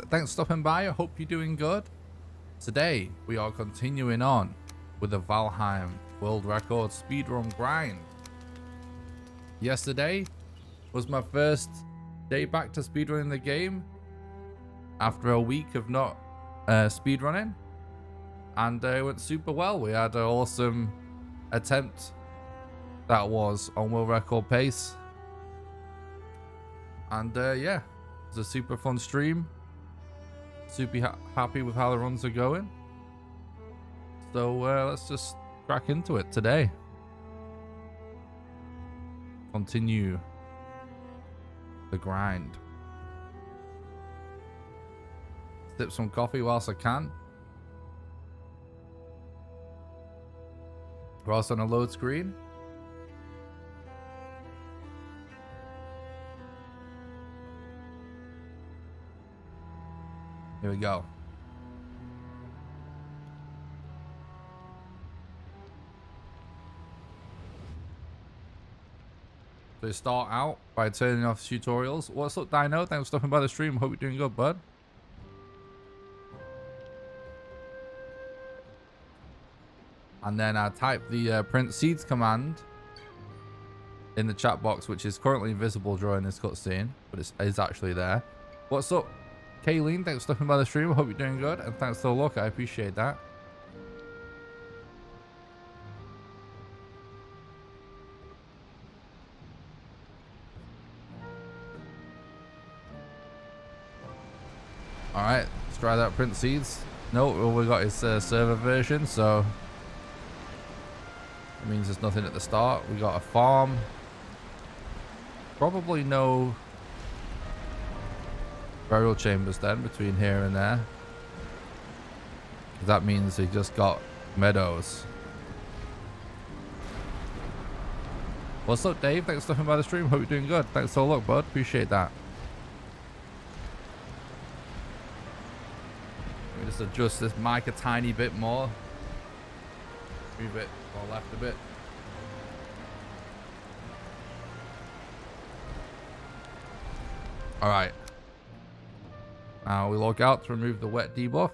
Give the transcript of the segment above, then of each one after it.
Thanks for stopping by. I hope you're doing good. Today we are continuing on with the Valheim world record speedrun grind. Yesterday was my first day back to speedrunning the game after a week of not speedrunning, and it went super well. We had an awesome attempt that was on world record pace, and yeah, it was a super fun stream. Super happy with how the runs are going. So let's just crack into it today. Continue the grind. Sip some coffee whilst I can. We're also on a load screen. Here we go. So start out by turning off tutorials. What's up, Dino? Thanks for stopping by the stream. Hope you're doing good, bud. And then I type the print seeds command in the chat box, which is currently invisible during this cutscene, but it is actually there. What's up, Kayleen? Thanks for stopping by the stream. I hope you're doing good, and thanks for the look. I appreciate that. All right, let's try that print seeds. No, all we got is server version, so it means there's nothing at the start. We got a farm. Probably no burial chambers then between here and there. That means he just got meadows. What's up, Dave? Thanks for stopping by the stream. Hope you're doing good. Thanks for the look, bud. Appreciate that. Let me just adjust this mic a tiny bit more. Move it or left a bit. All right. Now we log out to remove the wet debuff.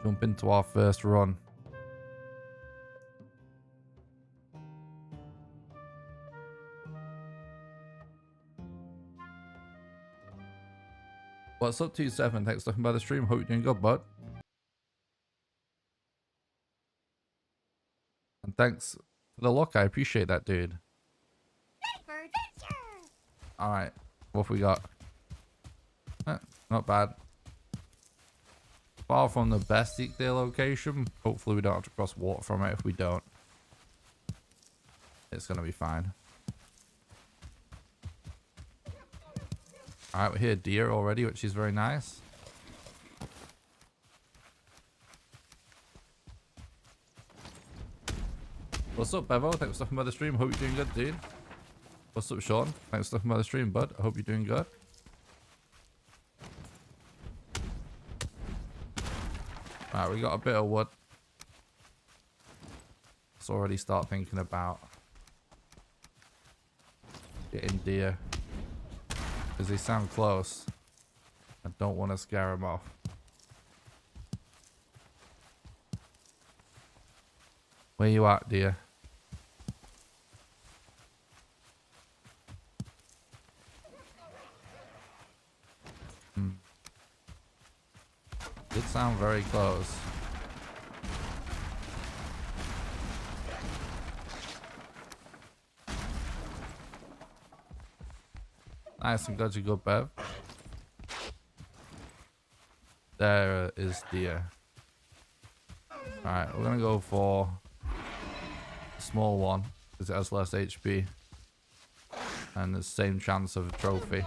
Jump into our first run. What's up, 27? Thanks for stopping by the stream. Hope you're doing good, bud. And thanks for the look. I appreciate that, dude. All right, what have we got? Not bad. Far from the best Eek Day location. Hopefully we don't have to cross water from it. If we don't, it's gonna be fine. All right, we hear deer already, which is very nice. What's up, Bevo? Thanks for stopping by the stream. Hope you're doing good, dude. What's up, Sean? Thanks for stopping by the stream, bud. I hope you're doing good. Alright, we got a bit of wood. Let's already start thinking about getting deer, because they sound close. I don't want to scare them off. Where you at, deer? Did sound very close. Nice, I'm glad you got Bev. There is deer. Alright, we're gonna go for a small one because it has less HP and the same chance of a trophy.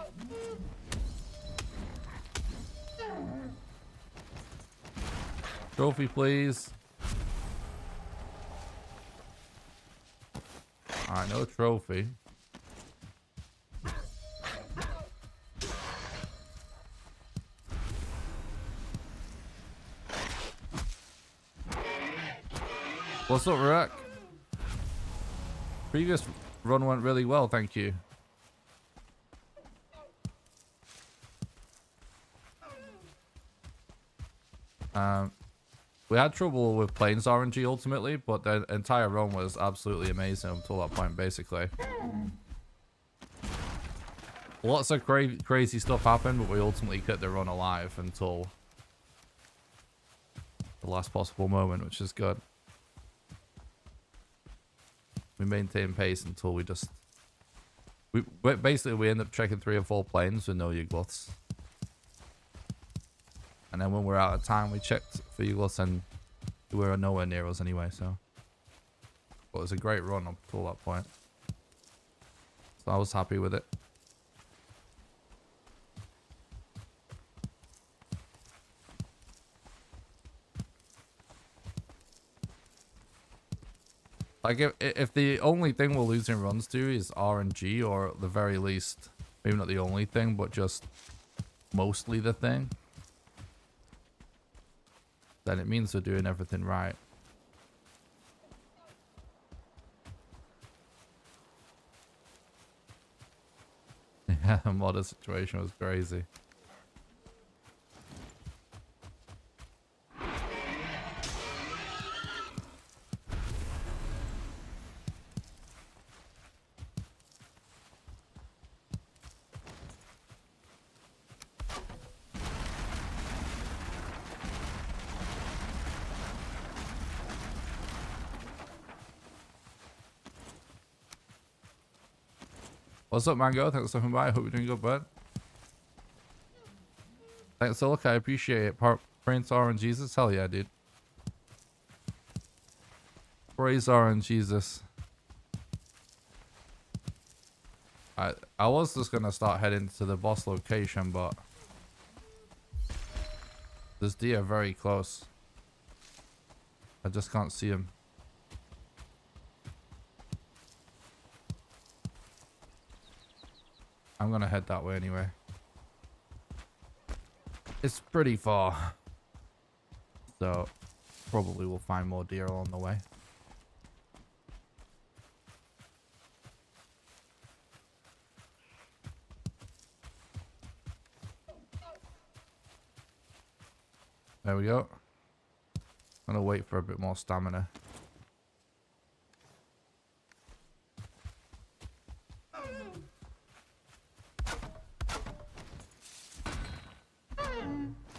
Trophy, please. Alright, no trophy. What's up, Rick? Previous run went really well, thank you. We had trouble with planes RNG ultimately, but the entire run was absolutely amazing until that point, basically. Lots of crazy stuff happened, but we ultimately kept the run alive until the last possible moment, which is good. We maintained pace until we basically we end up checking 3 or 4 planes with no Yugloths. And then when we're out of time, we checked for Yugloths and they were nowhere near us anyway, so. But it was a great run up till that point. So I was happy with it. Like, if the only thing we're losing runs to is RNG, or at the very least, maybe not the only thing, but just mostly the thing, then it means we're doing everything right. Yeah, the modder situation was crazy. What's up, Mango? Thanks for coming by. I hope you're doing good, bud. Thanks, Look, I appreciate it. Prince and Jesus. Hell yeah, dude. Praise and Jesus. I was just gonna start heading to the boss location, but there's deer very close. I just can't see him. I'm gonna head that way anyway. It's pretty far, so probably we'll find more deer along the way. There we go. I'm gonna wait for a bit more stamina.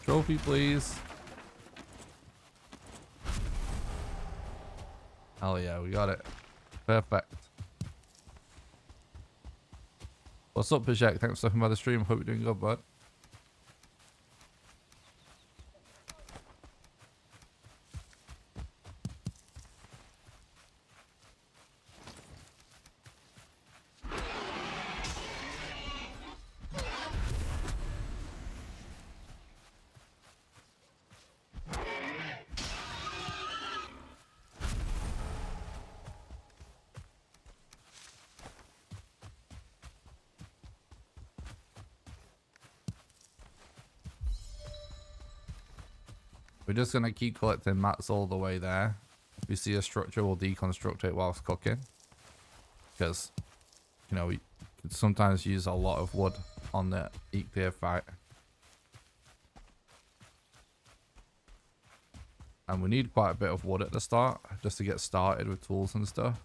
Trophy, please. Hell yeah, we got it. Perfect. What's up, Pajek? Thanks for stopping by the stream. Hope you're doing good, bud. We're just going to keep collecting mats all the way there. If we see a structure, we'll deconstruct it whilst cooking. Because, you know, we could sometimes use a lot of wood on the eat clear fight. And we need quite a bit of wood at the start, just to get started with tools and stuff.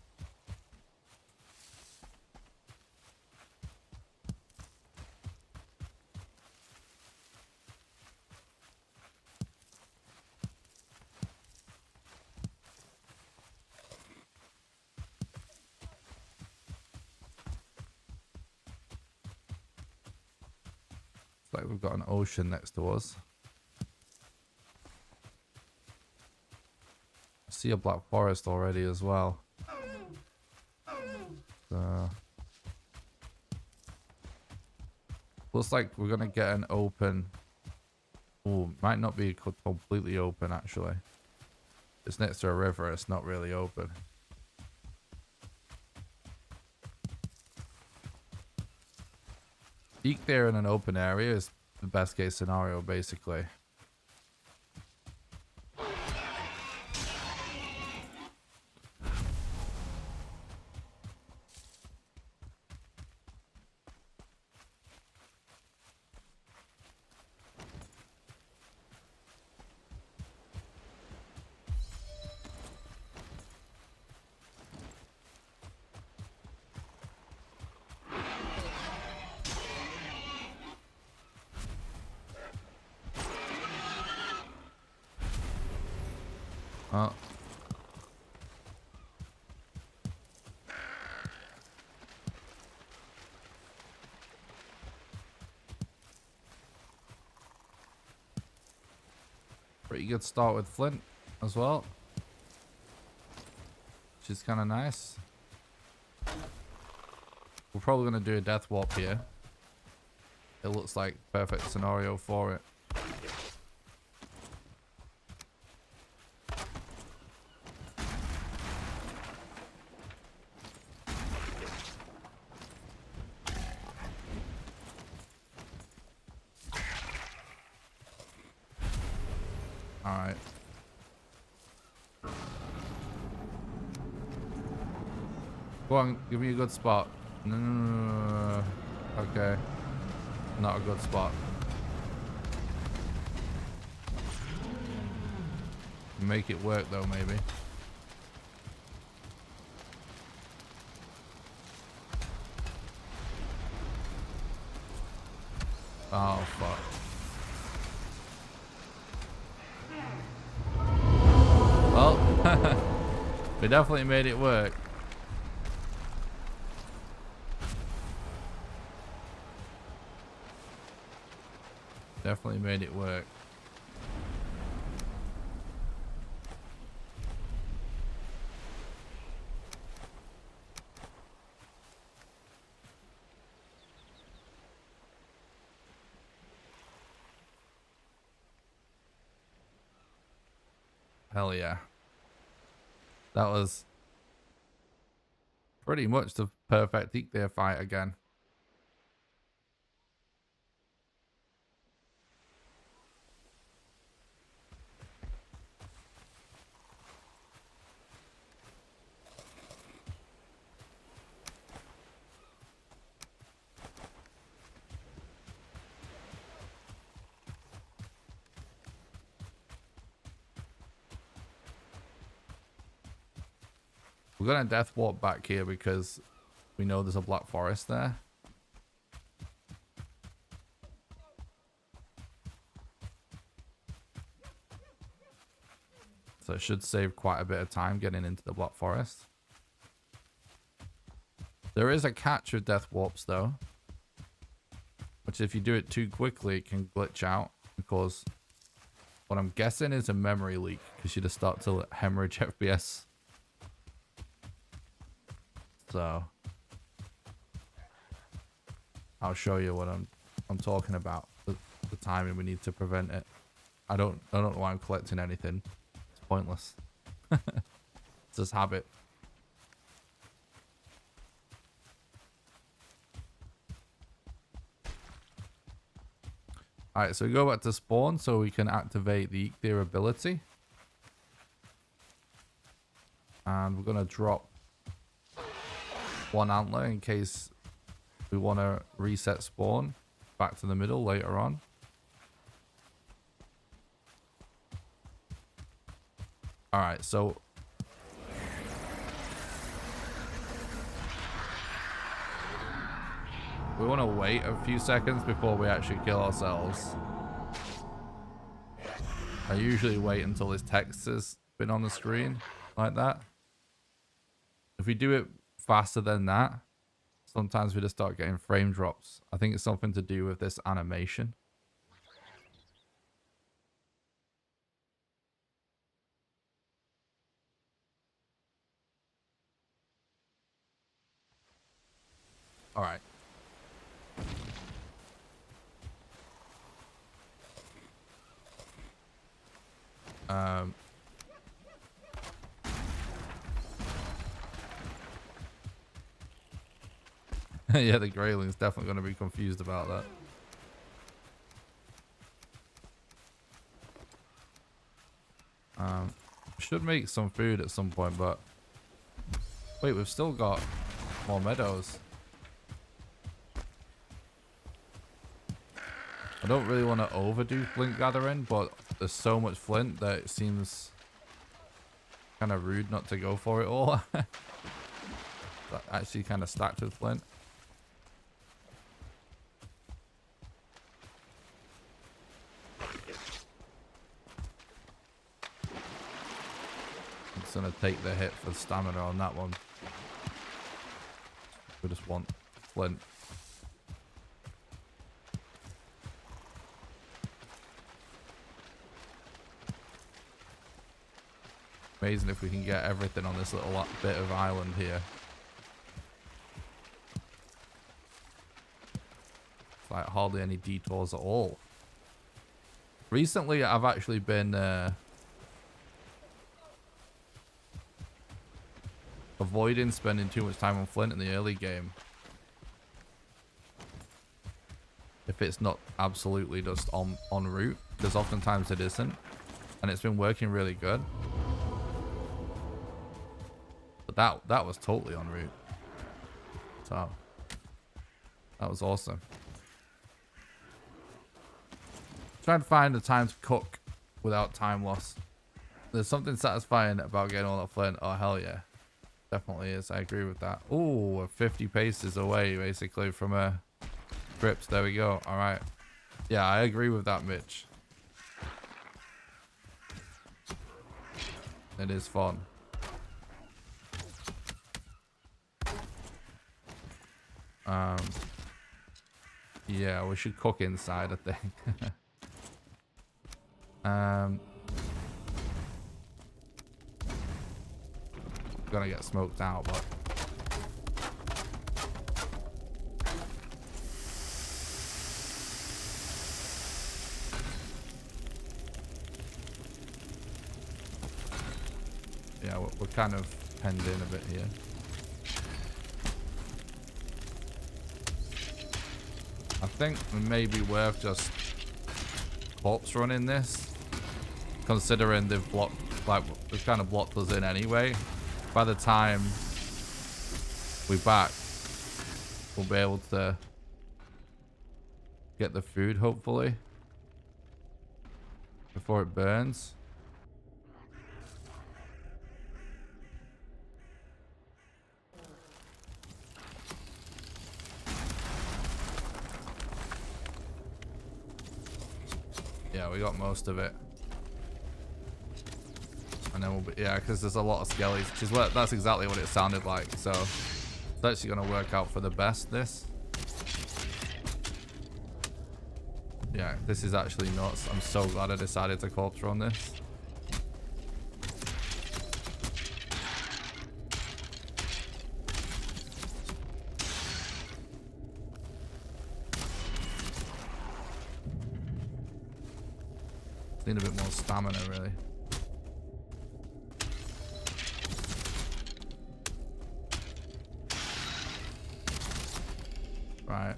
Like we've got an ocean next to us. I see a black forest already as well. Looks like we're gonna get an open. Oh, might not be completely open actually. It's next to a river. It's not really open. Eek there in an open area is the best case scenario, basically. Oh. Pretty good start with flint as well, which is kind of nice. We're probably going to do a death warp here. It looks like perfect scenario for it. Alright. Go on, give me a good spot. No. Okay. Not a good spot. Make it work though, maybe. Oh, fuck. Well, we definitely made it work. Definitely made it work. Hell yeah. That was pretty much the perfect Eek There fight again. We're gonna death warp back here because we know there's a black forest there. So it should save quite a bit of time getting into the black forest. There is a catch with death warps though, which if you do it too quickly it can glitch out and cause what I'm guessing is a memory leak because you just start to hemorrhage FPS. So I'll show you what I'm talking about. The timing we need to prevent it. I don't know why I'm collecting anything. It's pointless. It's just habit. Alright, so we go back to spawn so we can activate the Eek There ability. And we're gonna drop one antler in case we want to reset spawn back to the middle later on. Alright, so we want to wait a few seconds before we actually kill ourselves. I usually wait until this text has been on the screen like that. If we do it faster than that, sometimes we just start getting frame drops. I think it's something to do with this animation. All right. Yeah, the Greyling's definitely going to be confused about that. Should make some food at some point, but wait, we've still got more meadows. I don't really want to overdo flint gathering, but there's so much flint that it seems kind of rude not to go for it all. That actually kind of stacked with flint. It's gonna take the hit for stamina on that one. We just want flint. Amazing if we can get everything on this little bit of island here. It's like hardly any detours at all. Recently, I've actually been avoiding spending too much time on flint in the early game. If it's not absolutely just en route, because oftentimes it isn't. And it's been working really good. But that was totally en route. So that was awesome. Trying to find the time to cook without time loss. There's something satisfying about getting all that flint. Oh, hell yeah. Definitely is. I agree with that. Oh, we're 50 paces away, basically, from a crypt. There we go. All right. Yeah, I agree with that, Mitch. It is fun. Yeah, we should cook inside, I think. Gonna get smoked out, but yeah, we're kind of penned in a bit here. I think it may be worth just corpse running this, considering they've blocked, like, they've kind of blocked us in anyway. By the time we're back, we'll be able to get the food, hopefully, before it burns. Yeah, we got most of it. And then we'll be, yeah, because there's a lot of skellies, which is what, that's exactly what it sounded like. So it's actually going to work out for the best, this. Yeah, this is actually nuts. I'm so glad I decided to corpse run this. Need a bit more stamina, really. Right.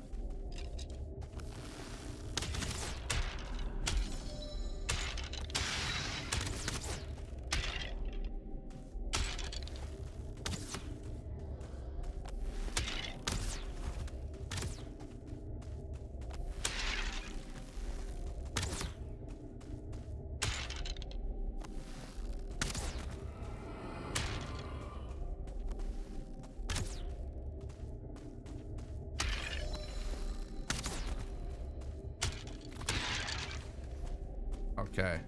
Okay.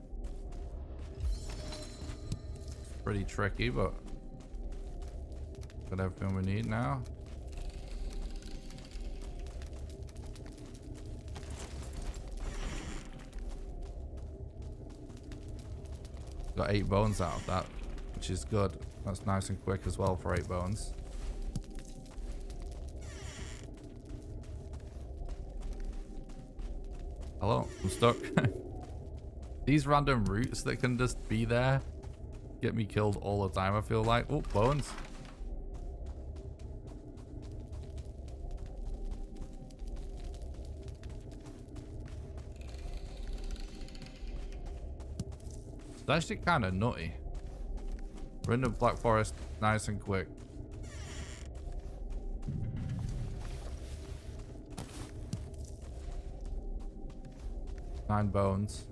Pretty tricky, but got everything we need now. Got 8 bones out of that, which is good. That's nice and quick as well for 8 bones. Hello, I'm stuck. These random routes that can just be there get me killed all the time, I feel like. Oh, bones. It's actually kind of nutty. We're in the Black Forest nice and quick. Nine bones.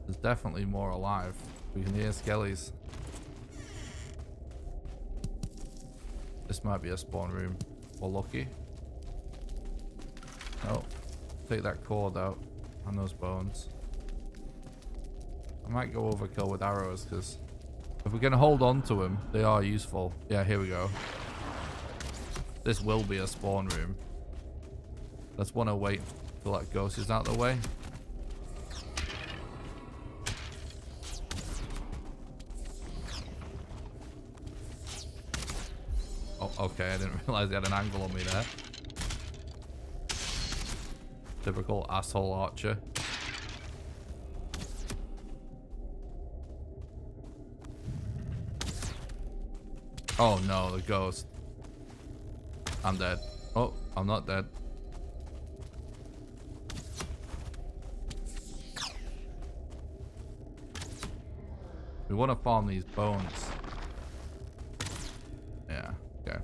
There's definitely more alive. We can hear skellies. This might be a spawn room. We're lucky. Oh, take that cord out and those bones. I might go overkill with arrows because if we can hold on to them, they are useful. Yeah, here we go. This will be a spawn room. Let's want to wait till that ghost is out of the way. Oh, okay. I didn't realize he had an angle on me there. Typical asshole archer. Oh no, the ghost. I'm dead. Oh, I'm not dead. We want to farm these bones. Yeah, okay.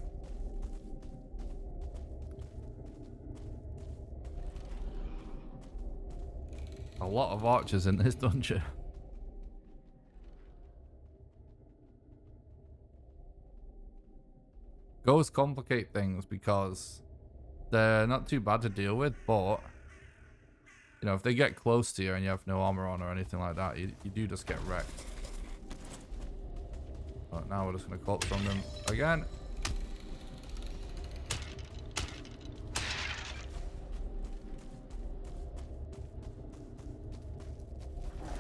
A lot of archers in this dungeon. Ghosts complicate things because they're not too bad to deal with, but you know, if they get close to you and you have no armor on or anything like that, you do just get wrecked. But now we're just gonna collapse on them again.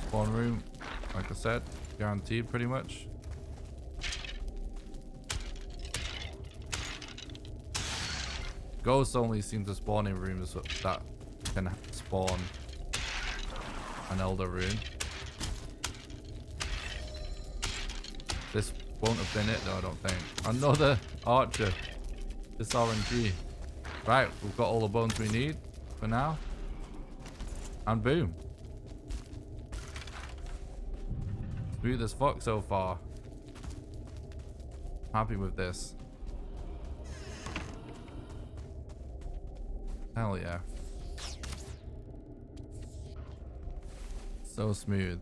Spawn room, like I said, guaranteed pretty much. Ghosts only seem to spawn in rooms that can spawn an elder rune. This won't have been it though, I don't think. Another archer. This RNG. Right, we've got all the bones we need for now. And boom. Smooth as fuck so far. Happy with this. Hell yeah. So smooth.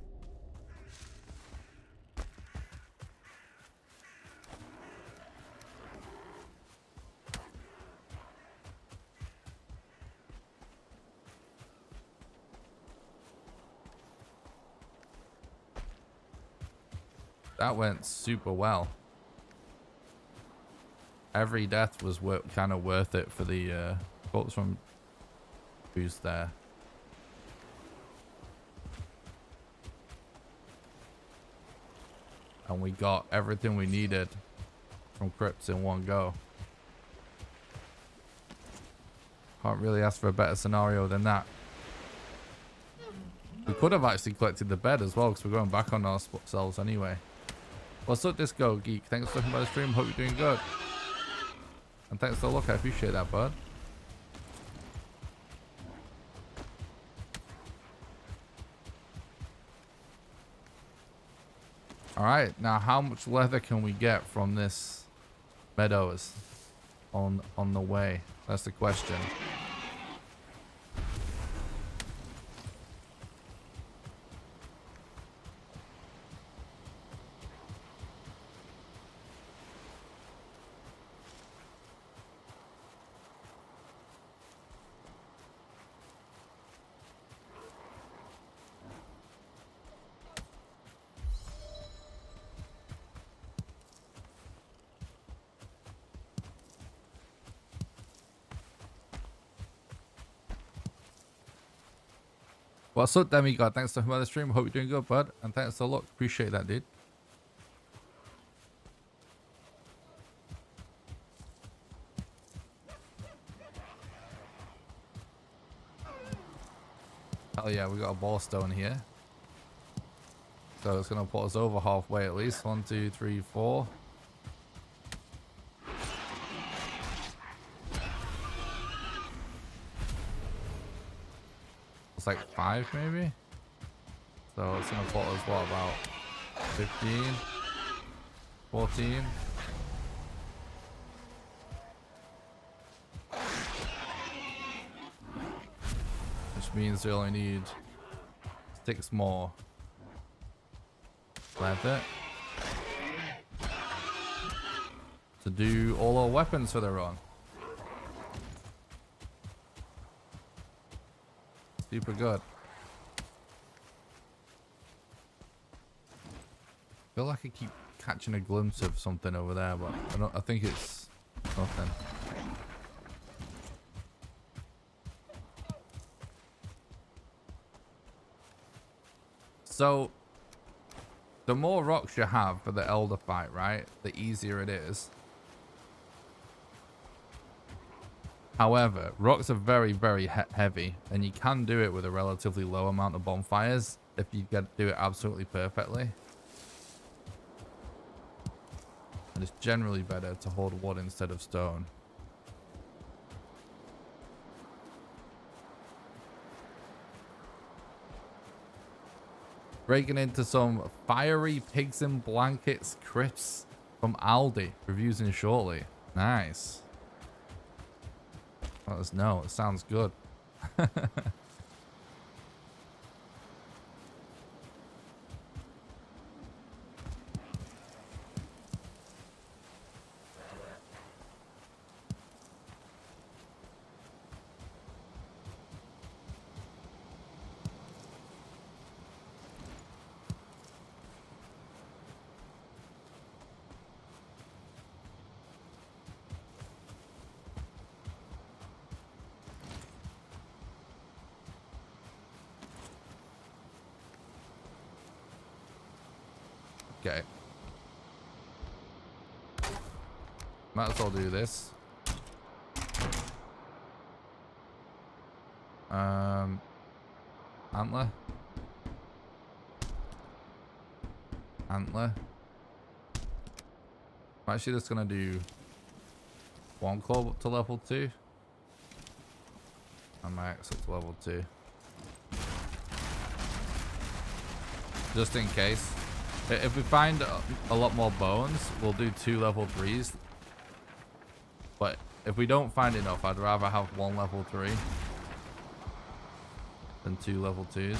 That went super well. Every death was kind of worth it for the quotes from boost there. And we got everything we needed from crypts in one go. Can't really ask for a better scenario than that. We could have actually collected the bed as well because we're going back on ourselves anyway. What's up, Disco Geek? Thanks for looking by the stream. Hope you're doing good. And thanks for the look. I appreciate that, bud. Alright, now how much leather can we get from this meadows on the way? That's the question. What's up, Demigod? Thanks for coming on the stream. Hope you're doing good, bud. And thanks for the look. Appreciate that, dude. Hell yeah, we got a ball stone here. So it's going to put us over halfway at least. 1, 2, 3, 4. It's like 5 maybe. So it's gonna put us what, about 15, 14. Which means we only need 6 more leather to do all our weapons for the run. Super good. feel like I keep catching a glimpse of something over there, but I think it's nothing. So, the more rocks you have for the Elder fight, right, the easier it is. However, rocks are very, very heavy, and you can do it with a relatively low amount of bonfires if you do it absolutely perfectly. And it's generally better to hold wood instead of stone. Breaking into some fiery pigs in blankets crypts from Aldi. Reviews in shortly. Nice. Let us know. It sounds good. Okay. Might as well do this. Antler. Antler. I'm actually just gonna do one club up to level 2. And my axe up to level 2. Just in case. If we find a lot more bones, we'll do 2 level 3s. But if we don't find enough, I'd rather have 1 level 3 than 2 level 2s.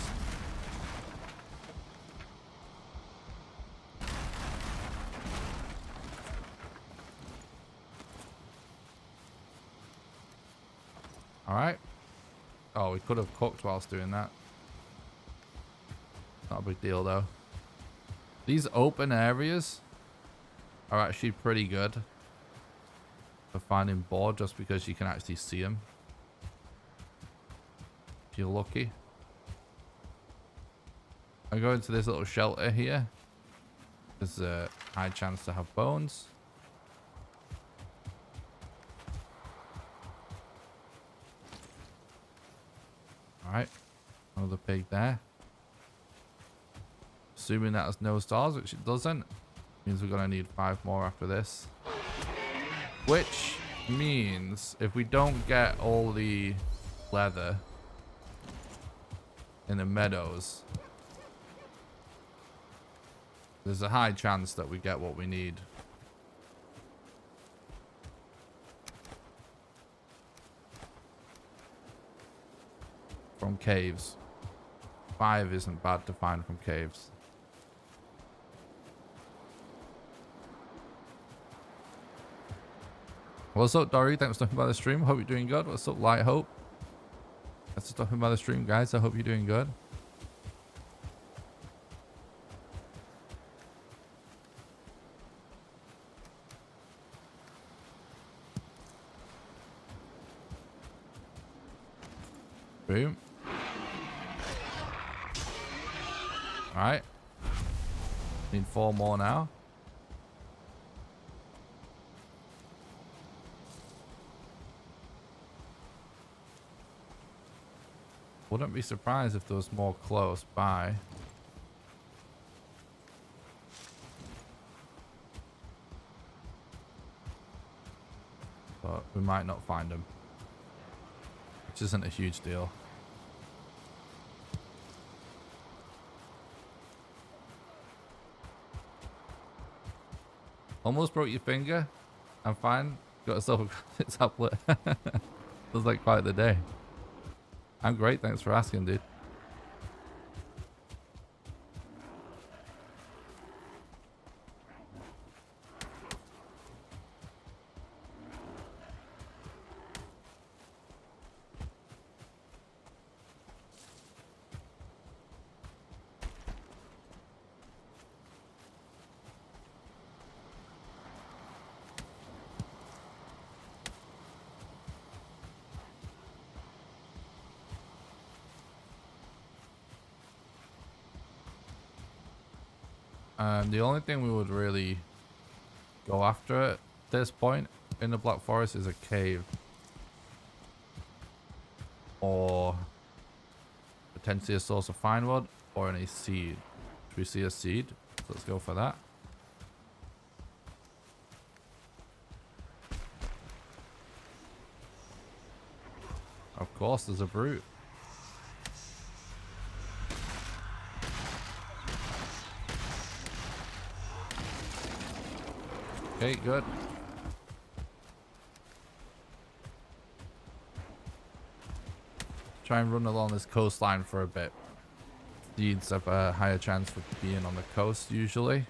Alright. Oh, we could have cooked whilst doing that. Not a big deal though. These open areas are actually pretty good for finding boar, just because you can actually see them if you're lucky. I go into this little shelter here. There's a high chance to have bones. Alright, another pig there. Assuming that has no stars, which it doesn't, means we're gonna need 5 more after this. Which means if we don't get all the leather in the meadows, there's a high chance that we get what we need. From caves. 5 isn't bad to find from caves. What's up, Dory? Thanks for stopping by the stream. Hope you're doing good. What's up, Light Hope? Thanks for stopping by the stream, guys. I hope you're doing good. Boom. Alright. Need 4 more now. Wouldn't be surprised if there was more close by. But we might not find them. Which isn't a huge deal. Almost broke your finger. I'm fine. Got yourself a tablet. Feels like quite the day. I'm great, thanks for asking, dude. The only thing we would really go after at this point in the Black Forest is a cave. Or potentially a source of fine wood or any seed. Should we see a seed? So let's go for that. Of course, there's a brute. Okay, good. Try and run along this coastline for a bit. Seeds have a higher chance for being on the coast usually.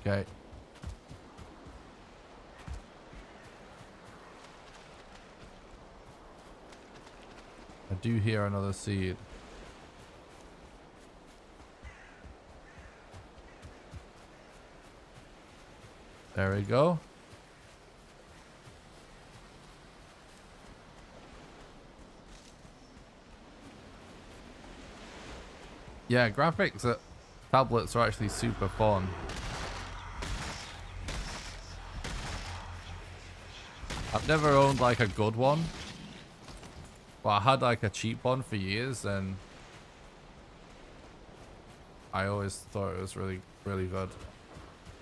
Okay. I do hear another seed. There we go. Yeah, graphics at tablets are actually super fun. I've never owned like a good one, but I had like a cheap one for years and I always thought it was really, really good.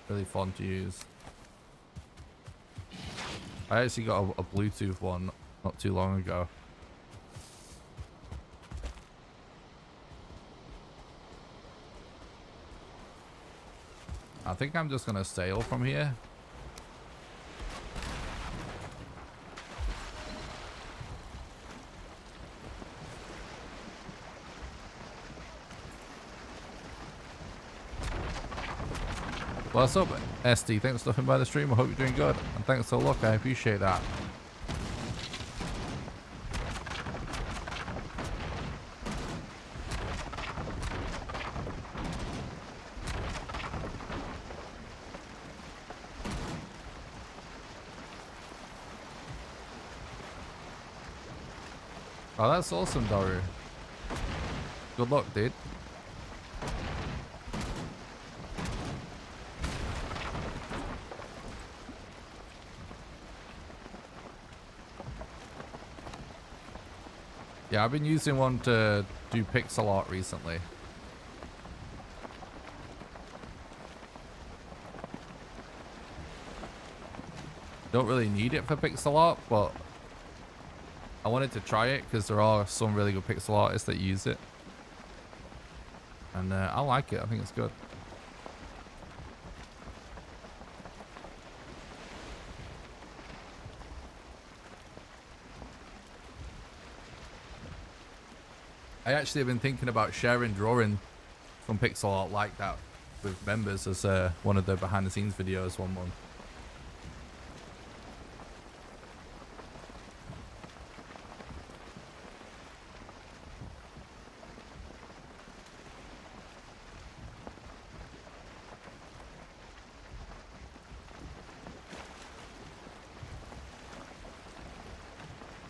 Really fun to use. I actually got a Bluetooth one not too long ago. I think I'm just gonna sail from here. What's up, SD? Thanks for stopping by the stream. I hope you're doing good. And thanks for the look. I appreciate that. Oh, that's awesome, Doru. Good luck, dude. Yeah, I've been using one to do pixel art recently. Don't really need it for pixel art, but I wanted to try it because there are some really good pixel artists that use it. And I like it. I think it's good. I actually have been thinking about sharing drawing from pixel art like that with members as one of the behind the scenes videos one month.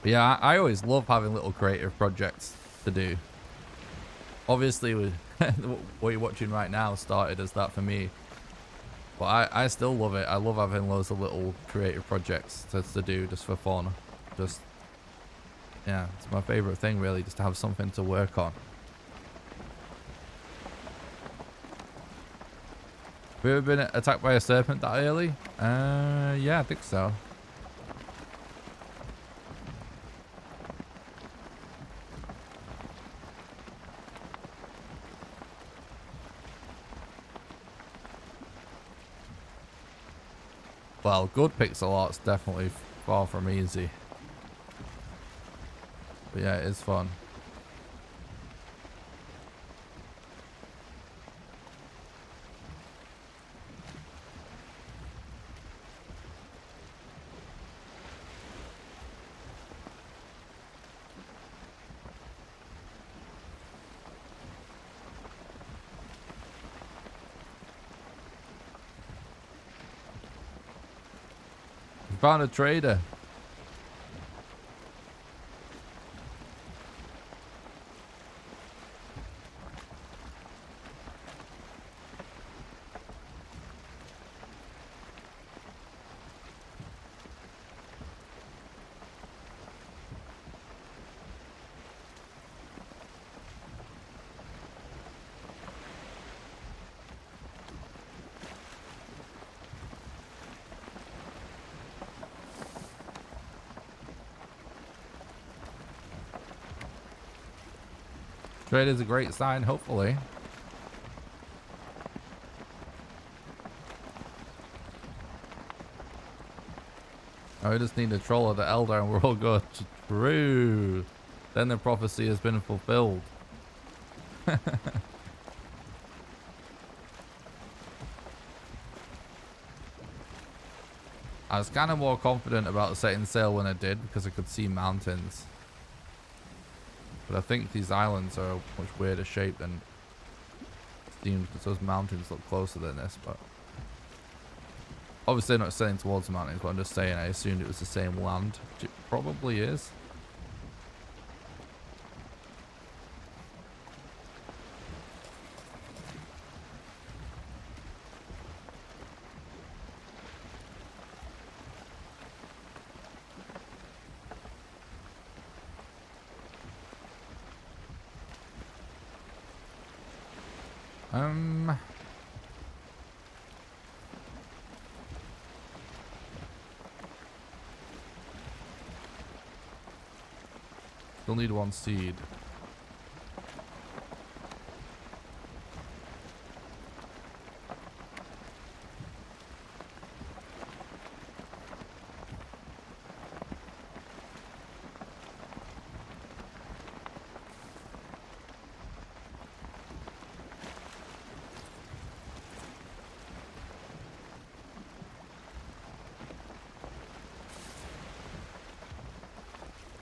But yeah, I always love having little creative projects to do. Obviously, with what you're watching right now started as that for me. But I still love it. I love having loads of little creative projects to do just for fun. Just, yeah, it's my favorite thing really, just to have something to work on. Have you ever been attacked by a serpent that early? Yeah, I think so. Well, good pixel art's definitely far from easy. But yeah, it is fun. found a trader. Trade is a great sign, hopefully. Oh, we just need a troll of the elder and we're all good. True. Then the prophecy has been fulfilled. I was kind of more confident about setting sail when I did because I could see mountains. But I think these islands are a much weirder shape than it seems because those mountains look closer than this. But obviously not sailing towards the mountains, but I'm just saying I assumed it was the same land, which it probably is. Still need 1 seed.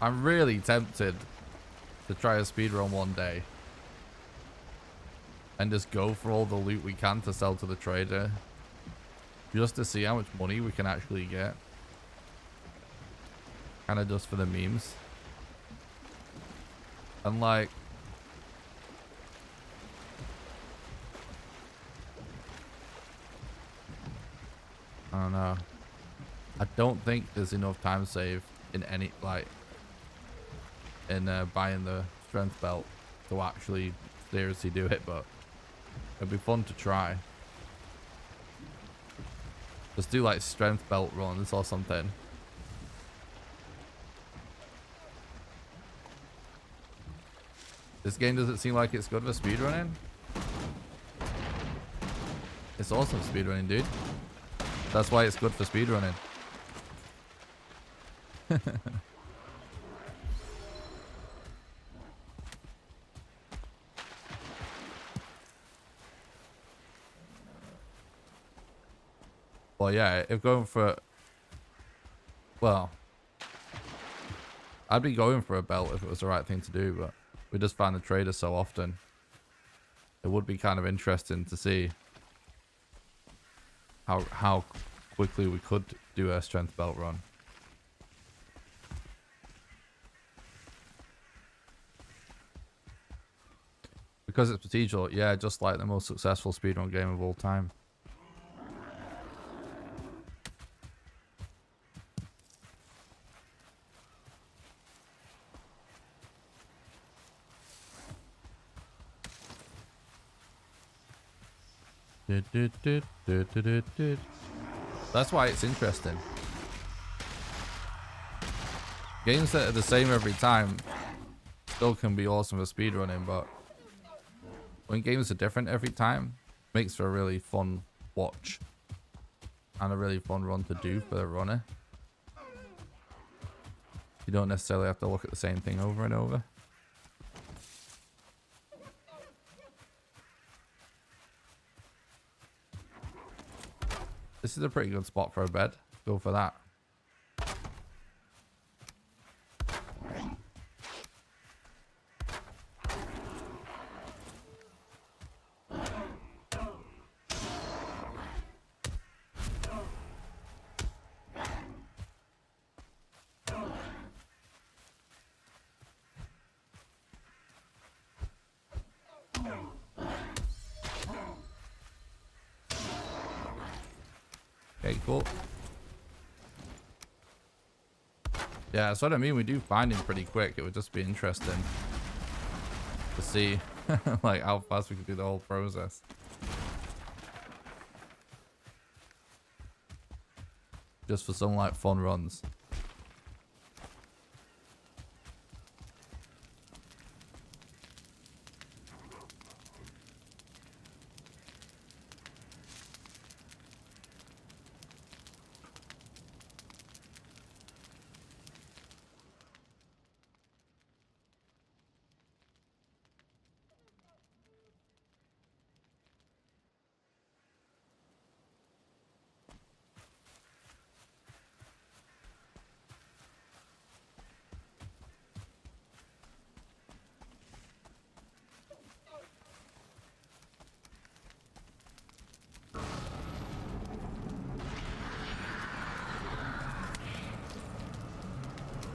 I'm really tempted to try a speedrun one day and just go for all the loot we can to sell to the trader just to see how much money we can actually get. Kind of just for the memes. And like, I don't know. I don't think there's enough time save in any, like, in buying the strength belt to actually seriously do it, but it'd be fun to try. Just do like strength belt runs or something. This game doesn't seem like it's good for speedrunning. It's awesome speedrunning, dude. That's why it's good for speedrunning. Well, yeah, if going for... Well, I'd be going for a belt if it was the right thing to do, but we just find the trader so often. It would be kind of interesting to see how quickly we could do a strength belt run. Because it's procedural, yeah, just like the most successful speedrun game of all time. That's why it's interesting. Games that are the same every time still can be awesome for speedrunning, but when games are different every time, it makes for a really fun watch and a really fun run to do for the runner. You don't necessarily have to look at the same thing over and over. This is a pretty good spot for a bed. Go for that. Okay, cool. Yeah, that's what I mean. We do find him pretty quick. It would just be interesting to see like how fast we could do the whole process. Just for some like fun runs.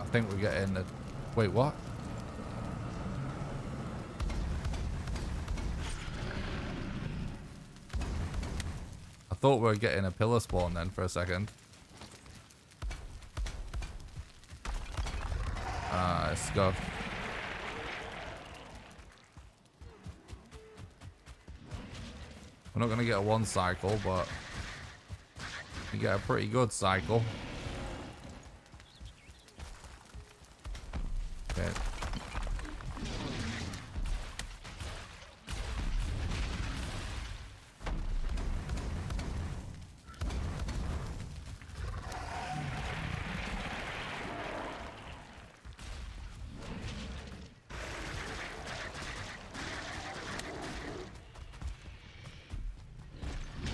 I think we're getting a... Wait, what? I thought we were getting a pillar spawn then for a second. Ah, it's scuffed. We're not going to get a one cycle, but we get a pretty good cycle. Okay.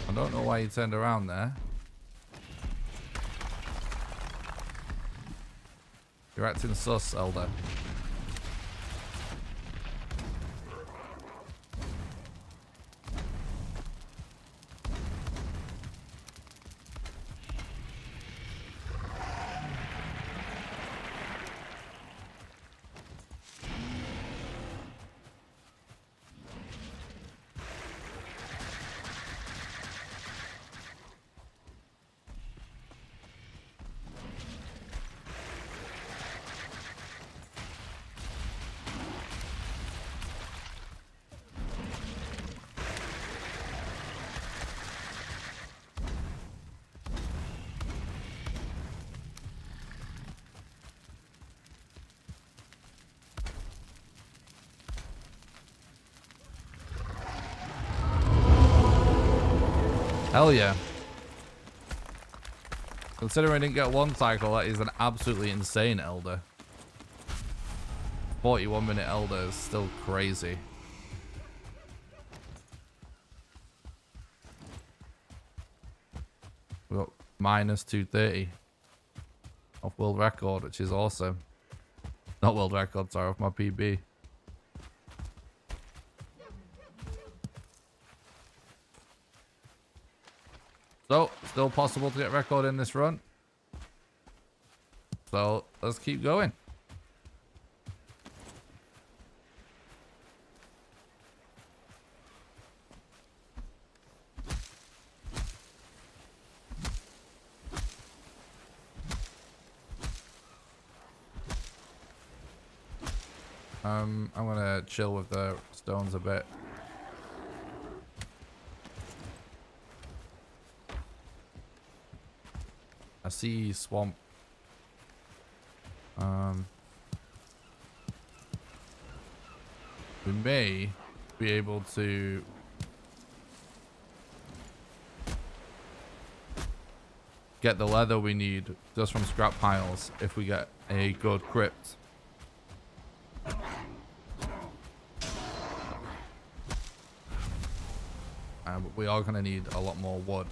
I don't know why you turned around there. You're acting sus, Elder. Hell yeah. Considering I didn't get one cycle, that is an absolutely insane Elder. 41-minute Elder is still crazy. We got minus 230 off world record, which is awesome. Not world record, sorry, off my PB. So, still possible to get record in this run. So, let's keep going. I'm gonna chill with the stones a bit. I see swamp. We may be able to get the leather we need just from scrap piles if we get a good crypt. But we are going to need a lot more wood.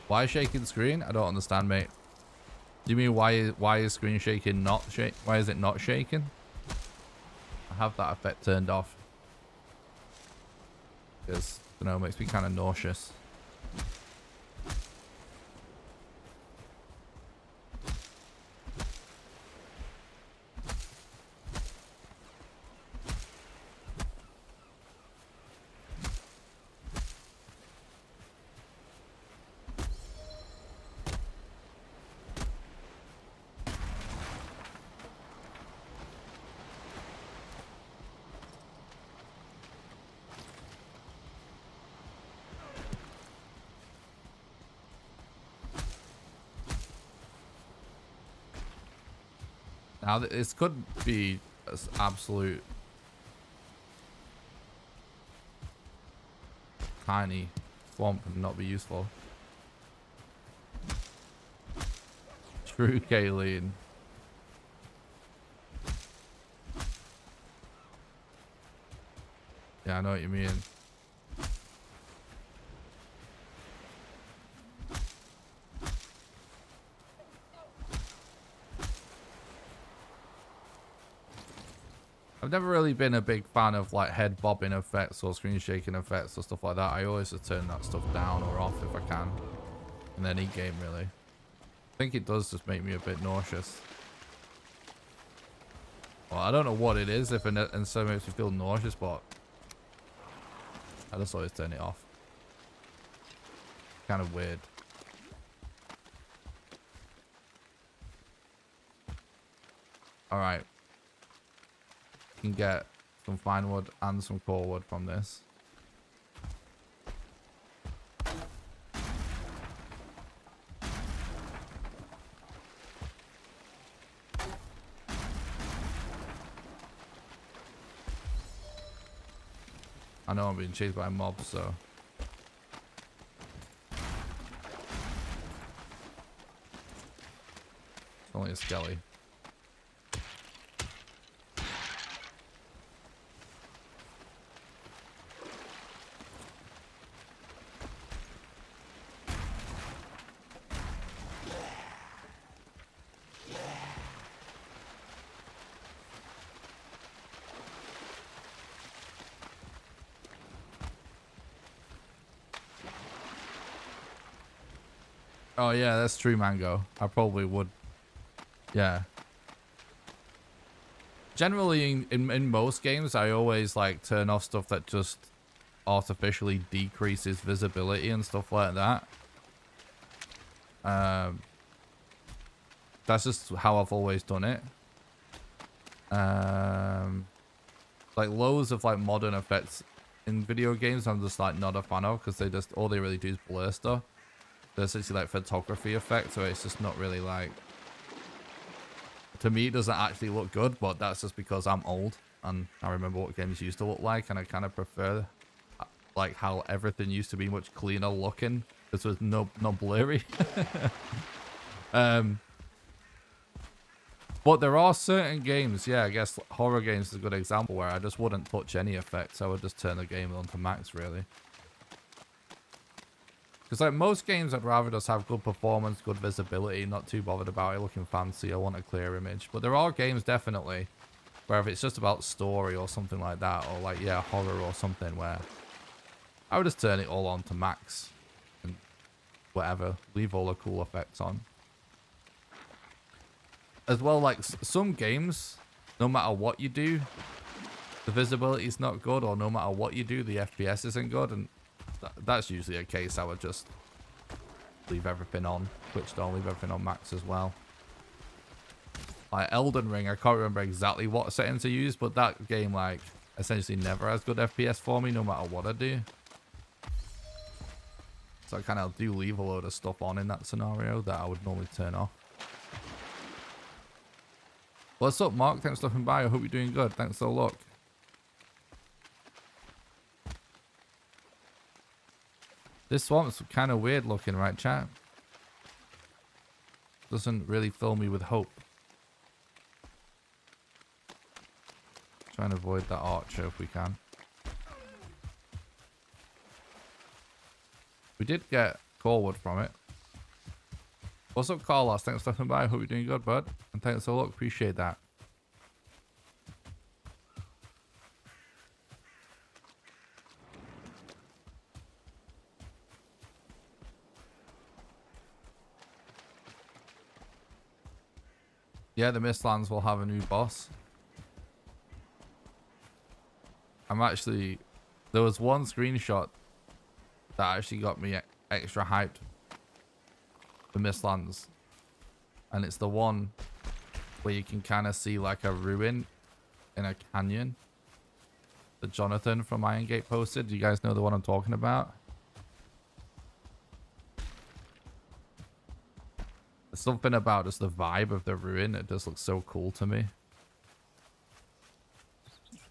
Why shaking screen? I don't understand, mate. Do you mean why is screen shaking not shake? Why is it not shaking? I have that effect turned off because, you know, it makes me kind of nauseous. Now, this could be absolute tiny swamp and not be useful. True, Kayleen. Yeah, I know what you mean. I've never really been a big fan of like head bobbing effects or screen shaking effects or stuff like that. I always just turn that stuff down or off if I can. In any game, really. I think it does just make me a bit nauseous. Well, I don't know what it is if and so makes me feel nauseous, but I just always turn it off. Kind of weird. Alright. Can get some fine wood and some core wood from this. I know I'm being chased by mobs, so it's only a skelly. Oh yeah, that's true, Mango. I probably would. Yeah. Generally, in most games, I always like turn off stuff that just artificially decreases visibility and stuff like that. That's just how I've always done it. Like loads of like modern effects in video games, I'm just like not a fan of because they just all they really do is blur stuff. They're essentially like photography effects, so it's just not really like, to me it doesn't actually look good, but that's just because I'm old and I remember what games used to look like, and I kind of prefer like how everything used to be much cleaner looking. This was not blurry. But there are certain games, yeah, I guess horror games is a good example, where I just wouldn't touch any effects. I would just turn the game on to max, really. Because like most games, I'd rather just have good performance, good visibility, not too bothered about it looking fancy. I want a clear image. But there are games, definitely, where if it's just about story or something like that, or like, yeah, horror or something, where I would just turn it all on to max and whatever, leave all the cool effects on. As well, like some games, no matter what you do, the visibility is not good, or no matter what you do, the FPS isn't good, and that's usually a case I would just leave everything on, switched on, leave everything on max as well. Like Elden Ring, I can't remember exactly what setting to use, but that game like essentially never has good FPS for me, no matter what I do. So I kind of do leave a load of stuff on in that scenario that I would normally turn off. What's up, Mark? Thanks for stopping by. I hope you're doing good. Thanks for the look. This swamp's kind of weird looking, right, chat? Doesn't really fill me with hope. Try and avoid that archer if we can. We did get core wood from it. What's up, Carlos? Thanks for stopping by. Hope you're doing good, bud. And thanks for the look. Appreciate that. Yeah, the Mistlands will have a new boss. There was one screenshot that actually got me extra hyped for Mistlands. And it's the one where you can kind of see like a ruin in a canyon that Jonathan from Iron Gate posted. Do you guys know the one I'm talking about? something about just the vibe of the ruin. It does look so cool to me.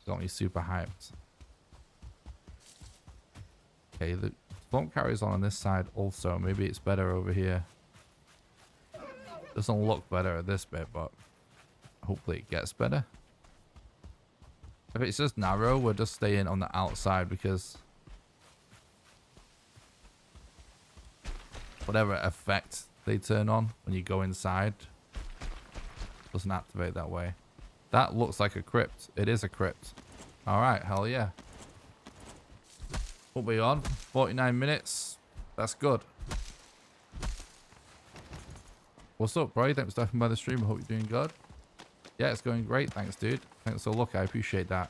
Got me super hyped. Okay, the swamp carries on this side also. Maybe it's better over here. Doesn't look better at this bit, but hopefully it gets better. If it's just narrow, we're just staying on the outside because whatever effect they turn on when you go inside doesn't activate that way. That looks like a crypt. It is a crypt. Alright, hell yeah. What we on? 49 minutes. That's good. What's up, bro? Thanks for stopping by the stream. I hope you're doing good. Yeah, it's going great. Thanks, dude. Thanks for the look. I appreciate that.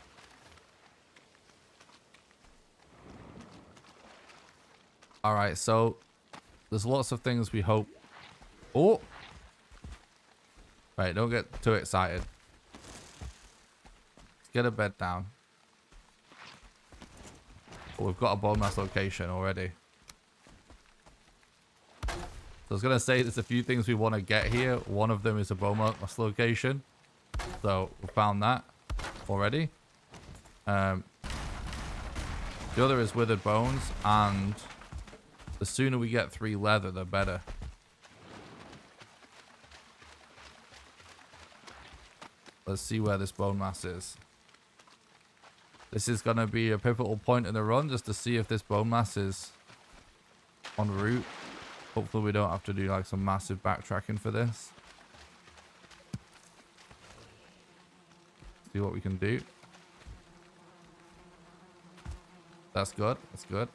Alright, so there's lots of things we hope. Oh! Right, don't get too excited. Let's get a bed down. Oh, we've got a Bonemass location already. So I was going to say there's a few things we want to get here. One of them is a Bonemass location. So we found that already. The other is withered bones, and the sooner we get 3 leather, the better. Let's see where this Bonemass is. This is going to be a pivotal point in the run just to see if this Bonemass is en route. Hopefully we don't have to do like some massive backtracking for this. See what we can do. That's good. That's good.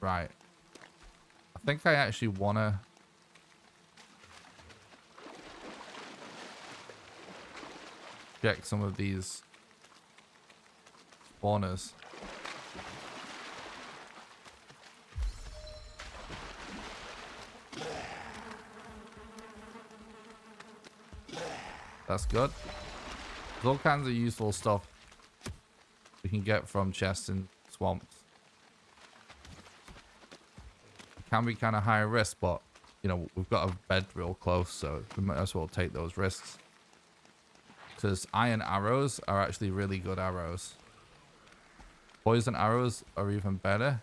Right. I think I actually want to check some of these spawners. That's good. There's all kinds of useful stuff we can get from chests and swamps. It can be kind of high risk, but you know, we've got a bed real close, so we might as well take those risks. Because iron arrows are actually really good arrows. Poison arrows are even better.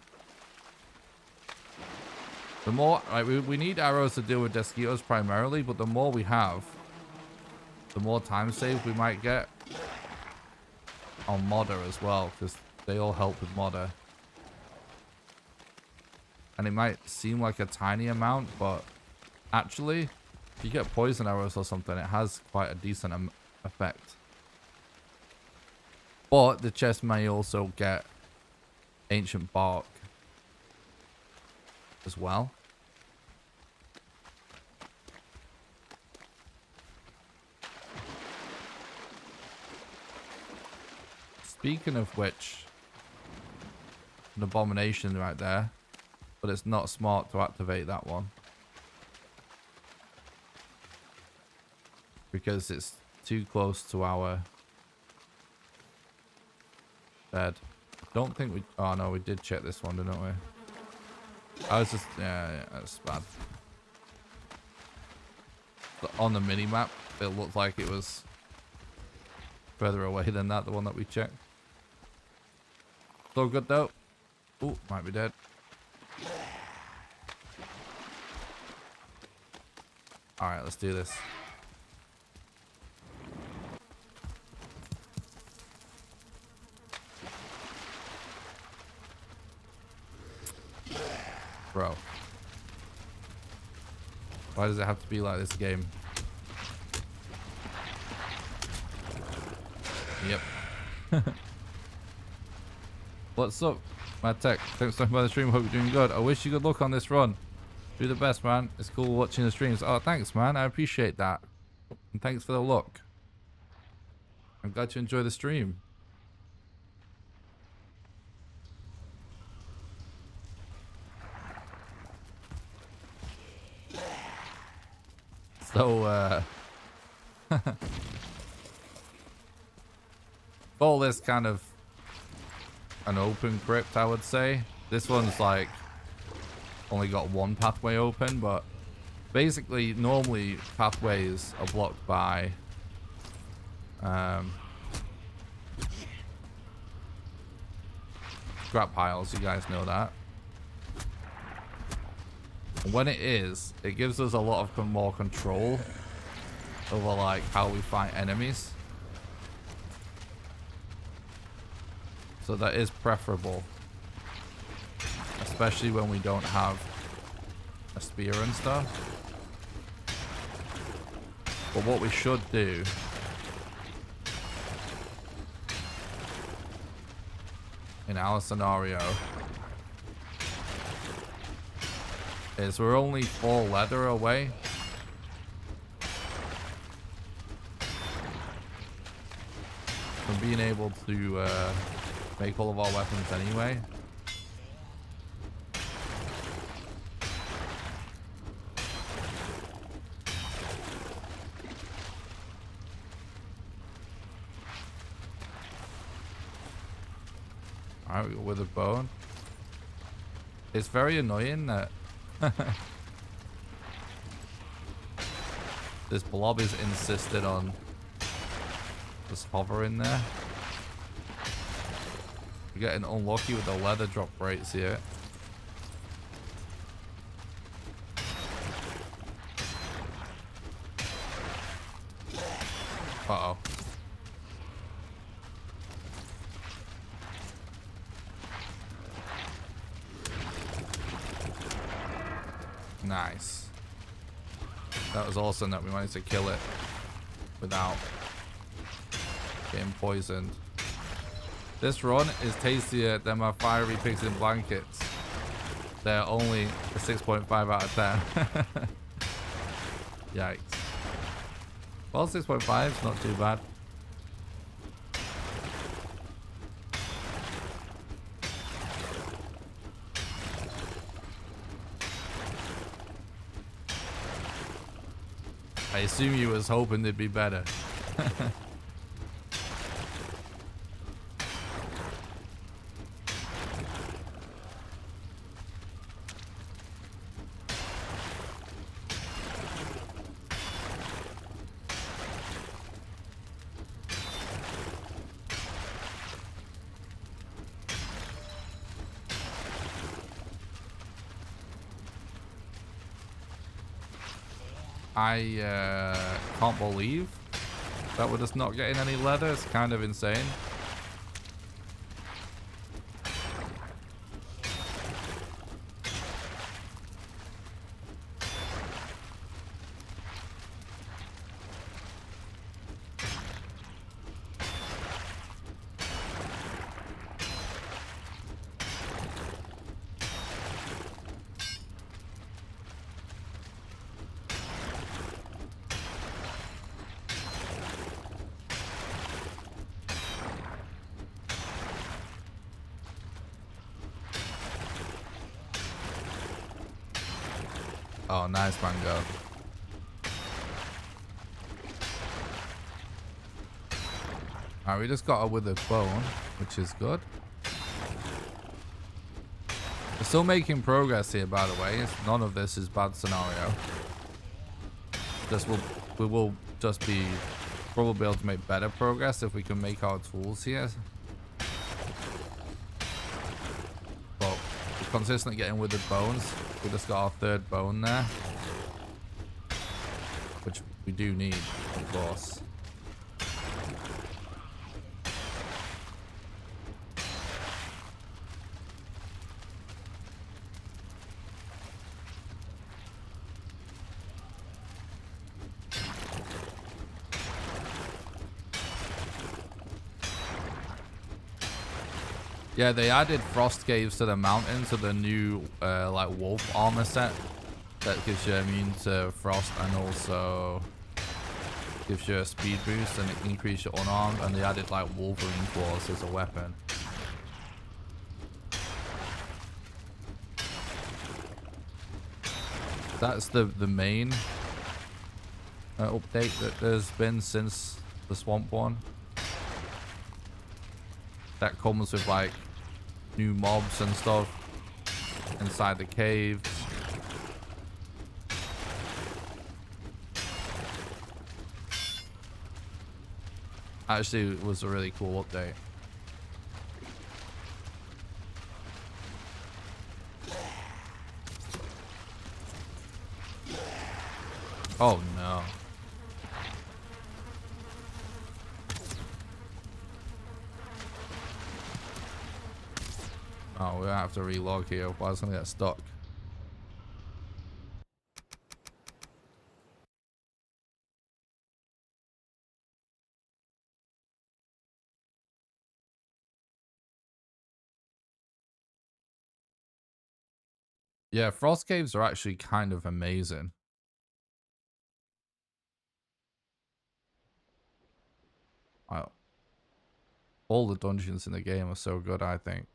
The more, right, we need arrows to deal with mosquitoes primarily, but the more we have, the more time saved we might get on modder as well, because they all help with modder. And it might seem like a tiny amount, but actually, if you get poison arrows or something, it has quite a decent effect. But the chest may also get ancient bark as well. Speaking of which, an abomination right there, but it's not smart to activate that one because it's too close to our bed. Don't think we... Oh no, we did check this one, didn't we? I was just... Yeah, that's bad. But on the mini map, it looked like it was further away than that, the one that we checked. So good though. Oh, might be dead. Alright, let's do this. Bro. Why does it have to be like this game? Yep. What's up, Mad Tech? Thanks for stopping by the stream. Hope you're doing good. I wish you good luck on this run. Do the best, man. It's cool watching the streams. Oh, thanks, man. I appreciate that. And thanks for the look. I'm glad you enjoy the stream. So, all this kind of an open crypt, I would say. This one's like only got one pathway open, but Basically, normally pathways are blocked by scrap piles. You guys know that. And when it is, it gives us a lot of more control over like how we fight enemies. So that is preferable, especially when we don't have a spear and stuff. But what we should do in our scenario is we're only 4 leather away from being able to make all of our weapons anyway. Alright, we got withered bone. It's very annoying that this blob is insisted on just hovering there. We're getting unlucky with the leather drop rates here. Uh-oh. Nice. That was awesome that we managed to kill it without getting poisoned. This run is tastier than my fiery pigs in blankets. They're only a 6.5 out of 10. Yikes. Well, 6.5 is not too bad. I assume you was hoping they'd be better. I can't believe that we're just not getting any leather. It's kind of insane. Oh, nice mango. Alright, we just got a withered bone, which is good. We're still making progress here, by the way. None of this is bad scenario. We will just be probably able to make better progress if we can make our tools here. But we're consistently getting withered bones. We just got our 3rd bone there, which we do need, of course. Yeah, they added frost caves to the mountain to the new like wolf armor set that gives you immune to frost and also gives you a speed boost and it can increase your unarmed, and they added like wolverine claws as a weapon. That's the main update that there's been since the swamp one. That comes with like new mobs and stuff inside the caves. Actually, it was a really cool update. Oh no. Oh, we're gonna have to relog here, otherwise I'm gonna get stuck. Yeah, frost caves are actually kind of amazing. Wow. All the dungeons in the game are so good, I think.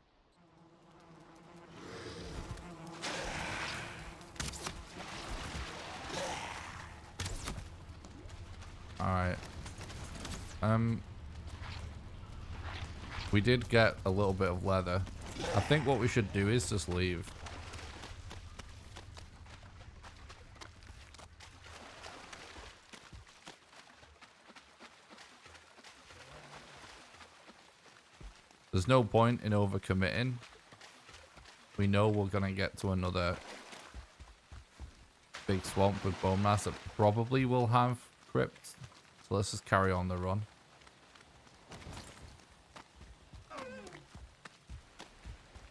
Alright. We did get a little bit of leather. I think what we should do is just leave. There's no point in overcommitting. We know we're gonna get to another big swamp with Bonemass that probably will have crypt. So let's just carry on the run.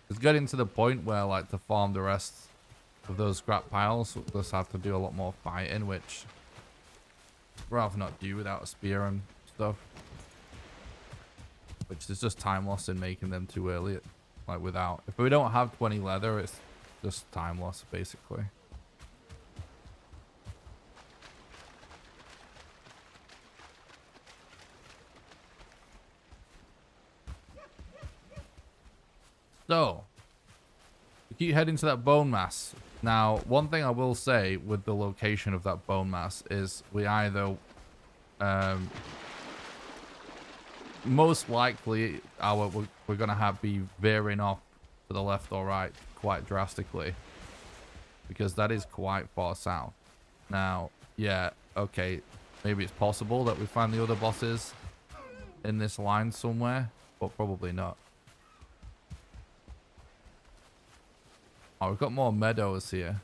It's getting to the point where, like, to farm the rest of those scrap piles, we'll just have to do a lot more fighting, which I'd rather not do without a spear and stuff. Which is just time loss in making them too early. Like, without... If we don't have 20 leather, it's just time loss, basically. So, we keep heading to that bone mass. Now, one thing I will say with the location of that bone mass is we either... most likely, we're going to be veering off to the left or right quite drastically. Because that is quite far south. Now, yeah, okay. Maybe it's possible that we find the other bosses in this line somewhere. But probably not. Oh, we've got more meadows here.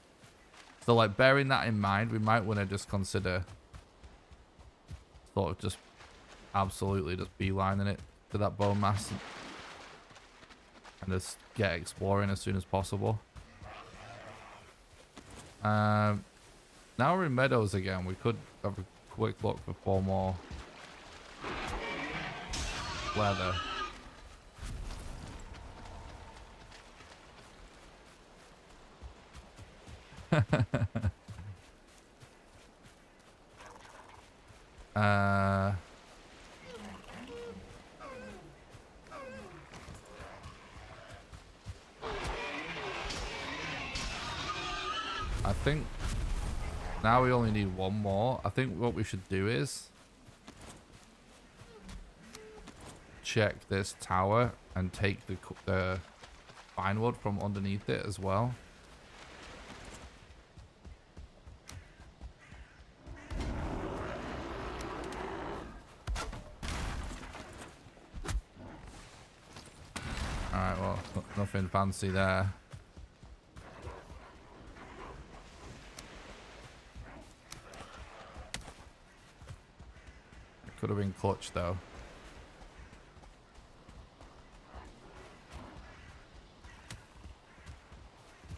So, like, bearing that in mind, we might want to just consider sort of just absolutely just beelining it to that bone mass and just get exploring as soon as possible. Now we're in meadows again. We could have a quick look for 4 more leather. I think now we only need 1 more. I think what we should do is check this tower and take the pine wood from underneath it as well. Alright, well, nothing fancy there. Could have been clutch though.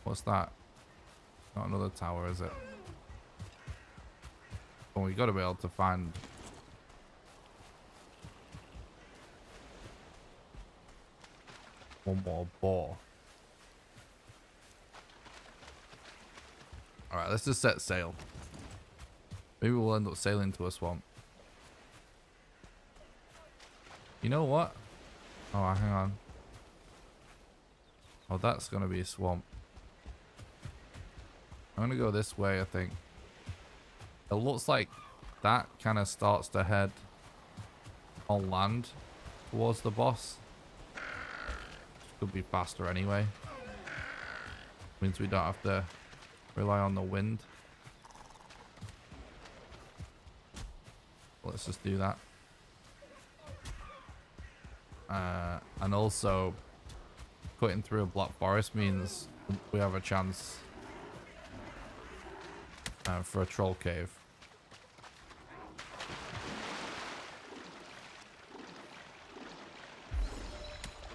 What's that? Not another tower, is it? Well, we got to be able to find... one more ball. Alright, let's just set sail. Maybe we'll end up sailing to a swamp. You know what? Oh, hang on. Oh, that's going to be a swamp. I'm going to go this way, I think. It looks like that kind of starts to head on land towards the boss. Could be faster anyway. Means we don't have to rely on the wind. Let's just do that. And also, cutting through a block forest means we have a chance for a troll cave.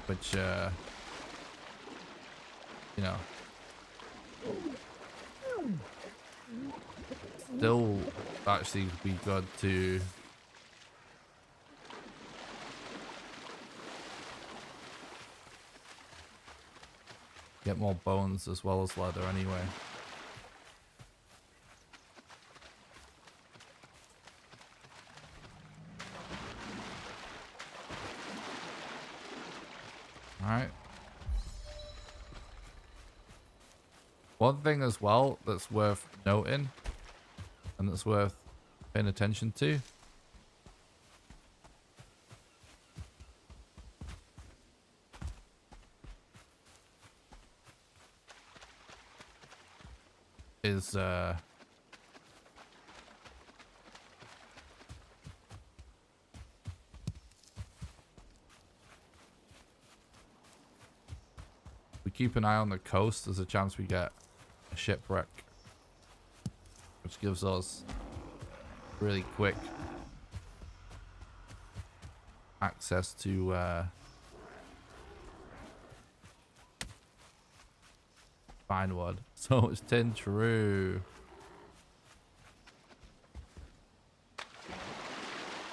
Which, you know, still actually be good to get more bones as well as leather anyway. Alright. One thing as well that's worth noting and that's worth paying attention to is we keep an eye on the coast. There's a chance we get a shipwreck, which gives us really quick access to fine wood. So it's 10 true.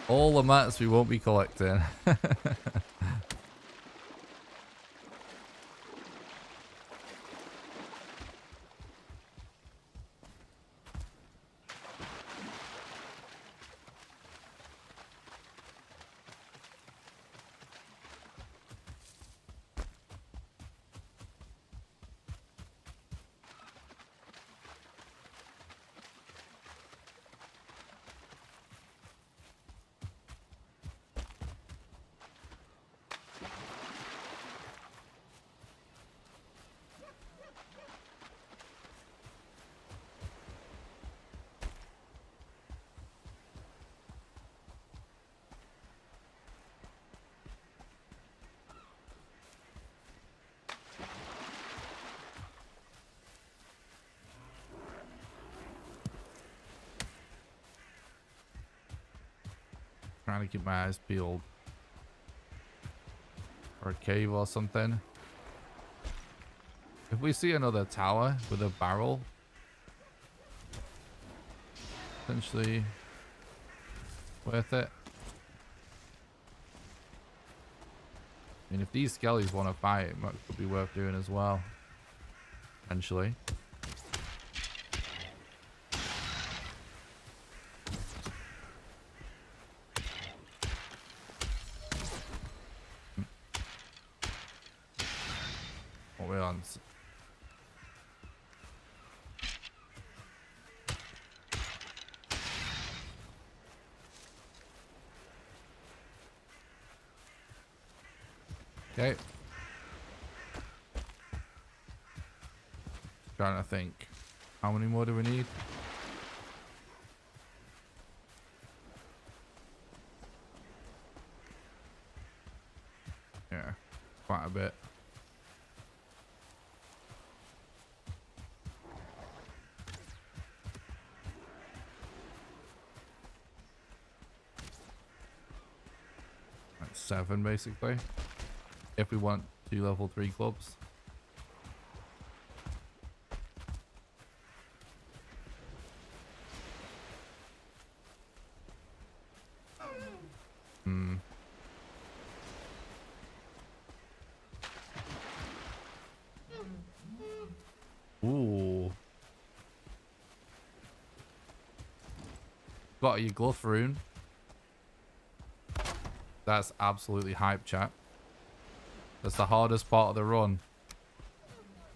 All the mats we won't be collecting. Trying to keep my eyes peeled for a cave or something. If we see another tower with a barrel, potentially worth it. I mean, if these skellies want to fight, it could be worth doing as well. Potentially. What we're on. Okay. Trying to think. How many more do we need? Yeah, quite a bit. Like 7 basically. If we want 2 level 3 clubs. Ooh. Got your gluff rune. That's absolutely hype, chat. That's the hardest part of the run.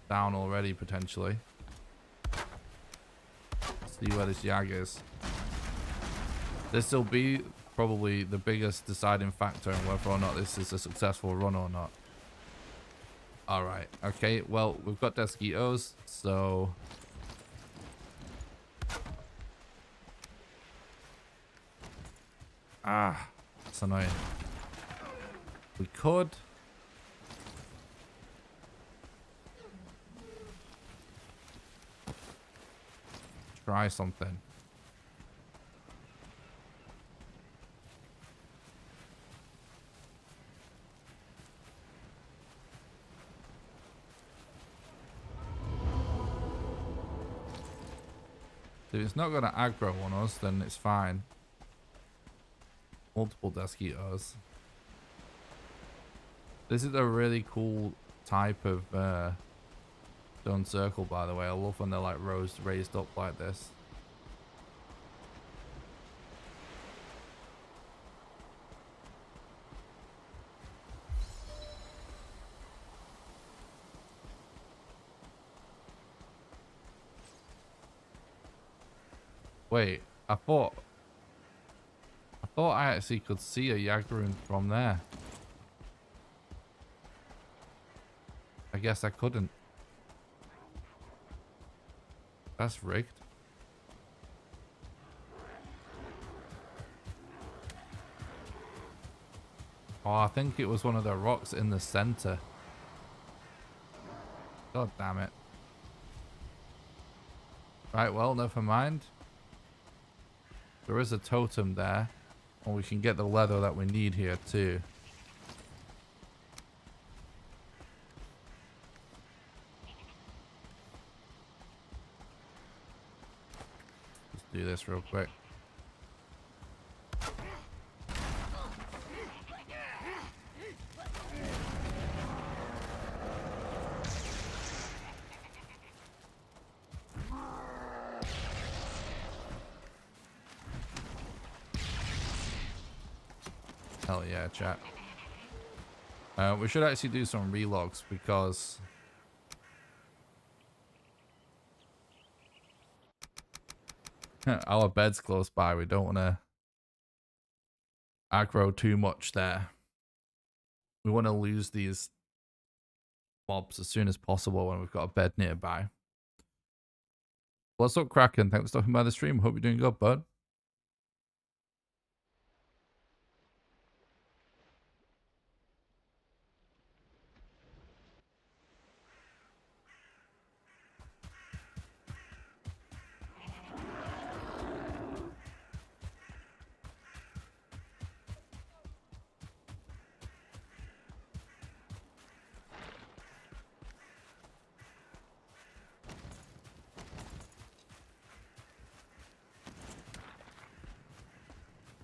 Down already, potentially. See where this Jag is. This will be probably the biggest deciding factor in whether or not this is a successful run or not. Alright, okay, well, we've got Desquitos, so... Ah, it's annoying. We could. Try something. If it's not going to aggro on us, then it's fine. Multiple mosquitoes. This is a really cool type of stone circle, by the way. I love when they're like raised up like this. Wait, I thought I actually could see a Yagdrun from there. I guess I couldn't. That's rigged. Oh, I think it was one of the rocks in the center. God damn it. Right, well, never mind. There is a totem there. And we can get the leather that we need here too. Let's do this real quick. Hell yeah, chat. We should actually do some relogs because our bed's close by. We don't want to aggro too much there. We want to lose these mobs as soon as possible when we've got a bed nearby. What's up, Kraken? Thanks for stopping by the stream. Hope you're doing good, bud.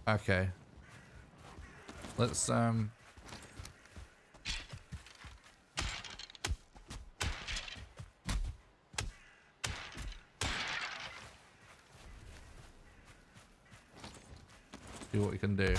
Okay. Let's see what we can do.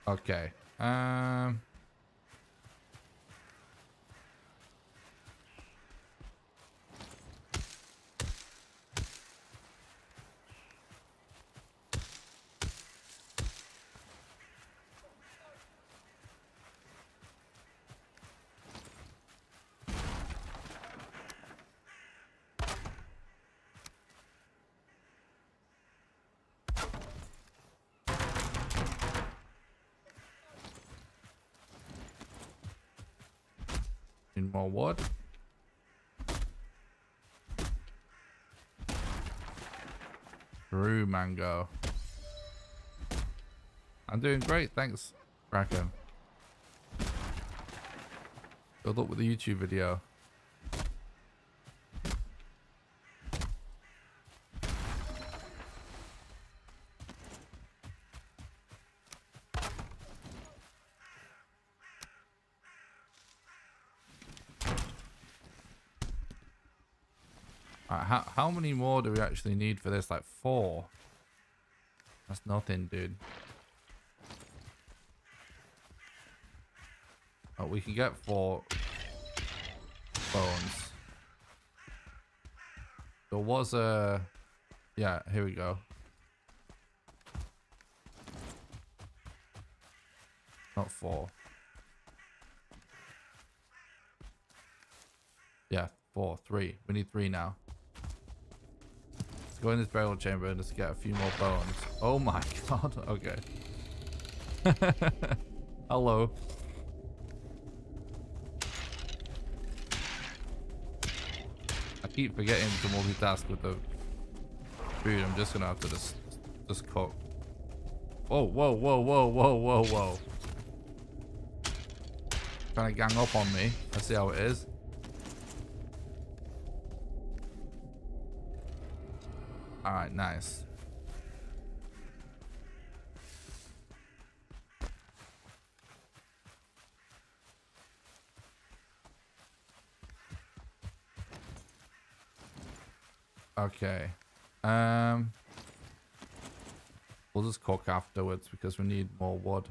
Okay. Need more wood. True mango. I'm doing great, thanks, Kraken. Good luck with the YouTube video. How many more do we actually need for this? Like 4? That's nothing, dude. But we can get 4 bones. There was a... Yeah, here we go. Not 4. Yeah, 4, 3. We need 3 now. Let's go in this burial chamber and just get a few more bones. Oh my god. Okay. Hello. I keep forgetting to multitask with the food. I'm just gonna have to just cook. Whoa, whoa, whoa, whoa, whoa, whoa, whoa. Trying to gang up on me. Let's see how it is. Alright, nice. Okay. We'll just cook afterwards because we need more wood.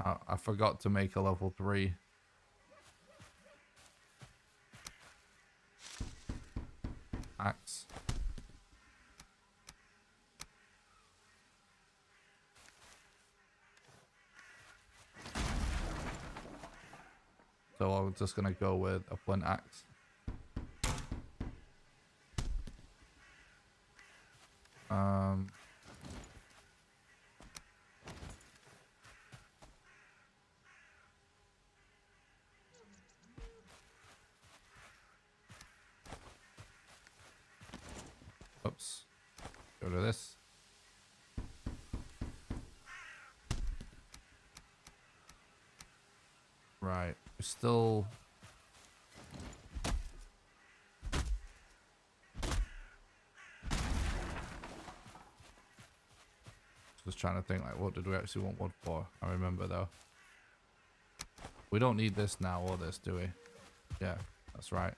I forgot to make a level 3. Axe. So I'm just gonna go with a flint axe. Oops. Go to this. Right. We're still... Just trying to think, like, what did we actually want wood for? I remember, though. We don't need this now or this, do we? Yeah, that's right.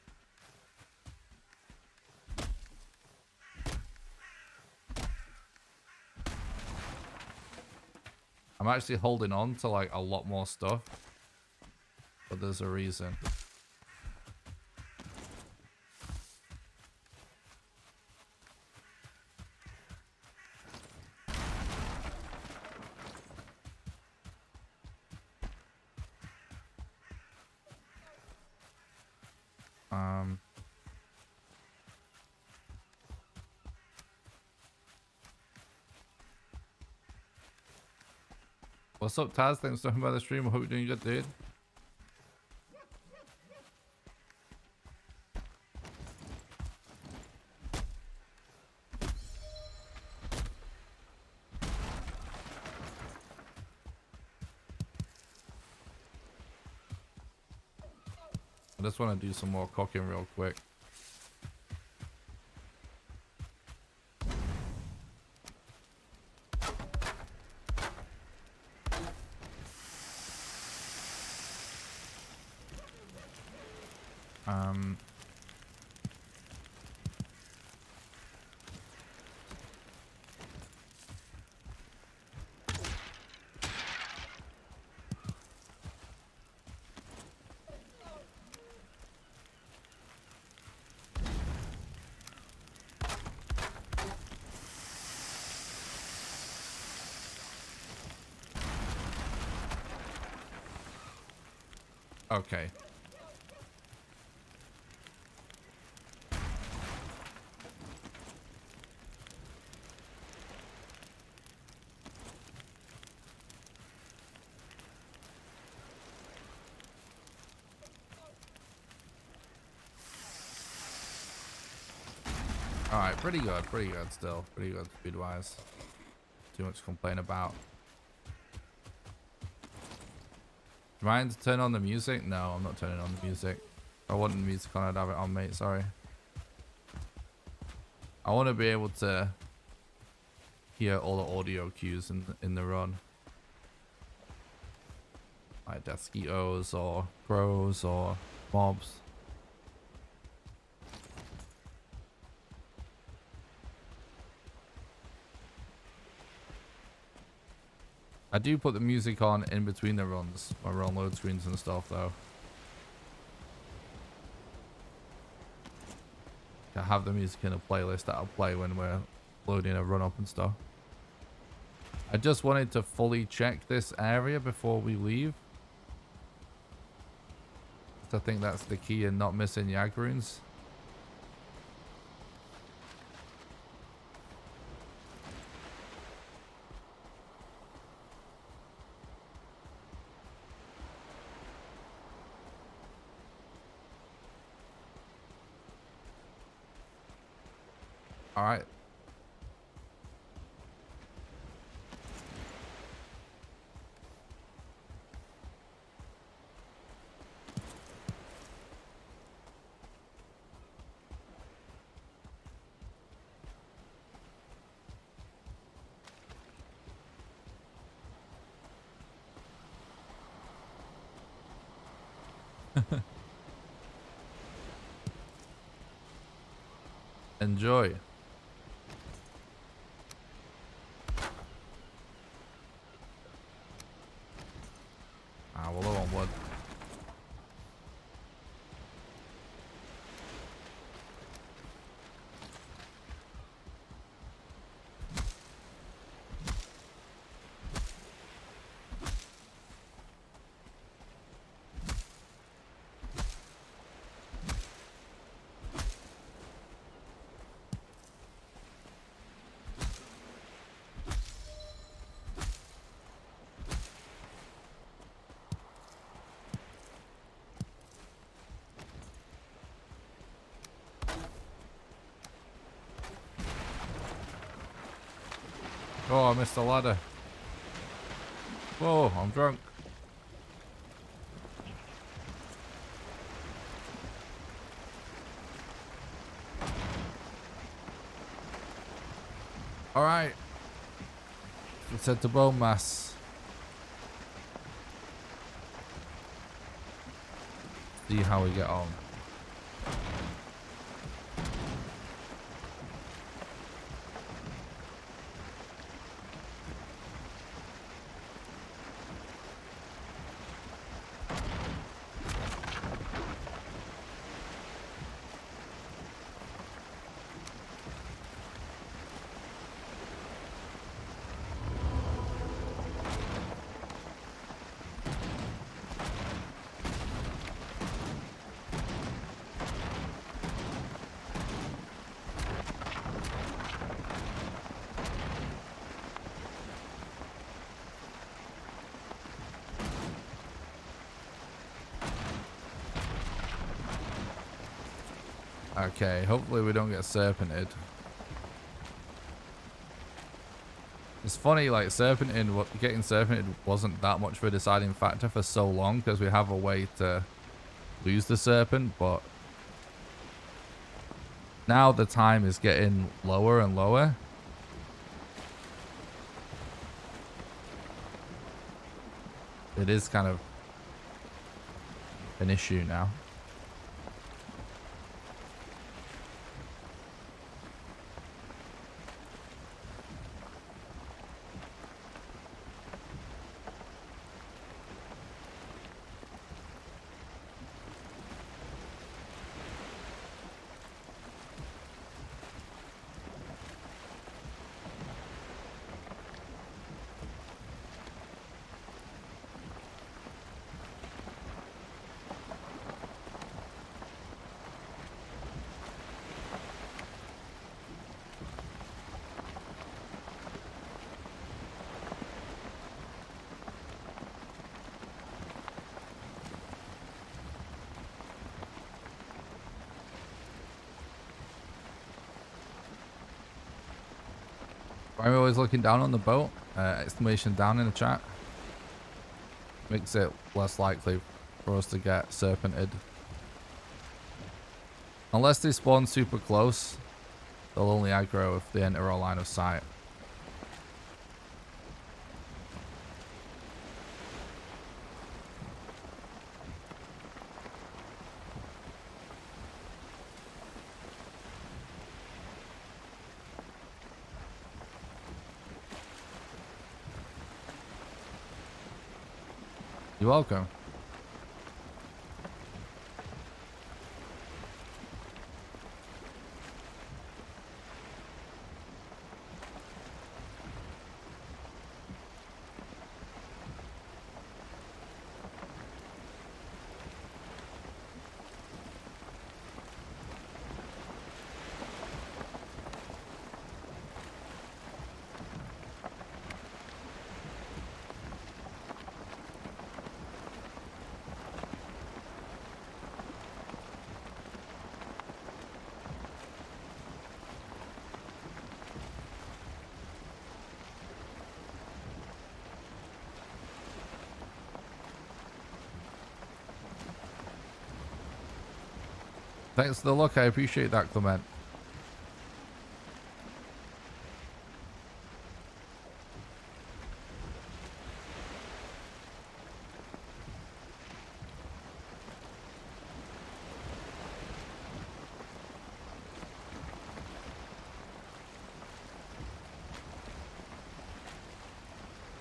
I'm actually holding on to, like, a lot more stuff. But there's a reason. What's up, Taz? Thanks for stopping by the stream. I hope you're doing good, dude. I just want to do some more cooking real quick. Okay. Alright, pretty good still. Pretty good speed wise. Too much to complain about. Do you mind to turn on the music? No, I'm not turning on the music. If I want the music on, I'd have it on, mate. Sorry. I want to be able to hear all the audio cues in the run. Like mosquitoes or crows or mobs. I do put the music on in between the runs when we're on load screens and stuff though. I have the music in a playlist that I'll play when we're loading a run up and stuff. I just wanted to fully check this area before we leave. I think that's the key in not missing Yag runes. All right. Enjoy. We're low on wood. Oh, I missed the ladder. Whoa, I'm drunk. All right. Let's head to Bonemass. See how we get on. Okay, hopefully we don't get serpented. It's funny, like getting serpented wasn't that much of a deciding factor for so long because we have a way to lose the serpent, but now the time is getting lower and lower. It is kind of an issue now. I'm always looking down on the boat. Exclamation down in the chat. Makes it less likely for us to get serpented. Unless they spawn super close, they'll only aggro if they enter our line of sight. You're welcome. Thanks for the look. I appreciate that, Clement.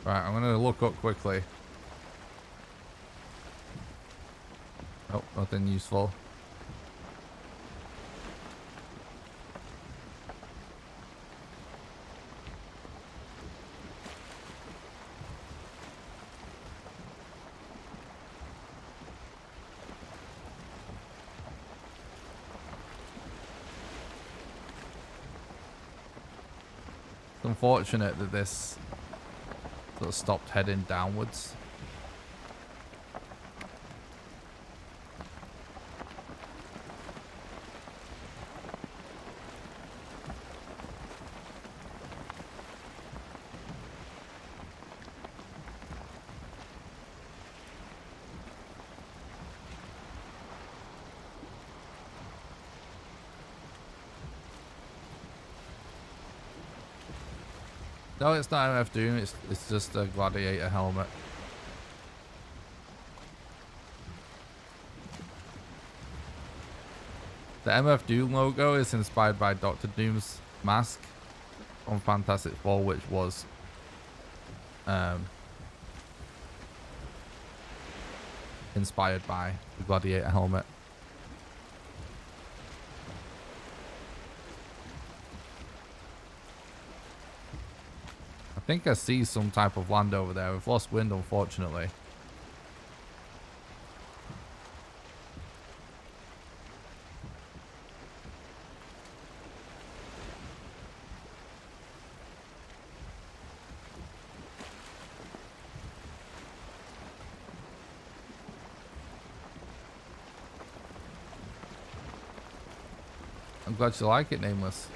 Right, I'm gonna look up quickly. Oh, nothing useful. It's unfortunate that this sort of stopped heading downwards. No, it's not MF Doom, it's just a gladiator helmet. The MF Doom logo is inspired by Doctor Doom's mask on Fantastic Four, which was inspired by the gladiator helmet. I think I see some type of land over there. We've lost wind, unfortunately. I'm glad you like it, Nameless.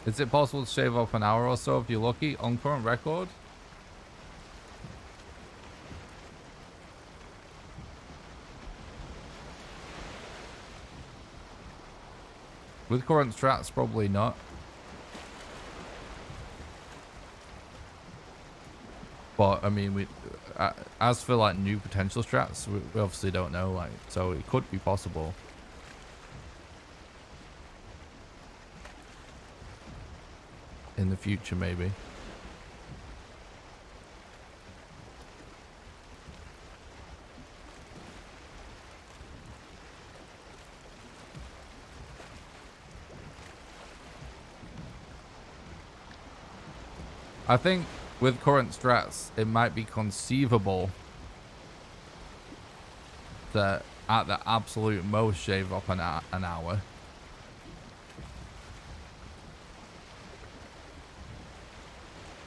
Is it possible to shave off an hour or so if you're lucky on current record? With current strats, probably not. But I mean, as for like new potential strats, we obviously don't know. Like, so it could be possible. In the future, maybe. I think with current strats, it might be conceivable that at the absolute most shave up an hour.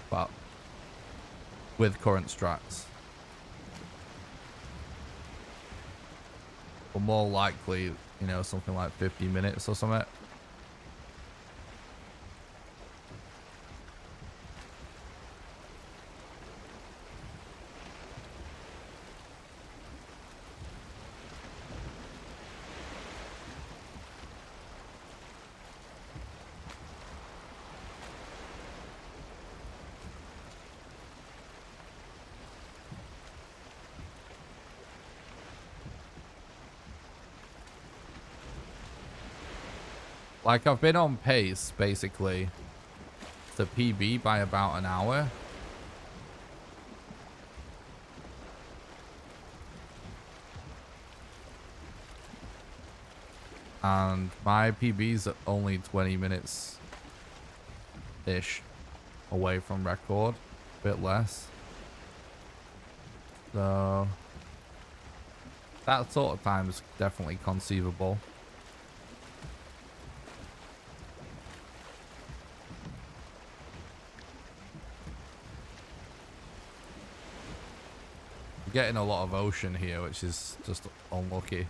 But with current strats. But more likely, you know, something like 50 minutes or something. Like, I've been on pace, basically, to PB by about an hour. And my PB's only 20 minutes-ish away from record. A bit less. So, that sort of time is definitely conceivable. Getting a lot of ocean here, which is just unlucky.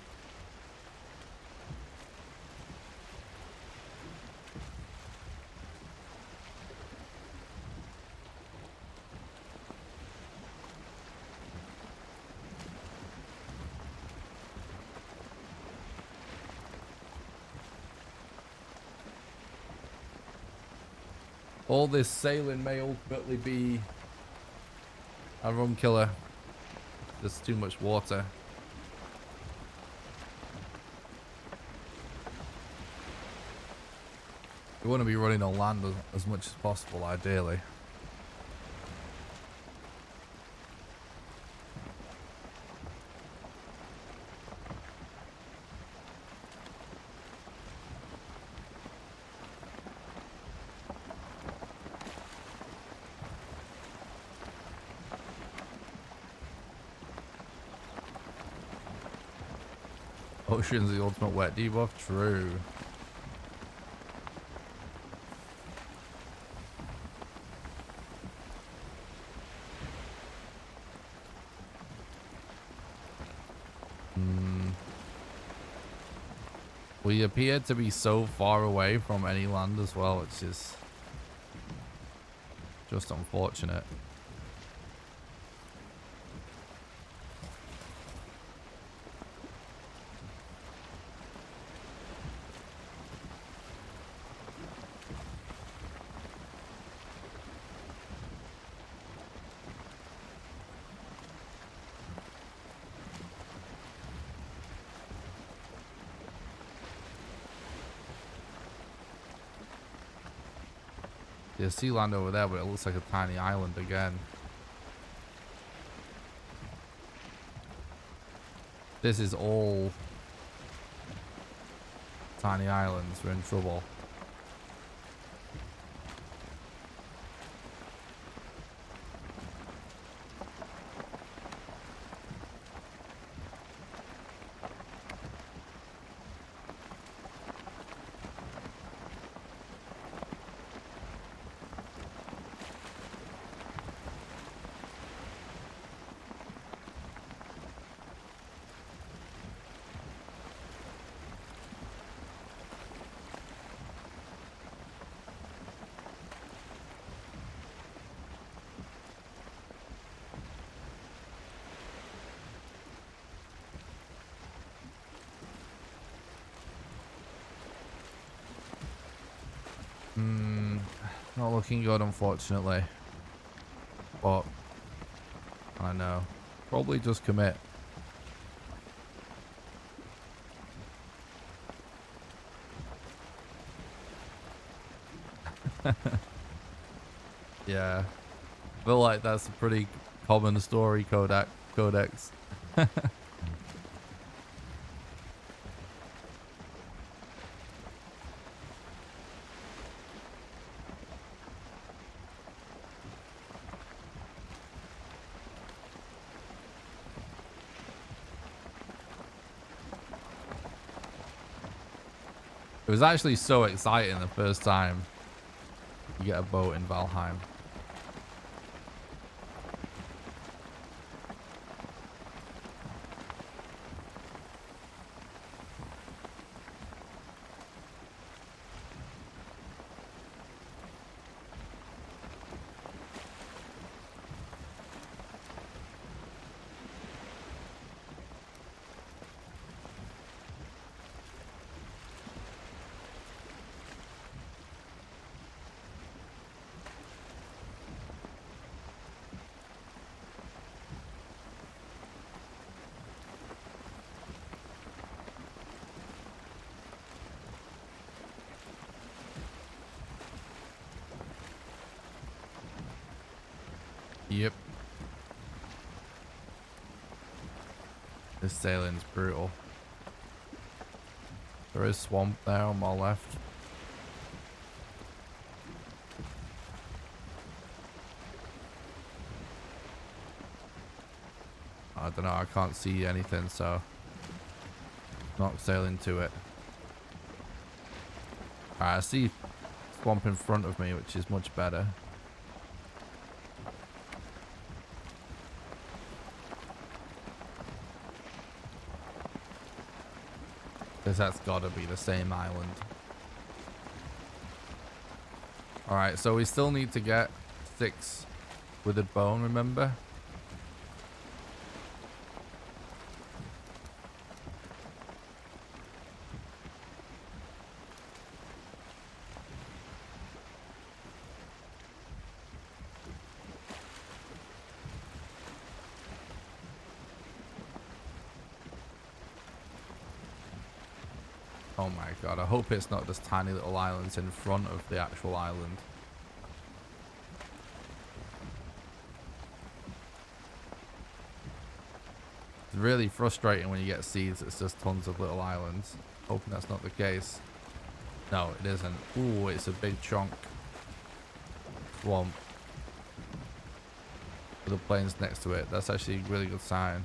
All this sailing may ultimately be a rum killer. There's too much water. You want to be running on land as much as possible, ideally. Ocean's the ultimate wet debuff, true. We appear to be so far away from any land as well, which is just unfortunate. There's sea land over there, but it looks like a tiny island again. This is all tiny islands. We're in trouble. Not looking good, unfortunately. But I know. Probably just commit. Yeah. I feel like that's a pretty common story, Codex. It was actually so exciting the first time you get a boat in Valheim. Yep. This sailing's brutal. There is swamp there on my left. I don't know, I can't see anything, so not sailing to it. Alright, I see swamp in front of me, which is much better. Because that's gotta be the same island. Alright, so we still need to get 6 withered bone, remember? Oh my god, I hope it's not just tiny little islands in front of the actual island. It's really frustrating when you get seeds, it's just tons of little islands. Hoping that's not the case. No, it isn't. Ooh, it's a big chunk. Swamp. With the plains next to it. That's actually a really good sign.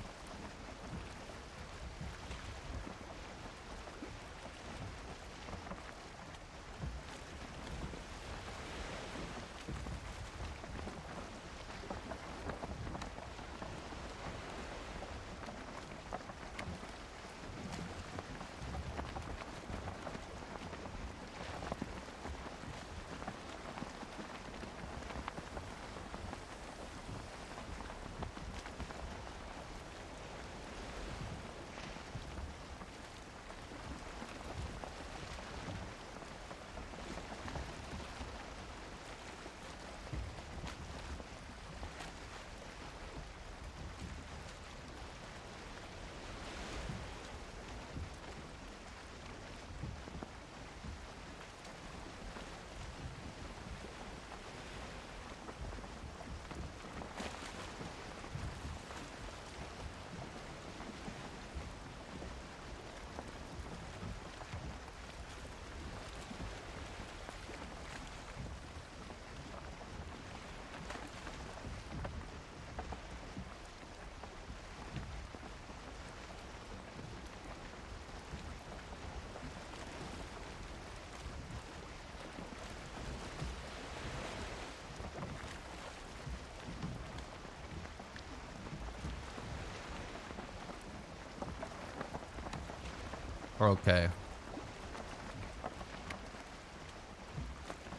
Okay.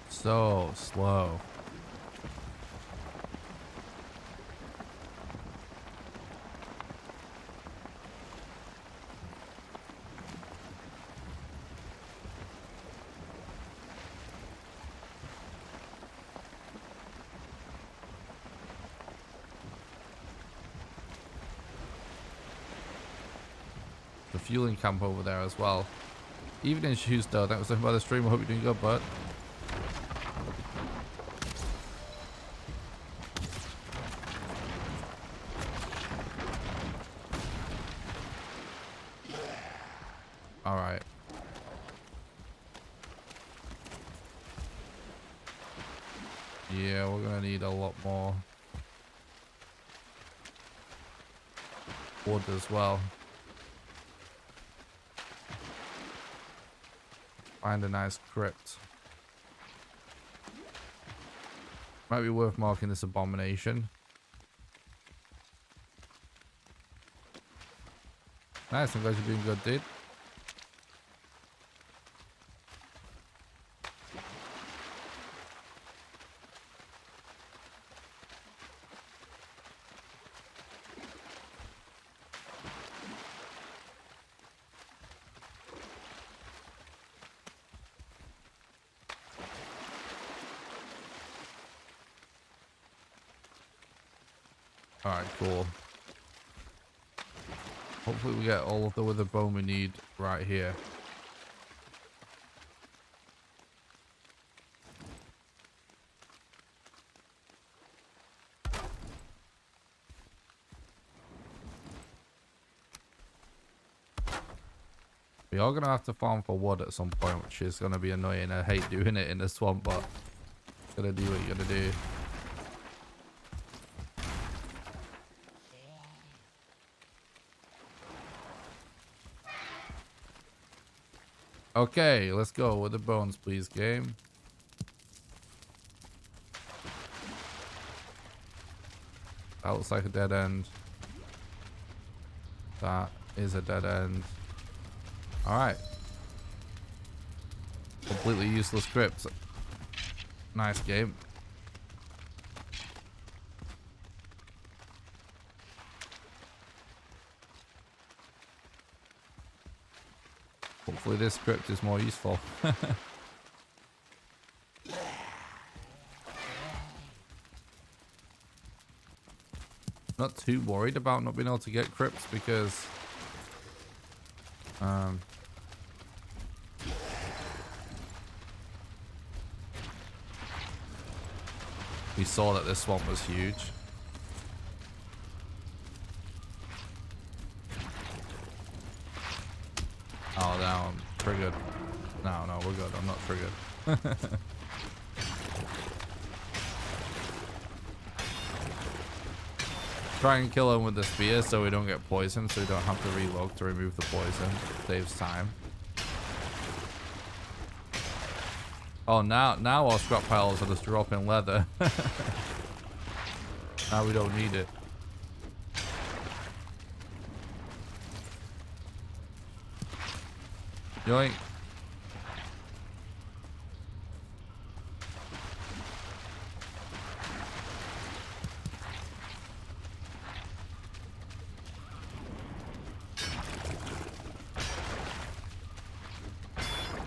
So slow. The fueling camp over there as well. Evening shoes though, that was something by the stream. I hope you're doing good, bud. Alright. Yeah, we're gonna need a lot more wood as well. Find a nice crypt. Might be worth marking this abomination. Nice, I'm glad you're doing good, dude. Alright, cool. Hopefully we get all of the wither bone we need right here. We are going to have to farm for wood at some point, which is going to be annoying. I hate doing it in the swamp, but gotta do what you gotta do. Okay, let's go with the bones, please, game. That looks like a dead end. That is a dead end. Alright. Completely useless crypt. Nice game. Hopefully this crypt is more useful. Not too worried about not being able to get crypts because we saw that this swamp was huge. Oh, now I'm triggered. No, we're good. I'm not triggered. Try and kill him with the spear so we don't get poisoned, so we don't have to reload to remove the poison. Saves time. Oh, now our scrap piles are just dropping leather. Now we don't need it. Yoink.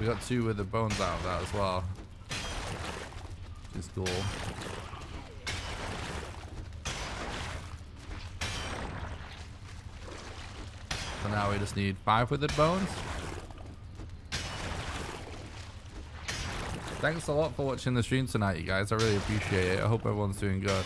We got 2 with the bones out of that as well. Which is cool. So now we just need 5 with the bones. Thanks a lot for watching the stream tonight, you guys. I really appreciate it. I hope everyone's doing good.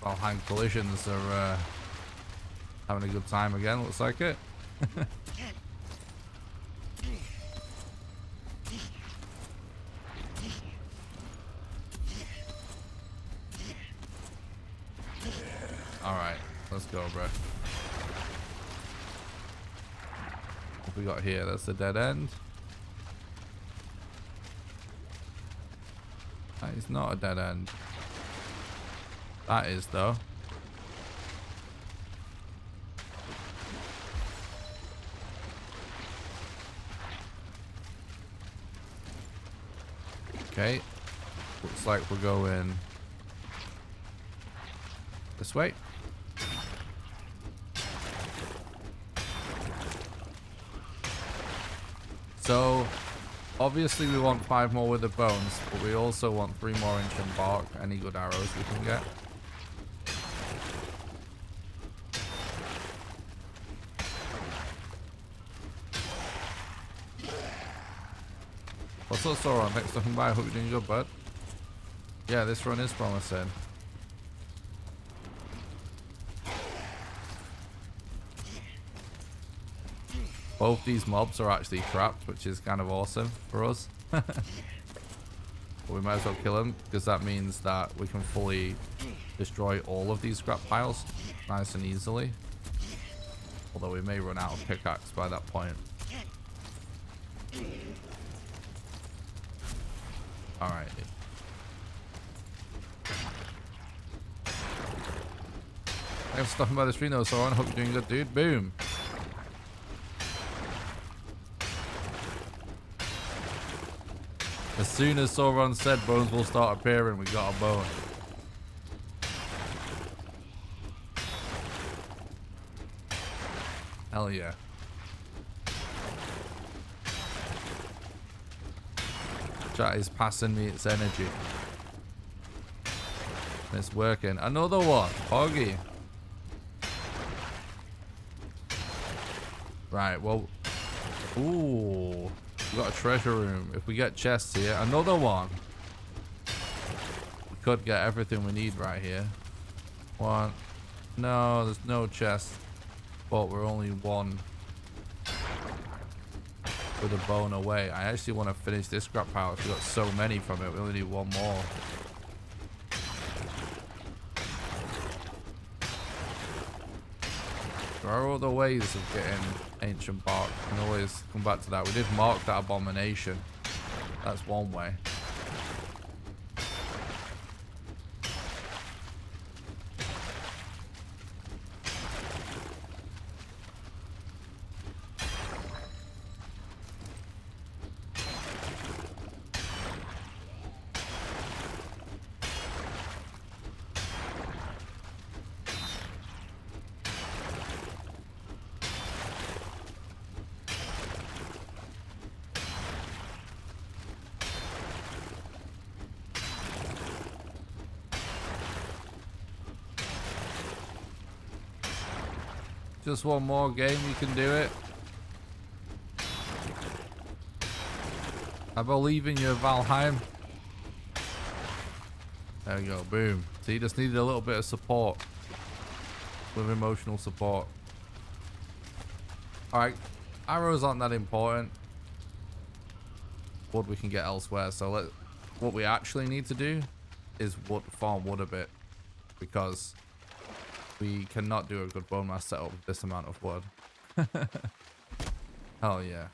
Valheim collisions are having a good time again, looks like it. Alright, let's go, bro. What we got here? That's the dead end. That is not a dead end. That is, though. Okay. Looks like we're going this way. So, obviously we want 5 more with the bones, but we also want 3 more ancient bark. Any good arrows we can get. What's up, Sauron? Thanks for coming by. Hope you're doing good, bud. Yeah, this run is promising. Both these mobs are actually trapped, which is kind of awesome for us. But we might as well kill them, because that means that we can fully destroy all of these scrap piles nice and easily. Although we may run out of pickaxe by that point. Alright. Thanks for stopping by the stream though, Sauron. Hope you're doing good, dude. Boom. As soon as Sauron said bones will start appearing, we got a bone. Hell yeah. Chat is passing me its energy. It's working. Another one. Hoggy. Right, well. Ooh. We got a treasure room. If we get chests here. Another one. We could get everything we need right here. One. No, there's no chest. But we're only one with a bone away. I actually want to finish this scrap pile. We got so many from it. We only need one more. There are other ways of getting ancient bark. We can always come back to that. We did mark that abomination. That's one way. Just one more game, you can do it. I believe in you, Valheim. There we go, boom. So you just needed a little bit of support. With emotional support. Alright, arrows aren't that important. Wood we can get elsewhere, so what we actually need to do is farm wood a bit. Because we cannot do a good Bonemass setup with this amount of wood. Hell yeah.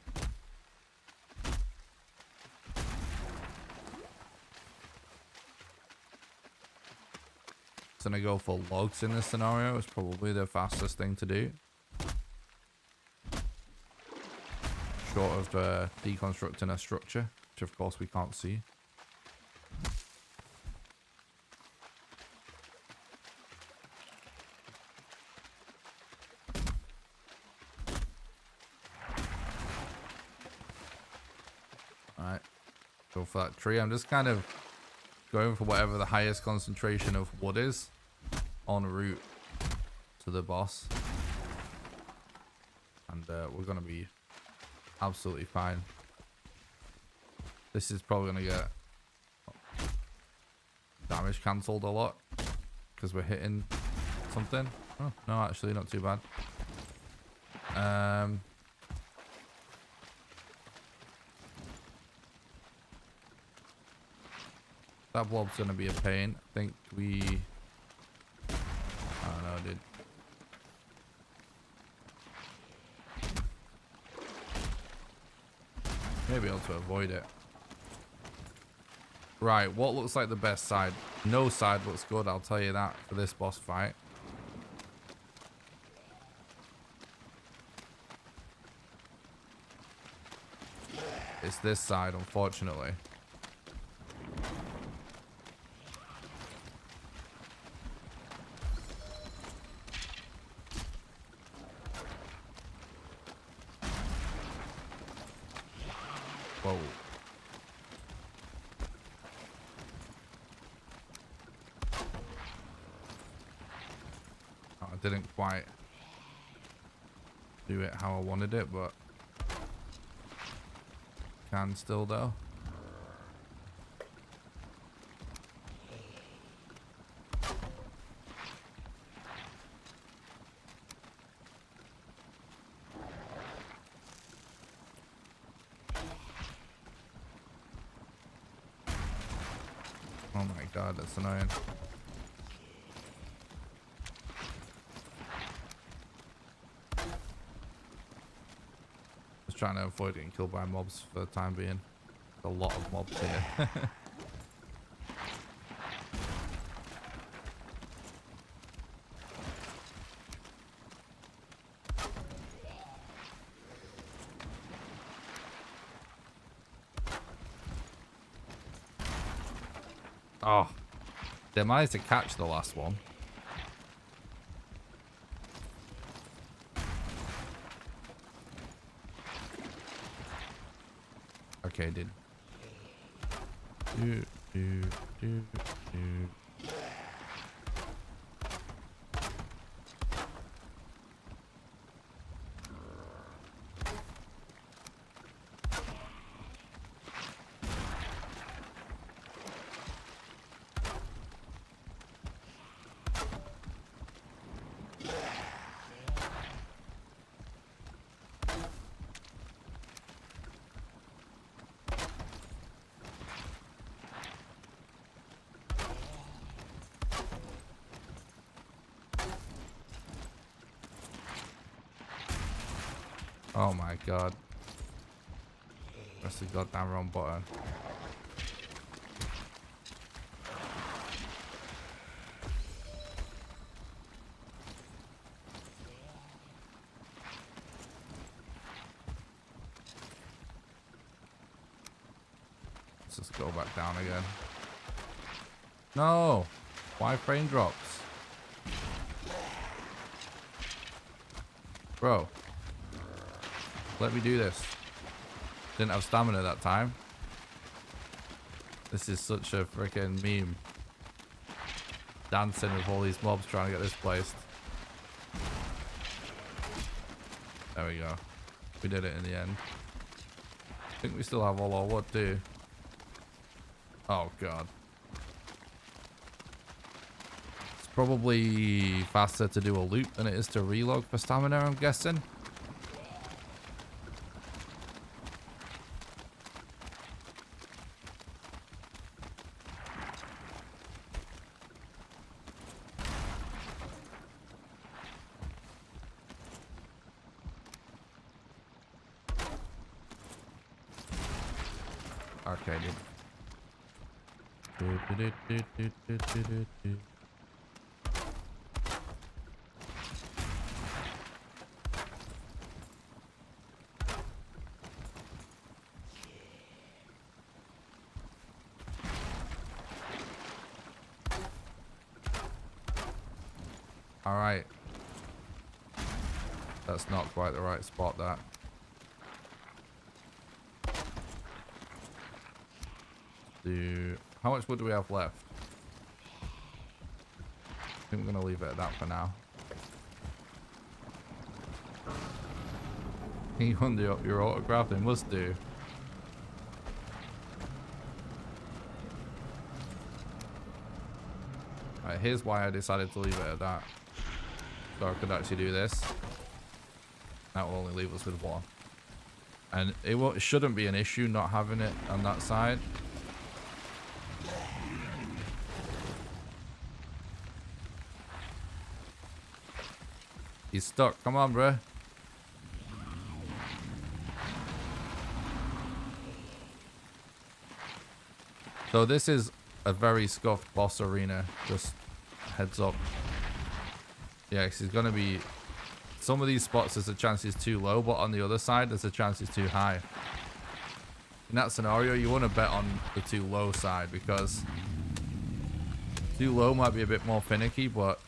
Gonna go for logs in this scenario. It's probably the fastest thing to do. Short of deconstructing a structure, which of course we can't see. Alright, go for that tree. I'm just kind of going for whatever the highest concentration of wood is en route to the boss. And we're going to be absolutely fine. This is probably going to get damage cancelled a lot because we're hitting something. Oh, no, actually not too bad. That blob's gonna be a pain. I think we... I don't know, dude. Maybe able to avoid it. Right, what looks like the best side? No side looks good, I'll tell you that, for this boss fight. It's this side, unfortunately. Whoa. Oh, I didn't quite do it how I wanted it, but can still though. Oh my god, that's annoying. Just trying to avoid getting killed by mobs for the time being. A lot of mobs here. Oh, they managed to catch the last one. Okay, dude. Do. Oh my god. Press the goddamn wrong button. Let's just go back down again. No! Why frame drops? Bro. Let me do this. Didn't have stamina that time. This is such a freaking meme. Dancing with all these mobs trying to get this placed. There we go. We did it in the end. I think we still have all our wood too. Oh god. It's probably faster to do a loop than it is to reload for stamina, I'm guessing. Okay, dude. All right. That's not quite the right spot, that. How much wood do we have left? I think we're going to leave it at that for now. You want to do up your autograph? They must do. Alright, here's why I decided to leave it at that. So I could actually do this. That will only leave us with one. And it shouldn't be an issue not having it on that side. He's stuck. Come on, bro. So this is a very scuffed boss arena. Just heads up. Yeah, because he's going to be... Some of these spots there's a chance he's too low, but on the other side there's a chance he's too high. In that scenario, you want to bet on the too low side, because too low might be a bit more finicky, but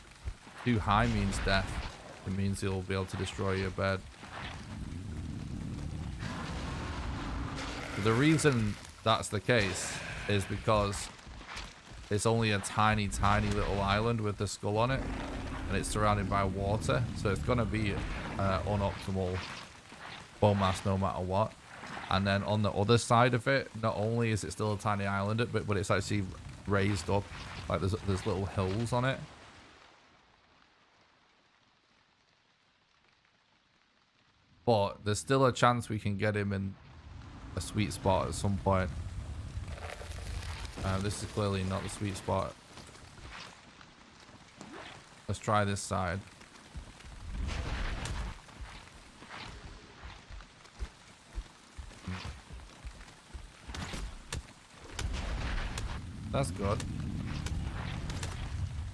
too high means death. It means he'll be able to destroy your bed. The reason that's the case is because it's only a tiny, tiny little island with the skull on it, and it's surrounded by water, so it's going to be unoptimal Bonemass no matter what. And then on the other side of it, not only is it still a tiny island, but it's actually raised up, like there's little hills on it. But there's still a chance we can get him in a sweet spot at some point. This is clearly not the sweet spot. Let's try this side. That's good.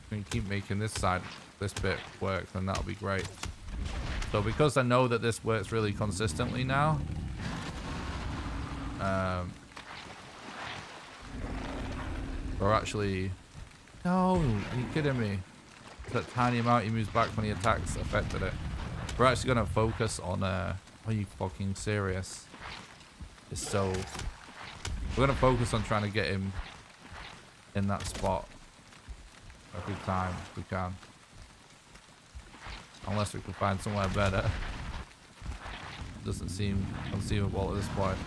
We can keep making this side, this bit work, then that'll be great. So because I know that this works really consistently now, we're actually... No, are you kidding me? That tiny amount he moves back when he attacks affected it. We're actually going to focus on... Are you fucking serious? It's so... We're going to focus on trying to get him in that spot every time if we can. Unless we can find somewhere better. Doesn't seem conceivable at this point.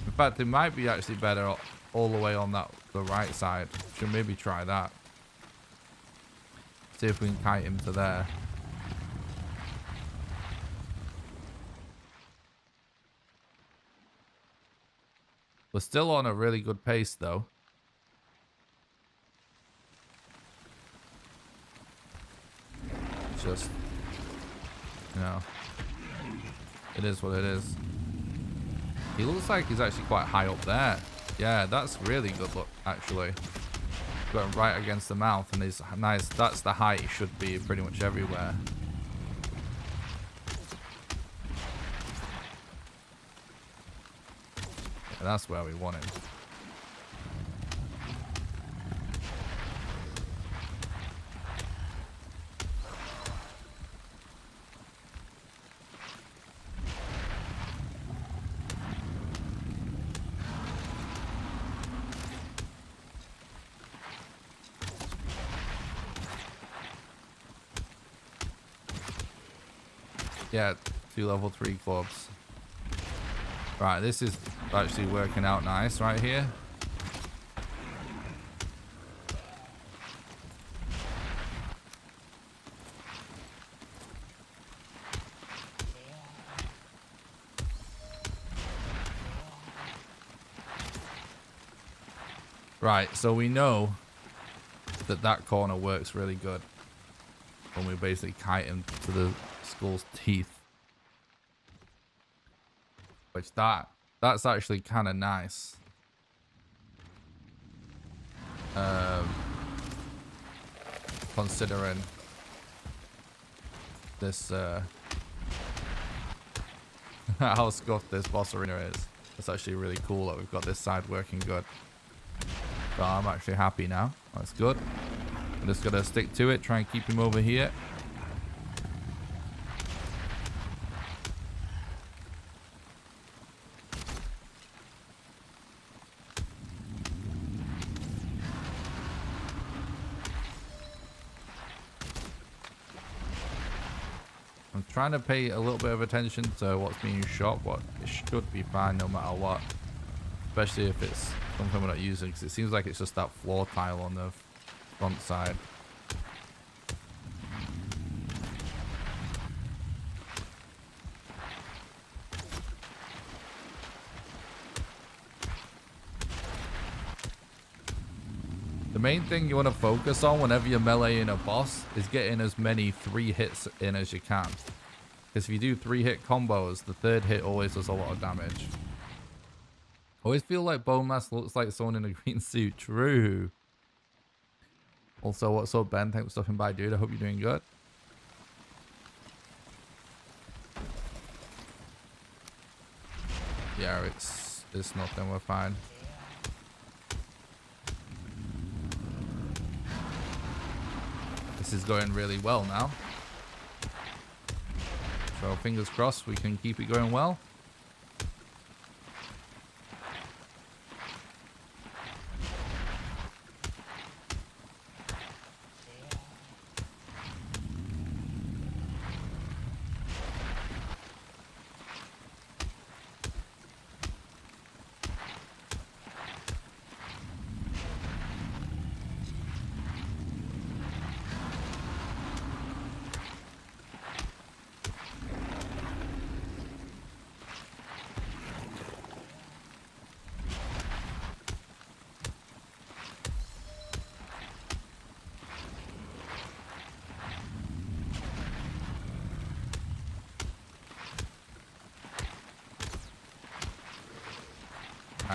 In fact, it might be actually better all the way on the right side. Should maybe try that. See if we can kite him to there. We're still on a really good pace though. Just, you know, it is what it is. He looks like he's actually quite high up there. Yeah, that's really good look, actually. Got him right against the mouth, and he's nice. That's the height he should be pretty much everywhere. Yeah, that's where we want him. Yeah, 2 level 3 clubs. Right, this is actually working out nice right here. Right, so we know that that corner works really good when we basically kite him to the skull's teeth, which that's actually kind of nice. Considering this how scuffed this boss arena is, it's actually really cool that we've got this side working good. So I'm actually happy now. That's good. I'm just gonna stick to it, try and keep him over here. I'm trying to pay a little bit of attention to what's being shot, but it should be fine no matter what. Especially if it's something we're not using, because it seems like it's just that floor tile on the front side. The main thing you want to focus on whenever you're meleeing a boss is getting as many 3 hits in as you can. Because if you do 3-hit combos, the 3rd hit always does a lot of damage. Always feel like Bonemass looks like someone in a green suit. True. Also, what's up, Ben? Thanks for stopping by, dude. I hope you're doing good. Yeah, it's nothing. We're fine. This is going really well now. So fingers crossed we can keep it going well.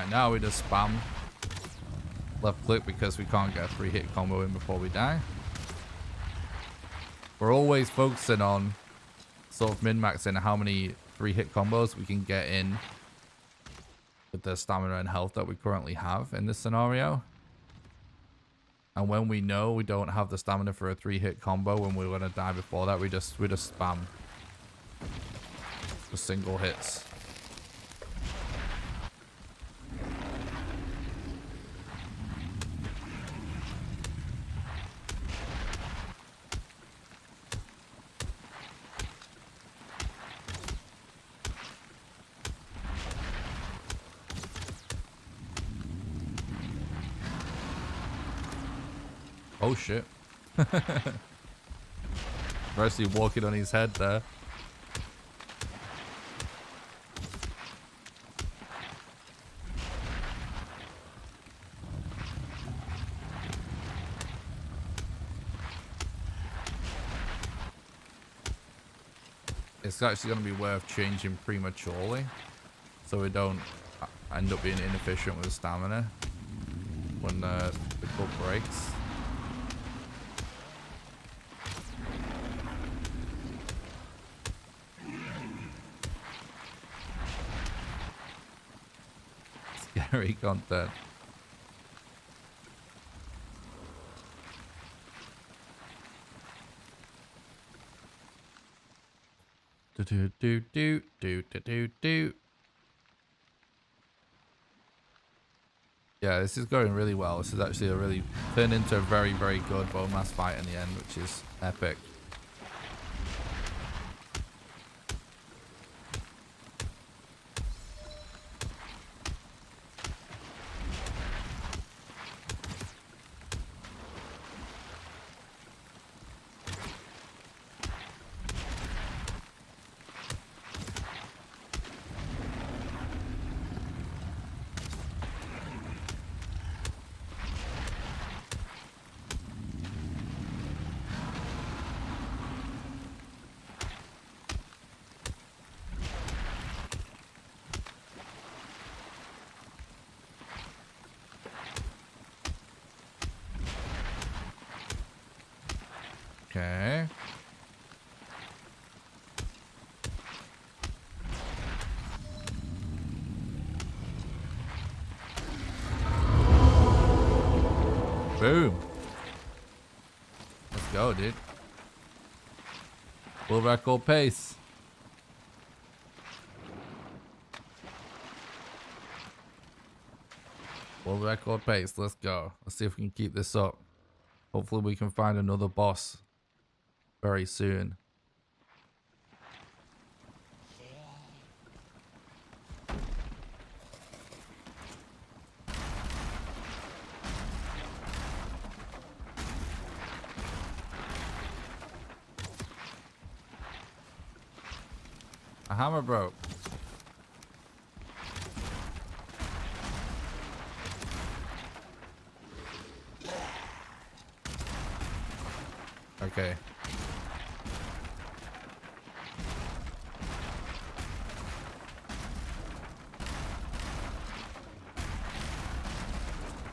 Right now we just spam left click because we can't get a 3-hit combo in before we die. We're always focusing on sort of min-maxing how many 3-hit combos we can get in with the stamina and health that we currently have in this scenario. And when we know we don't have the stamina for a 3-hit combo when we're gonna die before that, we just spam the single hits. Oh shit. Mercy walking on his head there. It's actually going to be worth changing prematurely so we don't end up being inefficient with the stamina when the cup breaks. Scary content. Do. Yeah, this is going really well. This is actually a really turned into a very, very good Bonemass fight in the end, which is epic. Okay. Boom. Let's go, dude. World record pace. World record pace. Let's go. Let's see if we can keep this up. Hopefully we can find another boss very soon. A hammer broke. Okay.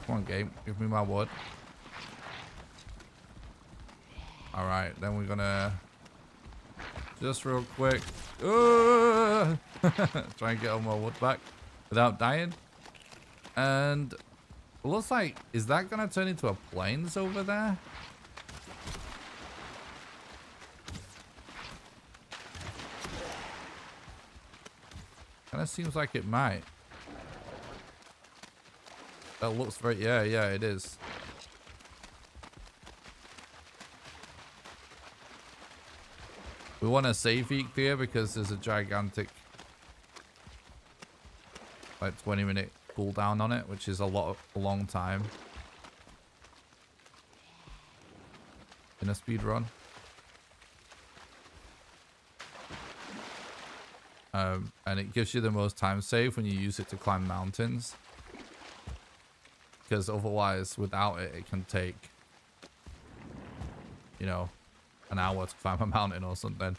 Come on, game. Give me my wood. Alright, then we're gonna just real quick try and get all my wood back without dying. And it looks like, is that gonna turn into a plains over there? Kinda seems like it might. That looks very, yeah, it is. We want to save eek here because there's a gigantic, like 20-minute cooldown on it, which is a long time in a speed run. And it gives you the most time save when you use it to climb mountains, because otherwise without it, it can take, you know, an hour to climb a mountain or something.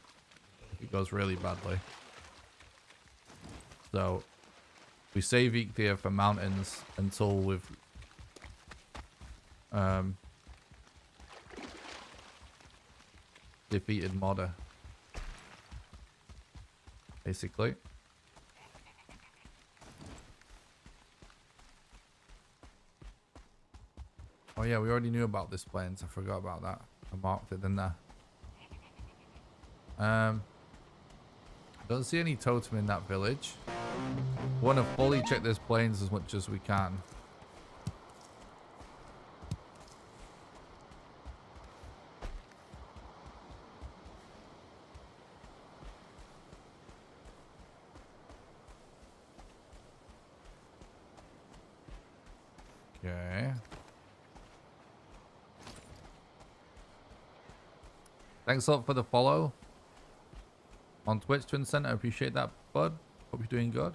It goes really badly. So We save Ichthia for mountains until we've defeated Modder, basically. Oh yeah, we already knew about this plains. I forgot about that. I marked it, didn't I? Don't see any totem in that village. We want to fully check this plains as much as we can. Okay. Thanks a lot for the follow on Twitch, Twin Center. I appreciate that, bud. Hope you're doing good.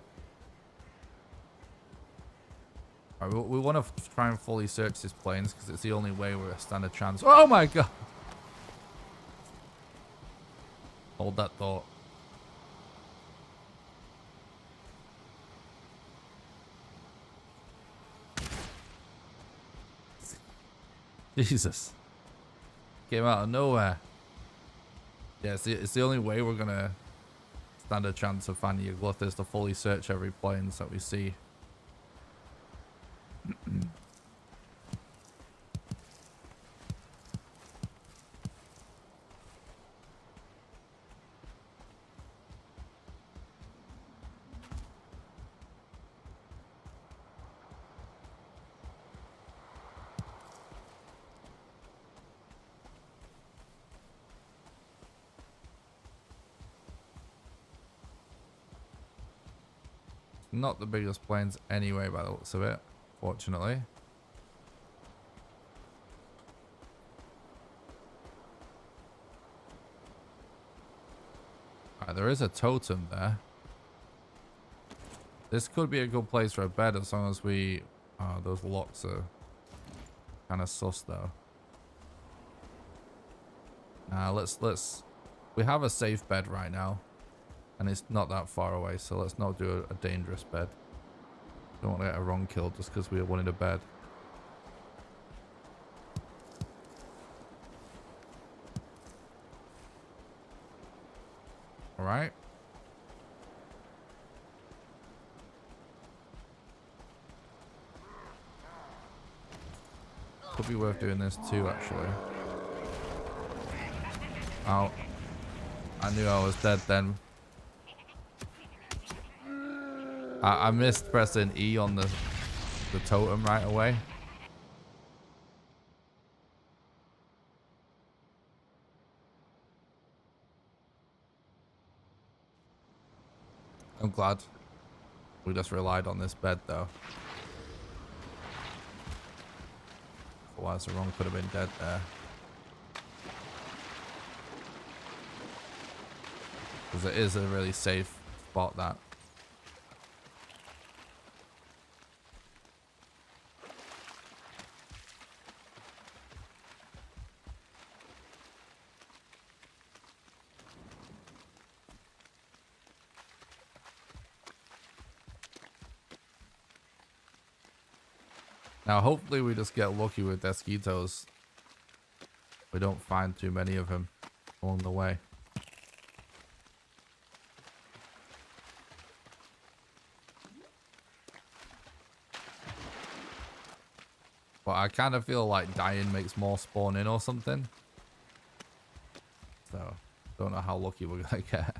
All right, we want to try and fully search this plains because it's the only way we're stand a chance. Oh my god! Hold that thought. Jesus. Came out of nowhere. Yeah, it's the only way we're gonna stand a chance of finding your gluth is to fully search every plains that we see. Not the biggest plains anyway by the looks of it, fortunately. Alright, there is a totem there. This could be a good place for a bed as long as we... Oh, those locks are kind of sus though. Let's... We have a safe bed right now. And it's not that far away, so let's not do a dangerous bed. Don't want to get a wrong kill just because we wanted a bed. Alright. Could be worth doing this too, actually. Oh. I knew I was dead then. I missed pressing E on the totem right away. I'm glad we just relied on this bed though. Otherwise the wrong could have been dead there. Because it is a really safe spot that. Now, hopefully we just get lucky with Desquitos. We don't find too many of them along the way. But I kind of feel like dying makes more spawn in or something. So, don't know how lucky we're going to get.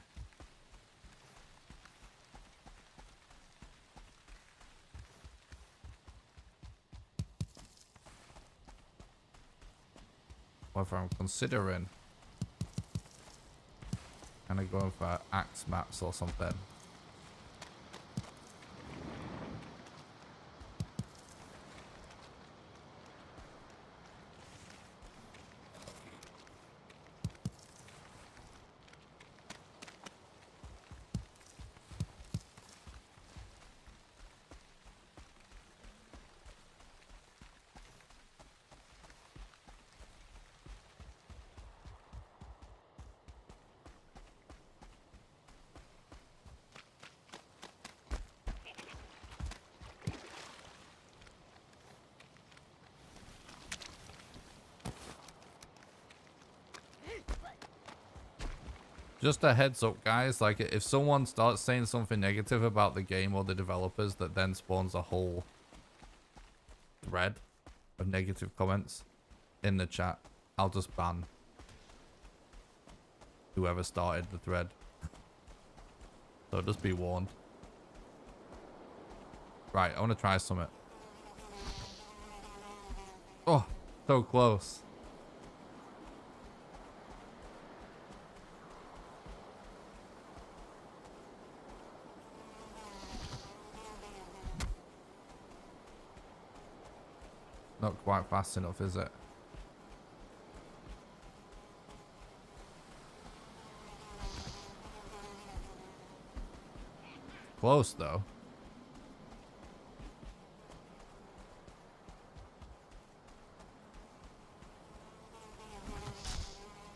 Whether I'm considering kind of going for axe mats or something. Just a heads up, guys. Like, if someone starts saying something negative about the game or the developers, that then spawns a whole thread of negative comments in the chat, I'll just ban whoever started the thread. So just be warned. Right, I want to try something. Oh, so close. Not quite fast enough, is it? Close, though.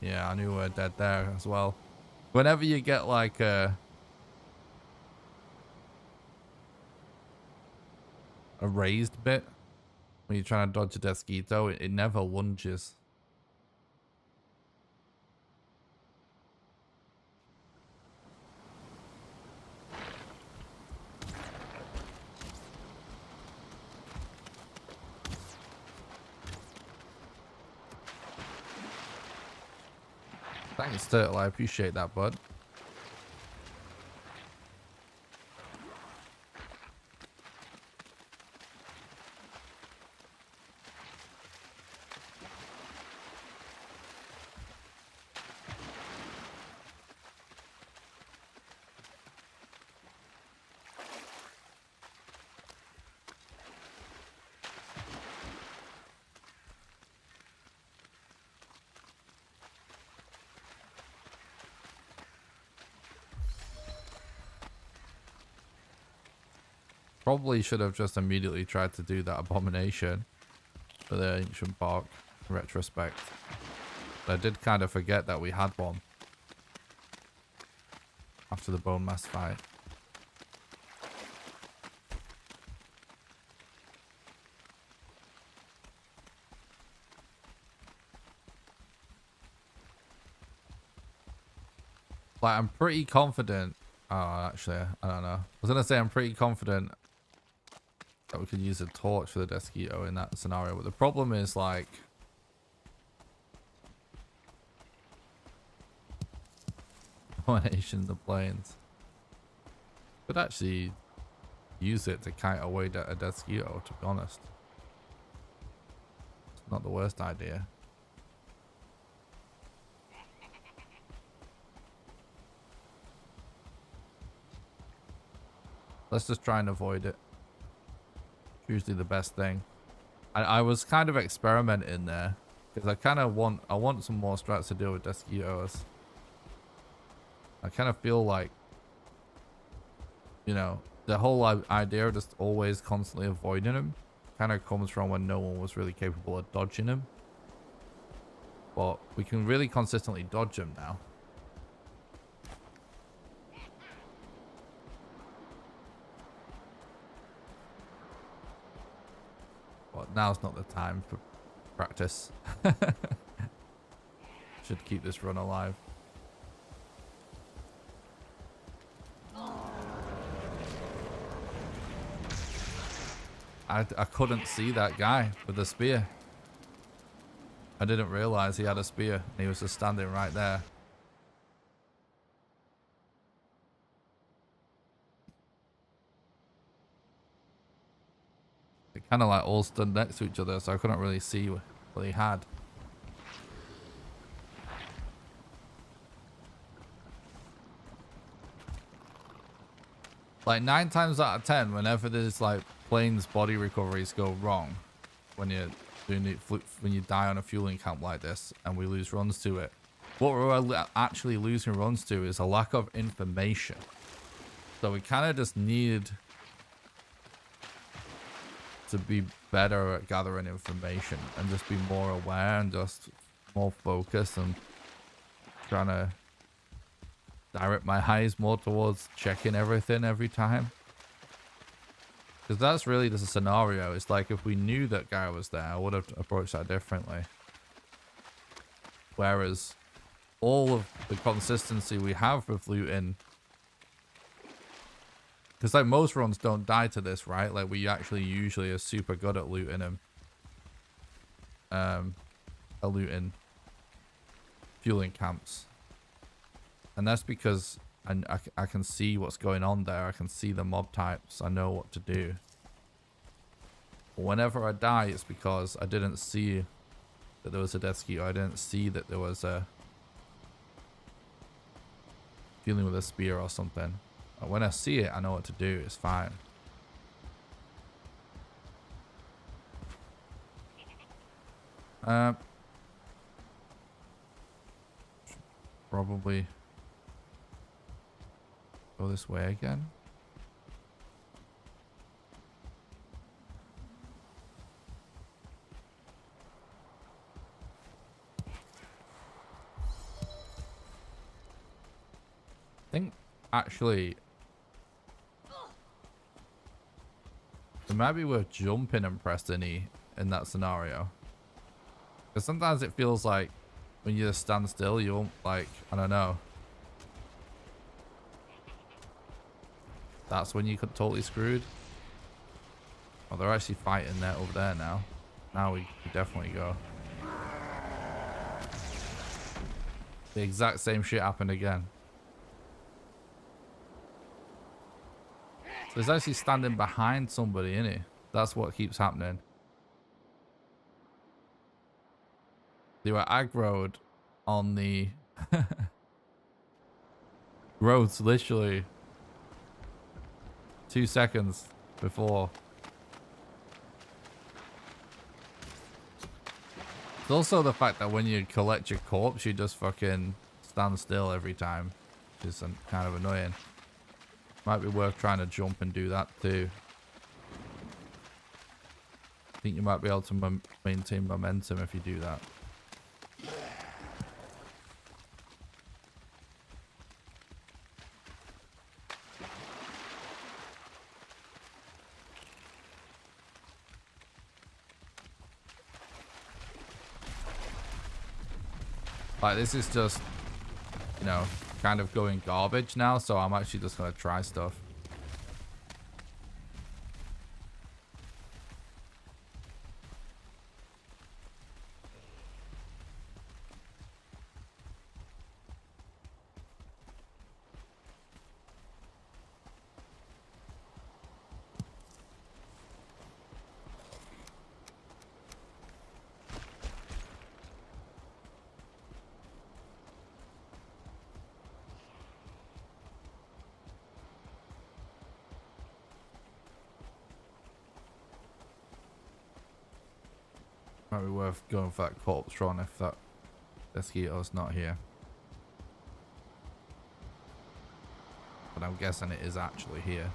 Yeah, I knew we were dead there as well. Whenever you get like a raised bit, when you're trying to dodge a Desquito, it never lunges. Thanks, Turtle. I appreciate that, bud. Probably should have just immediately tried to do that abomination for the ancient park in retrospect. But I did kind of forget that we had one after the Bonemass fight. Like, I'm pretty confident. Oh, actually, I don't know. I was going to say I'm pretty confident that we could use a torch for the Desquito in that scenario. But the problem is, like, domination of the plains. Could actually use it to kite away a Desquito, to be honest. It's not the worst idea. Let's just try and avoid it. It's usually the best thing. I was kind of experimenting there because I kind of want some more strats to deal with Desquitos. I kind of feel like, you know, the whole idea of just always constantly avoiding him kind of comes from when no one was really capable of dodging him. But we can really consistently dodge him now. But now's not the time for practice. Should keep this run alive. I couldn't see that guy with the spear. I didn't realize he had a spear and he was just standing right there. They kind of like all stood next to each other, so I couldn't really see what he had. Like 9 times out of 10, whenever there's like planes body recoveries go wrong, when you're doing it, when you die on a fueling camp like this, and we lose runs to it, what we're actually losing runs to is a lack of information. So we kind of just need to be better at gathering information and just be more aware and just more focused and trying to direct my eyes more towards checking everything every time. Because that's really just a scenario. It's like if we knew that guy was there, I would have approached that differently. Whereas all of the consistency we have with looting. Because like most runs don't die to this, right? Like we actually usually are super good at looting them. Looting fueling camps. And that's because I can see what's going on there. I can see the mob types. I know what to do. But whenever I die, it's because I didn't see that there was a death ski, or I didn't see that there was a fueling with a spear or something. But when I see it, I know what to do. It's fine. Probably go this way again. I think actually it might be worth jumping and pressing E in that scenario. Because sometimes it feels like when you just stand still, you won't, like, I don't know. That's when you get totally screwed. Oh, they're actually fighting that over there now. Now we definitely go. The exact same shit happened again. So he's actually standing behind somebody, isn't he? That's what keeps happening. They were aggroed on the roads literally 2 seconds before. It's also the fact that when you collect your corpse, you just fucking stand still every time, which is kind of annoying. Might be worth trying to jump and do that too. I think you might be able to maintain momentum if you do that. Like, this is just, you know, kind of going garbage now, so I'm actually just going to try stuff. Might be worth going for that corpse run if that Mosquito's not here. But I'm guessing it is actually here.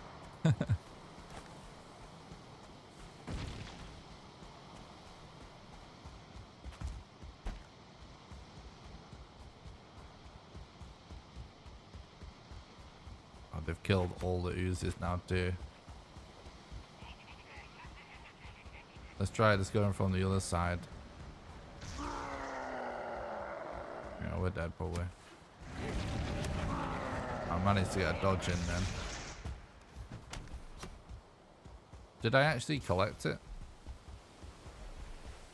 Oh, they've killed all the oozes now too. Let's try this going from the other side. Yeah, we're dead probably. I managed to get a dodge in then. Did I actually collect it?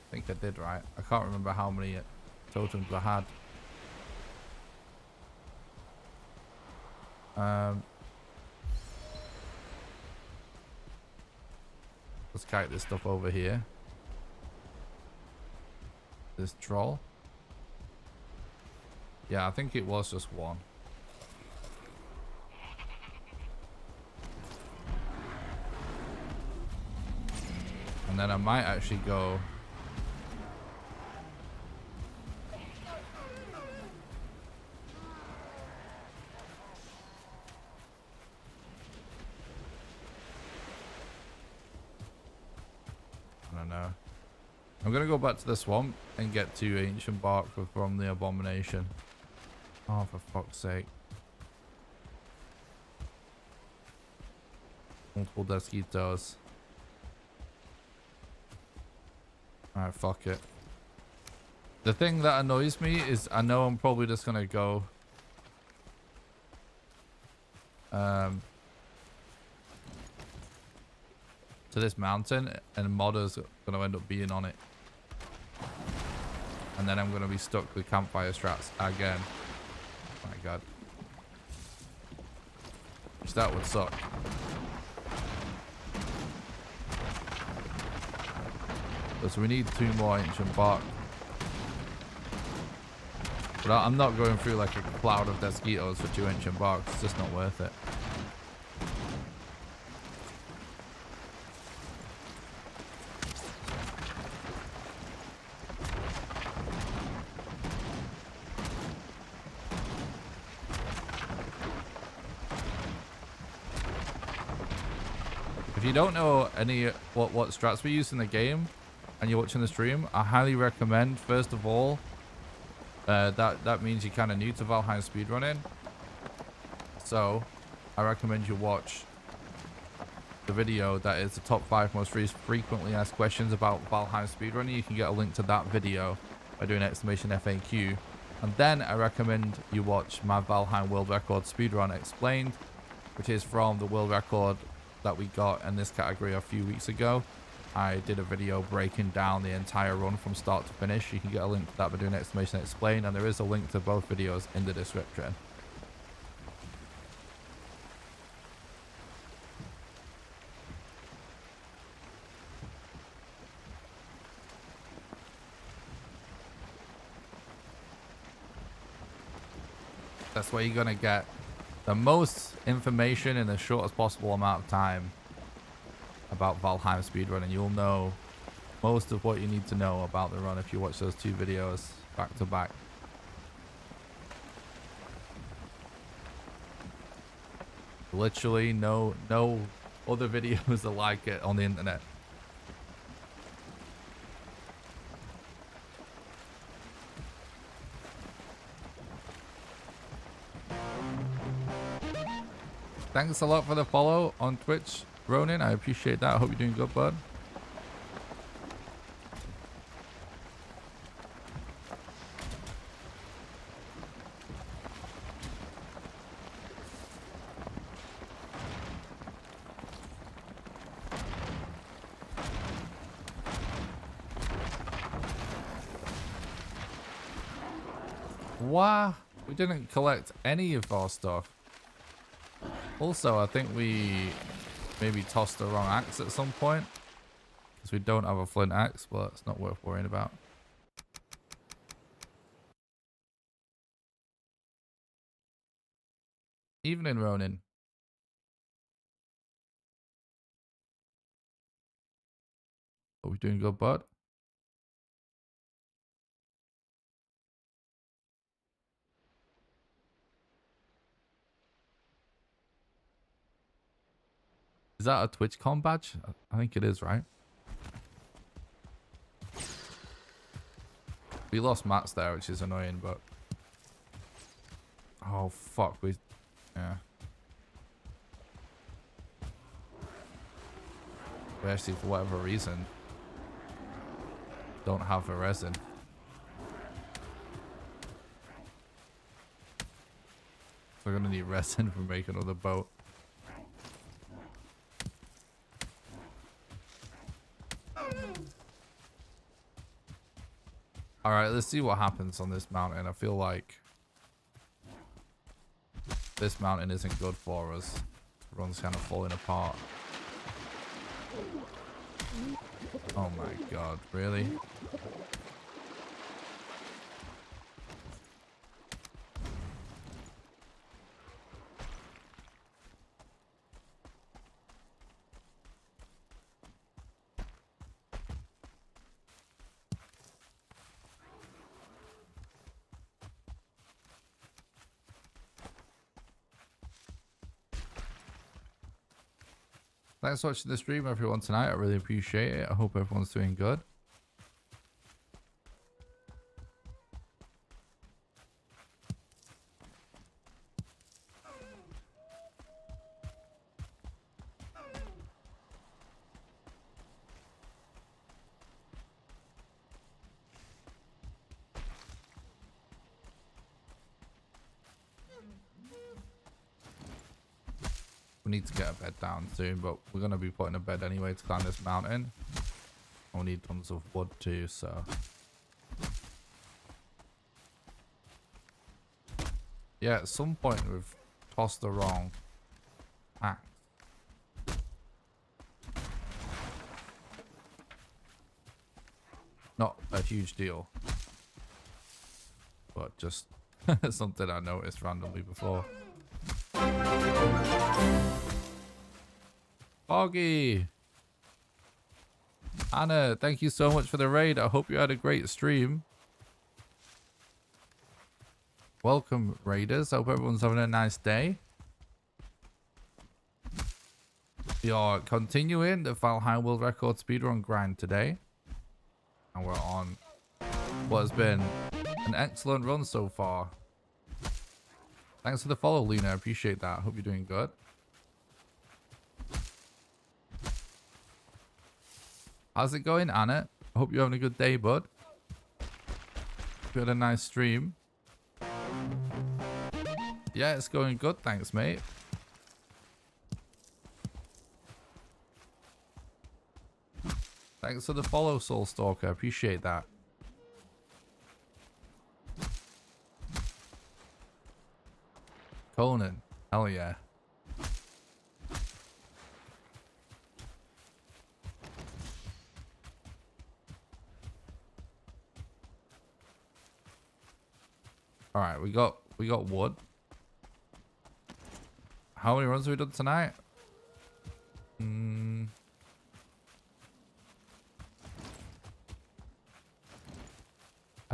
I think I did, right? I can't remember how many totems I had. Let's kite this stuff over here. This troll. Yeah, I think it was just one. And then I might actually go... I don't know. I'm gonna go back to the swamp and get 2 ancient bark from the abomination. Oh, for fuck's sake. Multiple mosquitoes. Alright, fuck it. The thing that annoys me is I know I'm probably just gonna go to this mountain and modders are gonna end up being on it. And then I'm gonna be stuck with campfire strats again. Oh my god. Which that would suck. So we need 2 more ancient bark. But I'm not going through like a cloud of mosquitoes for 2 ancient barks. It's just not worth it. If you don't know any what strats we use in the game and you're watching the stream, I highly recommend, first of all, that means you're kind of new to Valheim speedrunning. So I recommend you watch the video that is the top 5 most frequently asked questions about Valheim speedrunning. You can get a link to that video by doing exclamation FAQ. And then I recommend you watch my Valheim World Record Speedrun Explained, which is from the world record that we got in this category a few weeks ago. I did a video breaking down the entire run from start to finish. You can get a link to that by doing exclamation explain, and there is a link to both videos in the description. That's where you're gonna get the most information in the shortest possible amount of time about Valheim speedrun, and you'll know most of what you need to know about the run if you watch those 2 videos back to back. Literally no other videos are like it on the internet. Thanks a lot for the follow on Twitch, Ronin. I appreciate that. I hope you're doing good, bud. Wow, we didn't collect any of our stuff. Also, I think we maybe tossed the wrong axe at some point, because we don't have a flint axe, but it's not worth worrying about. Evening, Ronin. Are we doing good, bud? Is that a TwitchCon badge? I think it is, right? We lost mats there, which is annoying, but... Oh, fuck. Yeah. We actually, for whatever reason, don't have a resin. So we're gonna need resin for making another boat. Alright, let's see what happens on this mountain. I feel like this mountain isn't good for us. Everyone's kind of falling apart. Oh my god, really? Thanks for watching the stream, everyone, tonight. I really appreciate it. I hope everyone's doing good. We need to get a bed down soon, but we're going to be putting a bed anyway to climb this mountain. We'll need tons of wood too, so... Yeah, at some point we've tossed the wrong axe. Not a huge deal. But just something I noticed randomly before. Foggy! Anna, thank you so much for the raid. I hope you had a great stream. Welcome, raiders. Hope everyone's having a nice day. We are continuing the Valheim World Record speedrun grind today. And we're on what has been an excellent run so far. Thanks for the follow, Lena. I appreciate that. Hope you're doing good. How's it going, Anna? I hope you're having a good day, bud. Hope you had a nice stream. Yeah, it's going good. Thanks, mate. Thanks for the follow, Soul Stalker. Appreciate that. Conan. Hell yeah. All right, we got wood. How many runs have we done tonight? I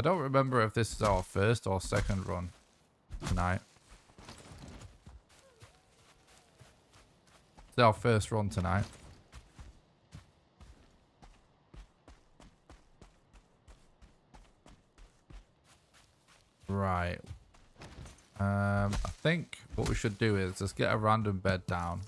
don't remember if this is our first or second run tonight. It's our first run tonight. Right. I think what we should do is just get a random bed down.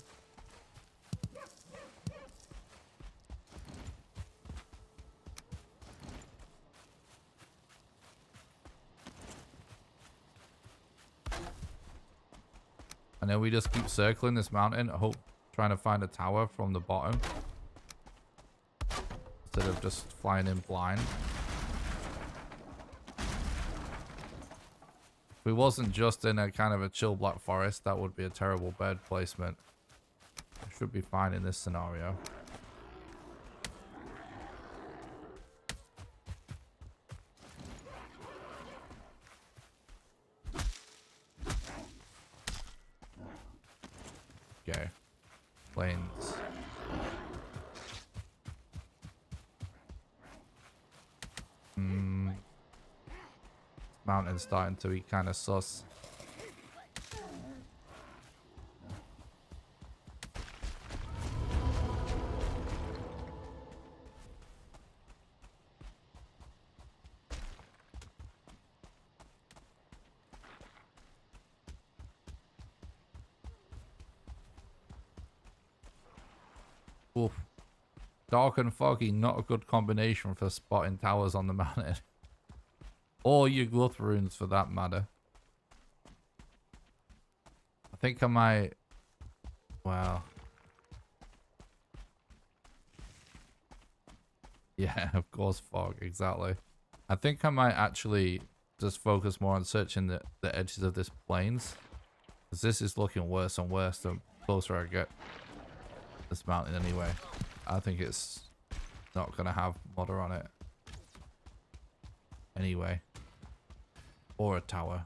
And then we just keep circling this mountain, trying to find a tower from the bottom. Instead of just flying in blind. If we wasn't just in a kind of a chill black forest, that would be a terrible bed placement. I should be fine in this scenario. Okay. Plains. Mountain's starting to be kind of sus. Oof. Dark and foggy, not a good combination for spotting towers on the mountain. Or your gluth runes for that matter. I think I might... Wow. Yeah, of course, fog, exactly. I think I might actually just focus more on searching the edges of this plains. Because this is looking worse and worse the closer I get this mountain anyway. I think it's not going to have modder on it. Anyway. Or a tower.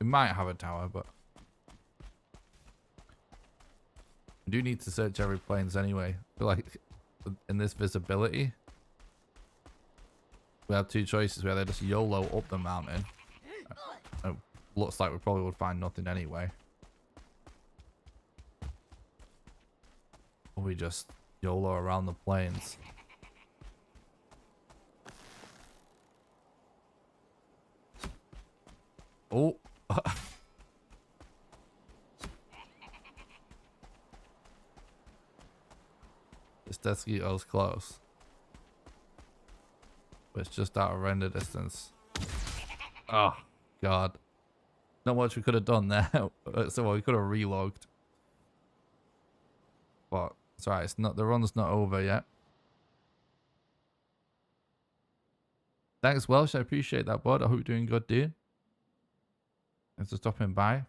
We might have a tower, but... we do need to search every plains anyway. I feel like in this visibility, we have two choices. We either just YOLO up the mountain. It looks like we probably would find nothing anyway. Or we just YOLO around the plains. Oh. This Deskito's close. But it's just out of render distance. Oh, God. Not much we could have done there. So we could have relogged. But it's alright, it's not, the run's not over yet. Thanks, Welsh. I appreciate that, bud. I hope you're doing good, dude. Thanks for stopping by.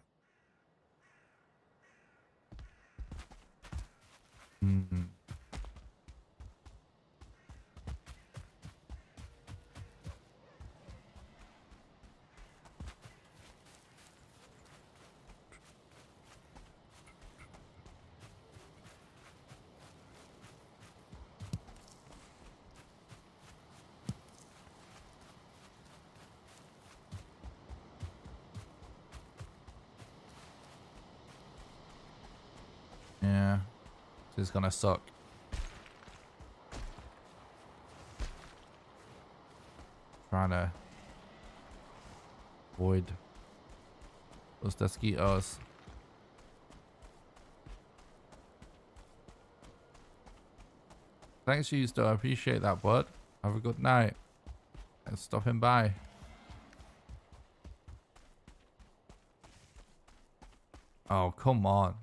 Yeah, this is gonna suck. Trying to avoid those mosquitoes. Thanks, Houston. I appreciate that, bud. Have a good night. Thanks for stopping by. Oh, come on.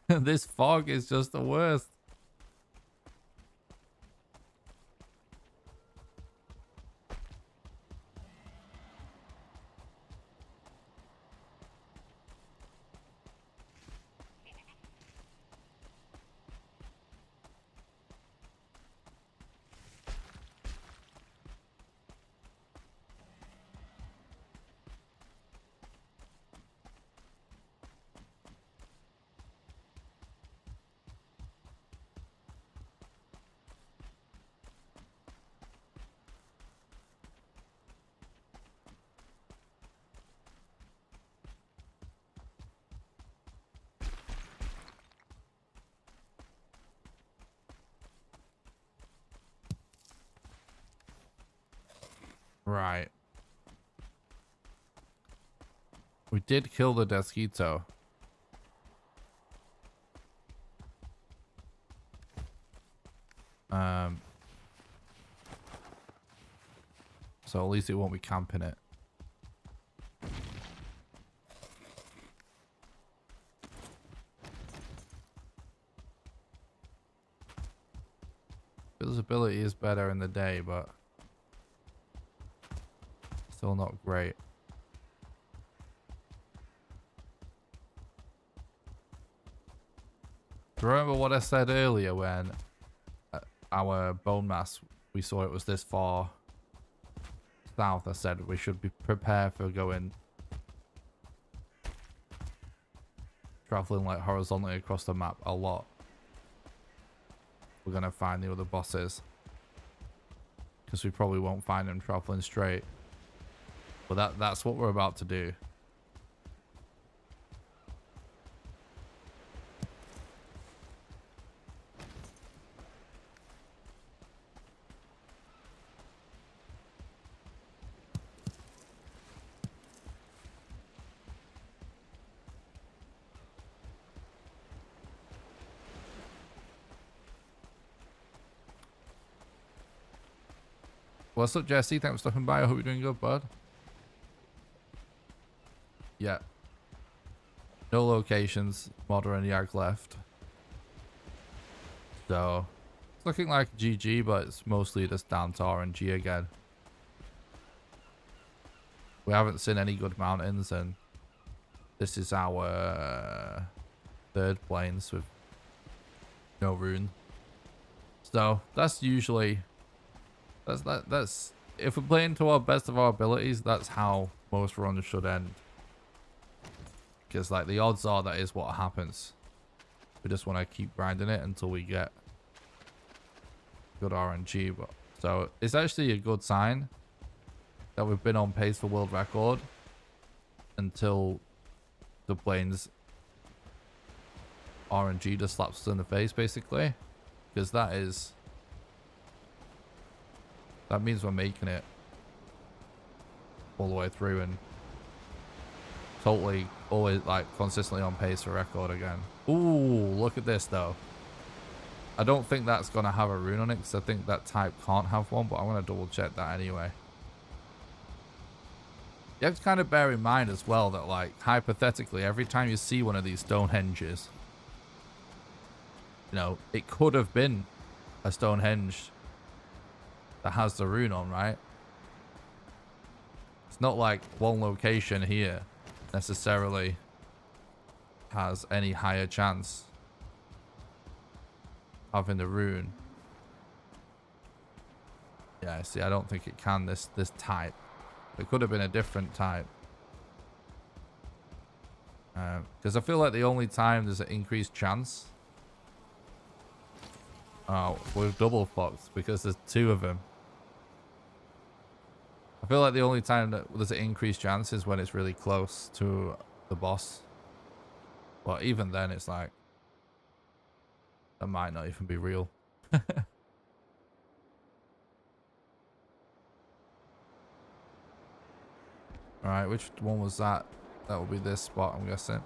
This fog is just the worst. Right. We did kill the mosquito. So at least it won't be camping it. Visibility is better in the day, but still not great. Remember what I said earlier when our Bonemass, we saw it was this far south? I said we should be prepared for going traveling like horizontally across the map a lot. We're gonna find the other bosses because we probably won't find them traveling straight. But that's what we're about to do. What's up, Jesse? Thanks for stopping by. I hope you're doing good, bud. Yeah. No locations, Modder and Yag left. So, it's looking like GG, but it's mostly just down to RNG again. We haven't seen any good mountains, and this is our third plains with no rune. So, that's usually... That's if we're playing to our best of our abilities, that's how most runs should end. Because like the odds are that is what happens. We just want to keep grinding it until we get good RNG. But so it's actually a good sign that we've been on pace for world record until the plains RNG just slaps us in the face, basically. Because that means we're making it all the way through and totally always like consistently on pace for record again. Ooh, look at this though. I don't think that's gonna have a rune on it because I think that type can't have one, but I'm gonna double check that anyway. You have to kind of bear in mind as well that like hypothetically every time you see one of these Stonehenges, You know, it could have been a Stonehenge that has the rune on, right? It's not like one location here necessarily has any higher chance of having the rune. Yeah, see, I don't think it can this type. It could have been a different type. Because I feel like the only time there's an increased chance. Oh, we're double fucked because there's two of them. I feel like the only time that there's an increased chance is when it's really close to the boss. But even then, it's like, that might not even be real. Alright, which one was that? That will be this spot, I'm guessing.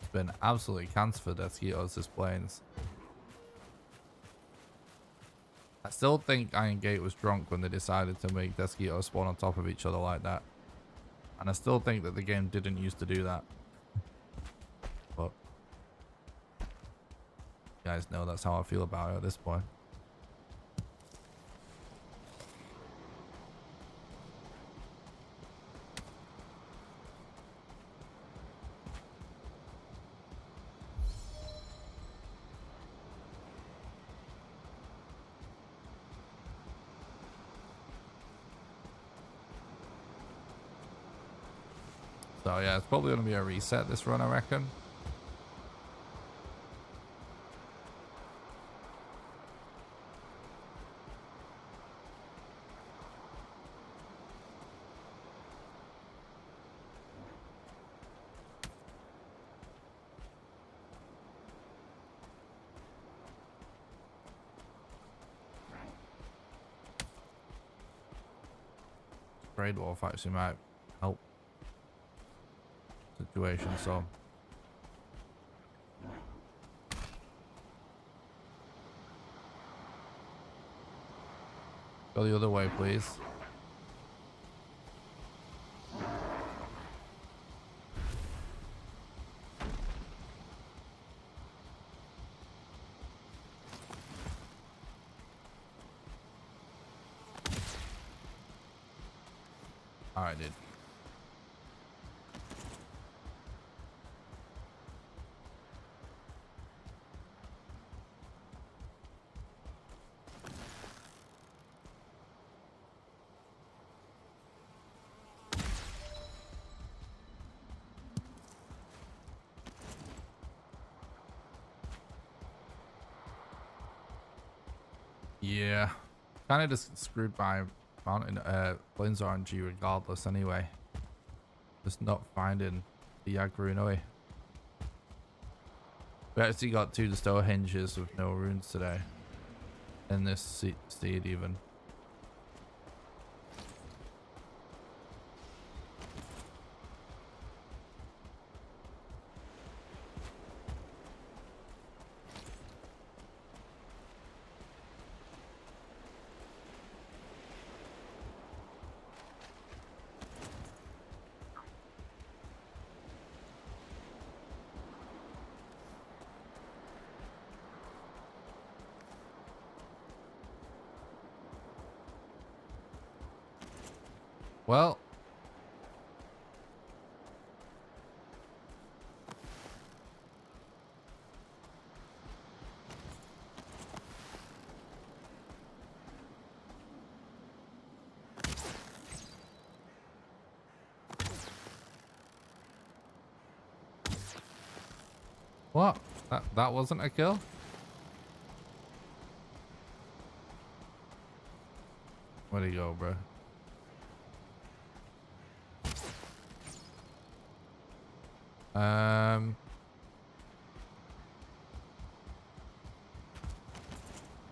It's been absolutely cancer for Desquitos, this planes. I still think Iron Gate was drunk when they decided to make Desquitos spawn on top of each other like that. And I still think that the game didn't used to do that. But you guys know that's how I feel about it at this point. So yeah, it's probably going to be a reset this run, I reckon. Trade Wolf actually might help situation, so go the other way, please. All right, dude. Yeah, kind of just screwed by mountain Blaine's RNG regardless anyway. Just not finding the Yagrunoi. We actually got 2 Stonehenges with no runes today. In this seed even. Well, what? That wasn't a kill? Where'd he go, bro?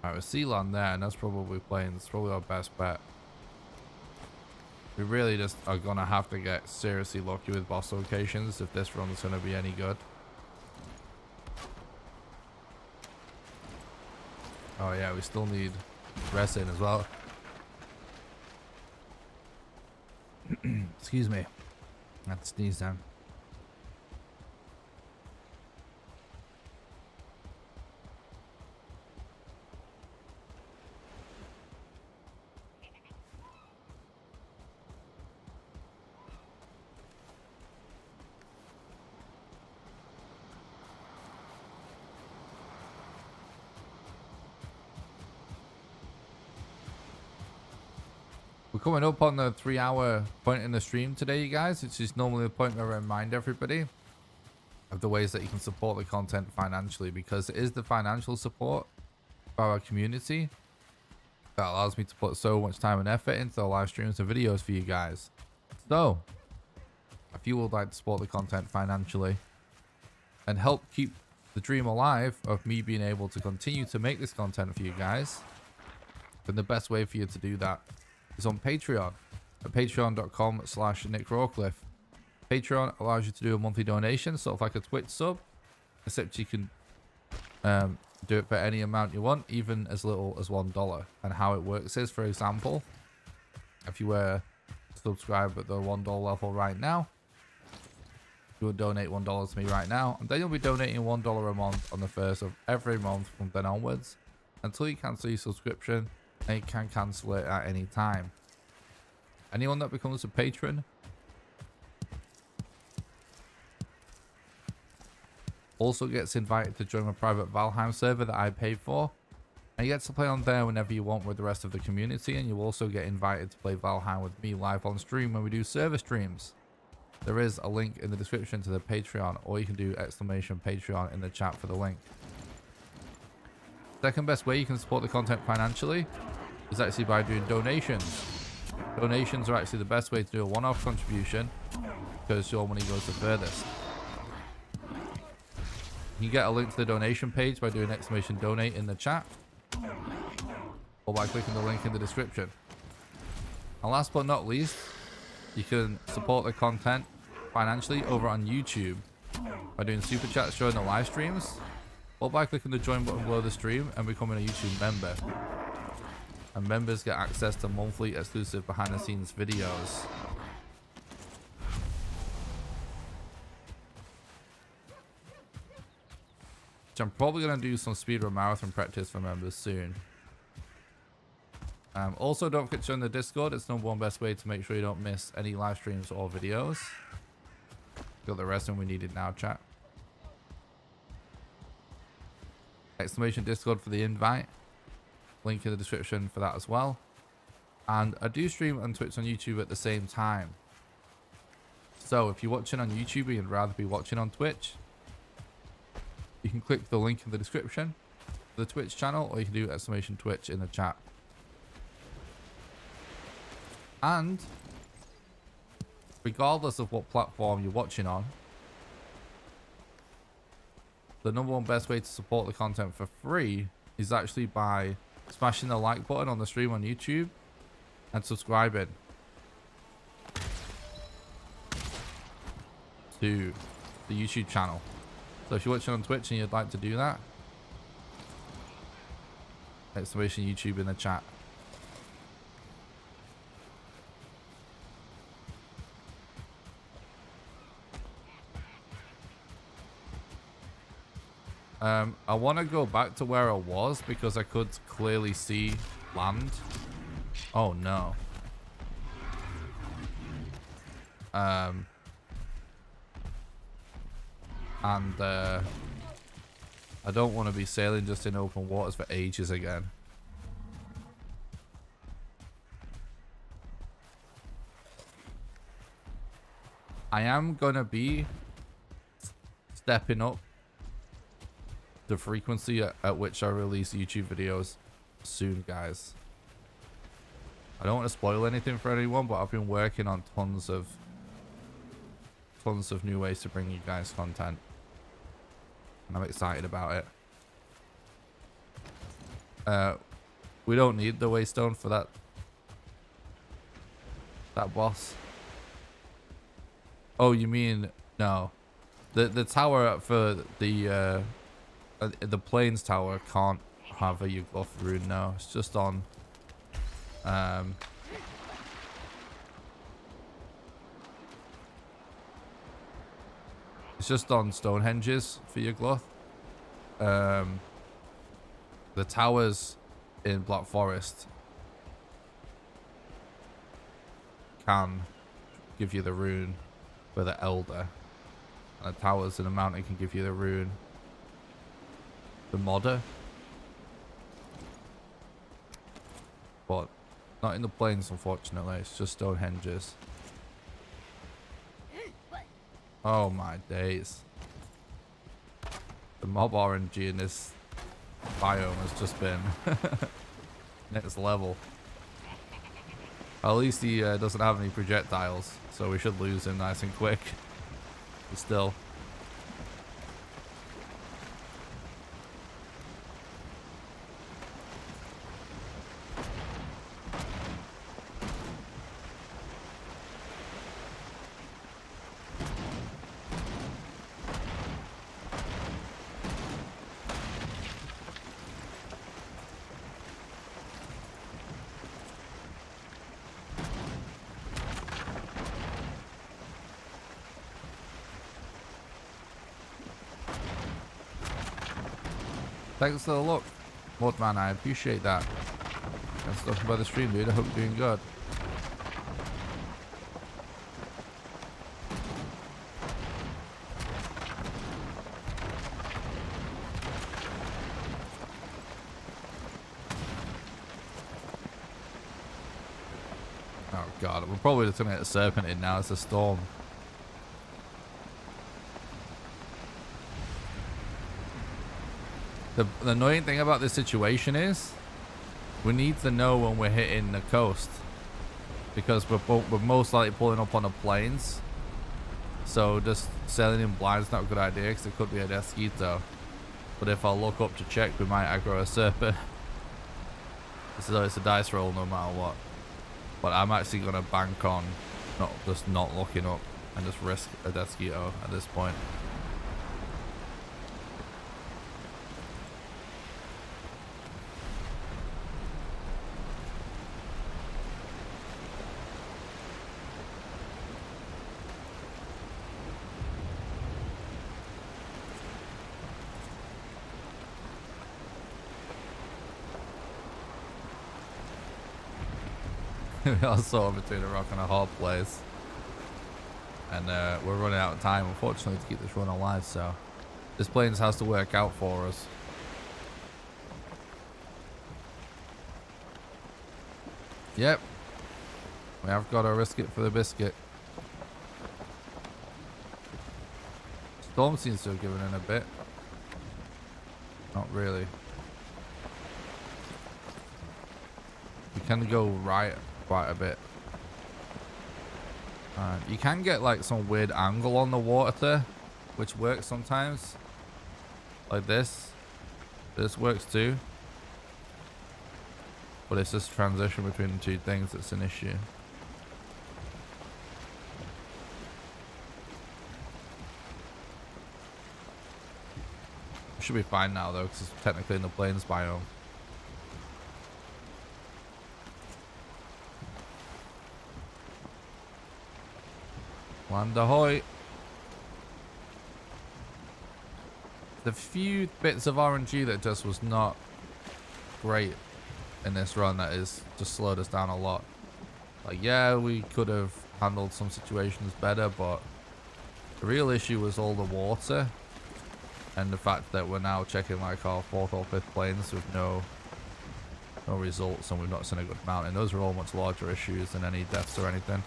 Alright, with Ceylon there, and that's probably playing. It's probably our best bet. We really just are gonna have to get seriously lucky with boss locations if this run's gonna be any good. Oh yeah, we still need dressing as well. Excuse me. I had to sneeze down. We're coming up on the 3-hour point in the stream today, you guys, which is normally the point where I remind everybody of the ways that you can support the content financially, because it is the financial support for our community that allows me to put so much time and effort into the live streams and videos for you guys. So, if you would like to support the content financially and help keep the dream alive of me being able to continue to make this content for you guys, then the best way for you to do that is on Patreon at patreon.com/NickRawcliffe. Patreon allows you to do a monthly donation, sort of like a Twitch sub, except you can do it for any amount you want, even as little as $1. And how it works is, for example, if you were to subscribe at the $1 level right now, you would donate $1 to me right now, and then you'll be donating $1 a month on the 1st of every month from then onwards until you cancel your subscription, and you can cancel it at any time. Anyone that becomes a patron also gets invited to join my private Valheim server that I paid for, and you get to play on there whenever you want with the rest of the community, and you also get invited to play Valheim with me live on stream when we do server streams. There is a link in the description to the Patreon, or you can do !Patreon in the chat for the link. Second best way you can support the content financially is actually by doing donations. Donations are actually the best way to do a one-off contribution, because your money goes the furthest. You can get a link to the donation page by doing !Donate in the chat, or by clicking the link in the description. And last but not least, you can support the content financially over on YouTube by doing super chats during the live streams, or by clicking the join button below the stream and becoming a YouTube member. And members get access to monthly exclusive behind the scenes videos. Which I'm probably going to do some speedrun marathon practice for members soon. Also, don't forget to join the Discord. It's the #1 best way to make sure you don't miss any live streams or videos. Got the rest of them we needed now, chat. !Discord for the invite. Link in the description for that as well. And I do stream on Twitch and YouTube at the same time. So if you're watching on YouTube and you'd rather be watching on Twitch, you can click the link in the description for the Twitch channel, or you can do !Twitch in the chat. And regardless of what platform you're watching on, the #1 best way to support the content for free is actually by smashing the like button on the stream on YouTube and subscribing to the YouTube channel. So if you're watching on Twitch and you'd like to do that, !YouTube in the chat. I want to go back to where I was because I could clearly see land. Oh no. And I don't want to be sailing just in open waters for ages again. I am gonna be stepping up the frequency at which I release YouTube videos soon, guys. I don't want to spoil anything for anyone, but I've been working on tons of new ways to bring you guys content, and I'm excited about it. We don't need the waystone for that boss. Oh, you mean no? The tower for the plains tower can't have a Yugloth rune now. It's just on it's just on Stonehenges for Yugloth. The towers in Black Forest can give you the rune for the Elder, and the towers in the mountain can give you the rune for Modder, but not in the plains, unfortunately. It's just Stonehenges. Oh my days. The mob RNG in this biome has just been next level. At least he doesn't have any projectiles, so we should lose him nice and quick. But still. Thanks for the look, Mudman. I appreciate that. That's talking about the stream, dude. I hope you're doing good. Oh god, we're probably just gonna get serpented now. It's a storm. The annoying thing about this situation is we need to know when we're hitting the coast, because we're most likely pulling up on the plains. So just sailing in blind is not a good idea, because it could be a Desquito. But if I look up to check, we might aggro a serpent. So it's a dice roll no matter what. But I'm actually going to bank on not looking up and just risk a Desquito at this point. We are sort of between a rock and a hard place, and we're running out of time, unfortunately, to keep this run alive. So this plains has to work out for us. Yep, we have got to risk it for the biscuit. Storm seems to have given in a bit. Not really. We can go right quite a bit. You can get like some weird angle on the water, which works sometimes. Like this. This works too. But it's this transition between the two things that's an issue. Should be fine now though, because it's technically in the plains biome. Land ahoy! The few bits of RNG that just was not great in this run that is just slowed us down a lot. Like, yeah, we could have handled some situations better, but the real issue was all the water and the fact that we're now checking like our 4th or 5th planes with no results, and we've not seen a good mountain. Those are all much larger issues than any deaths or anything.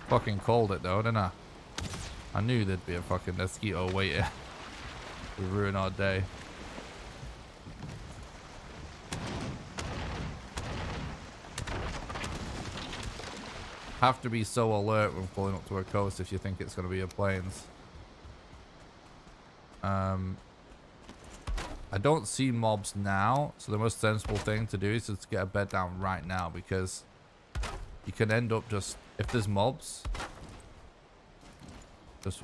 Fucking called it though, didn't I? I knew there'd be a fucking mosquito waiting to ruin our day. Have to be so alert when pulling up to a coast if you think it's going to be a plains. I don't see mobs now, so the most sensible thing to do is just get a bed down right now, because you can end up just, if there's mobs, just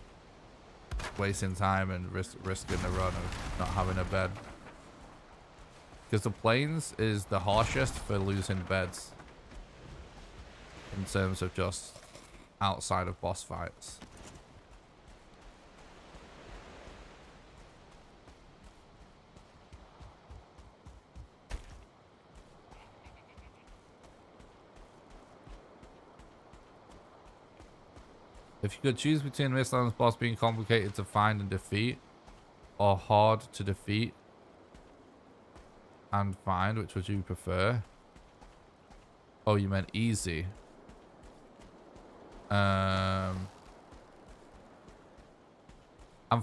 wasting time and risking the run of not having a bed. Because the plains is the harshest for losing beds in terms of just outside of boss fights. If you could choose between Mistlands boss being complicated to find and defeat, or hard to defeat and find, which would you prefer? Oh, you meant easy. I'm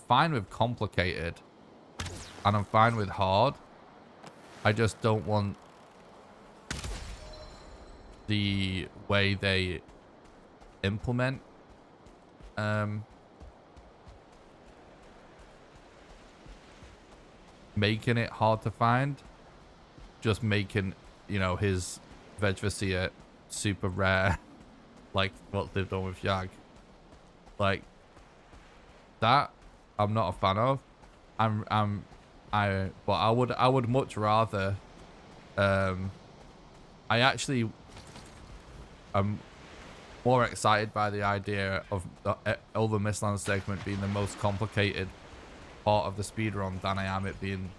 fine with complicated, and I'm fine with hard. I just don't want the way they implement making it hard to find, just making, you know, his Vegvasia super rare, like what they've done with Yag. Like that I'm not a fan of. But I would much rather I actually am more excited by the idea of the Over Mistlands segment being the most complicated part of the speedrun than I am it being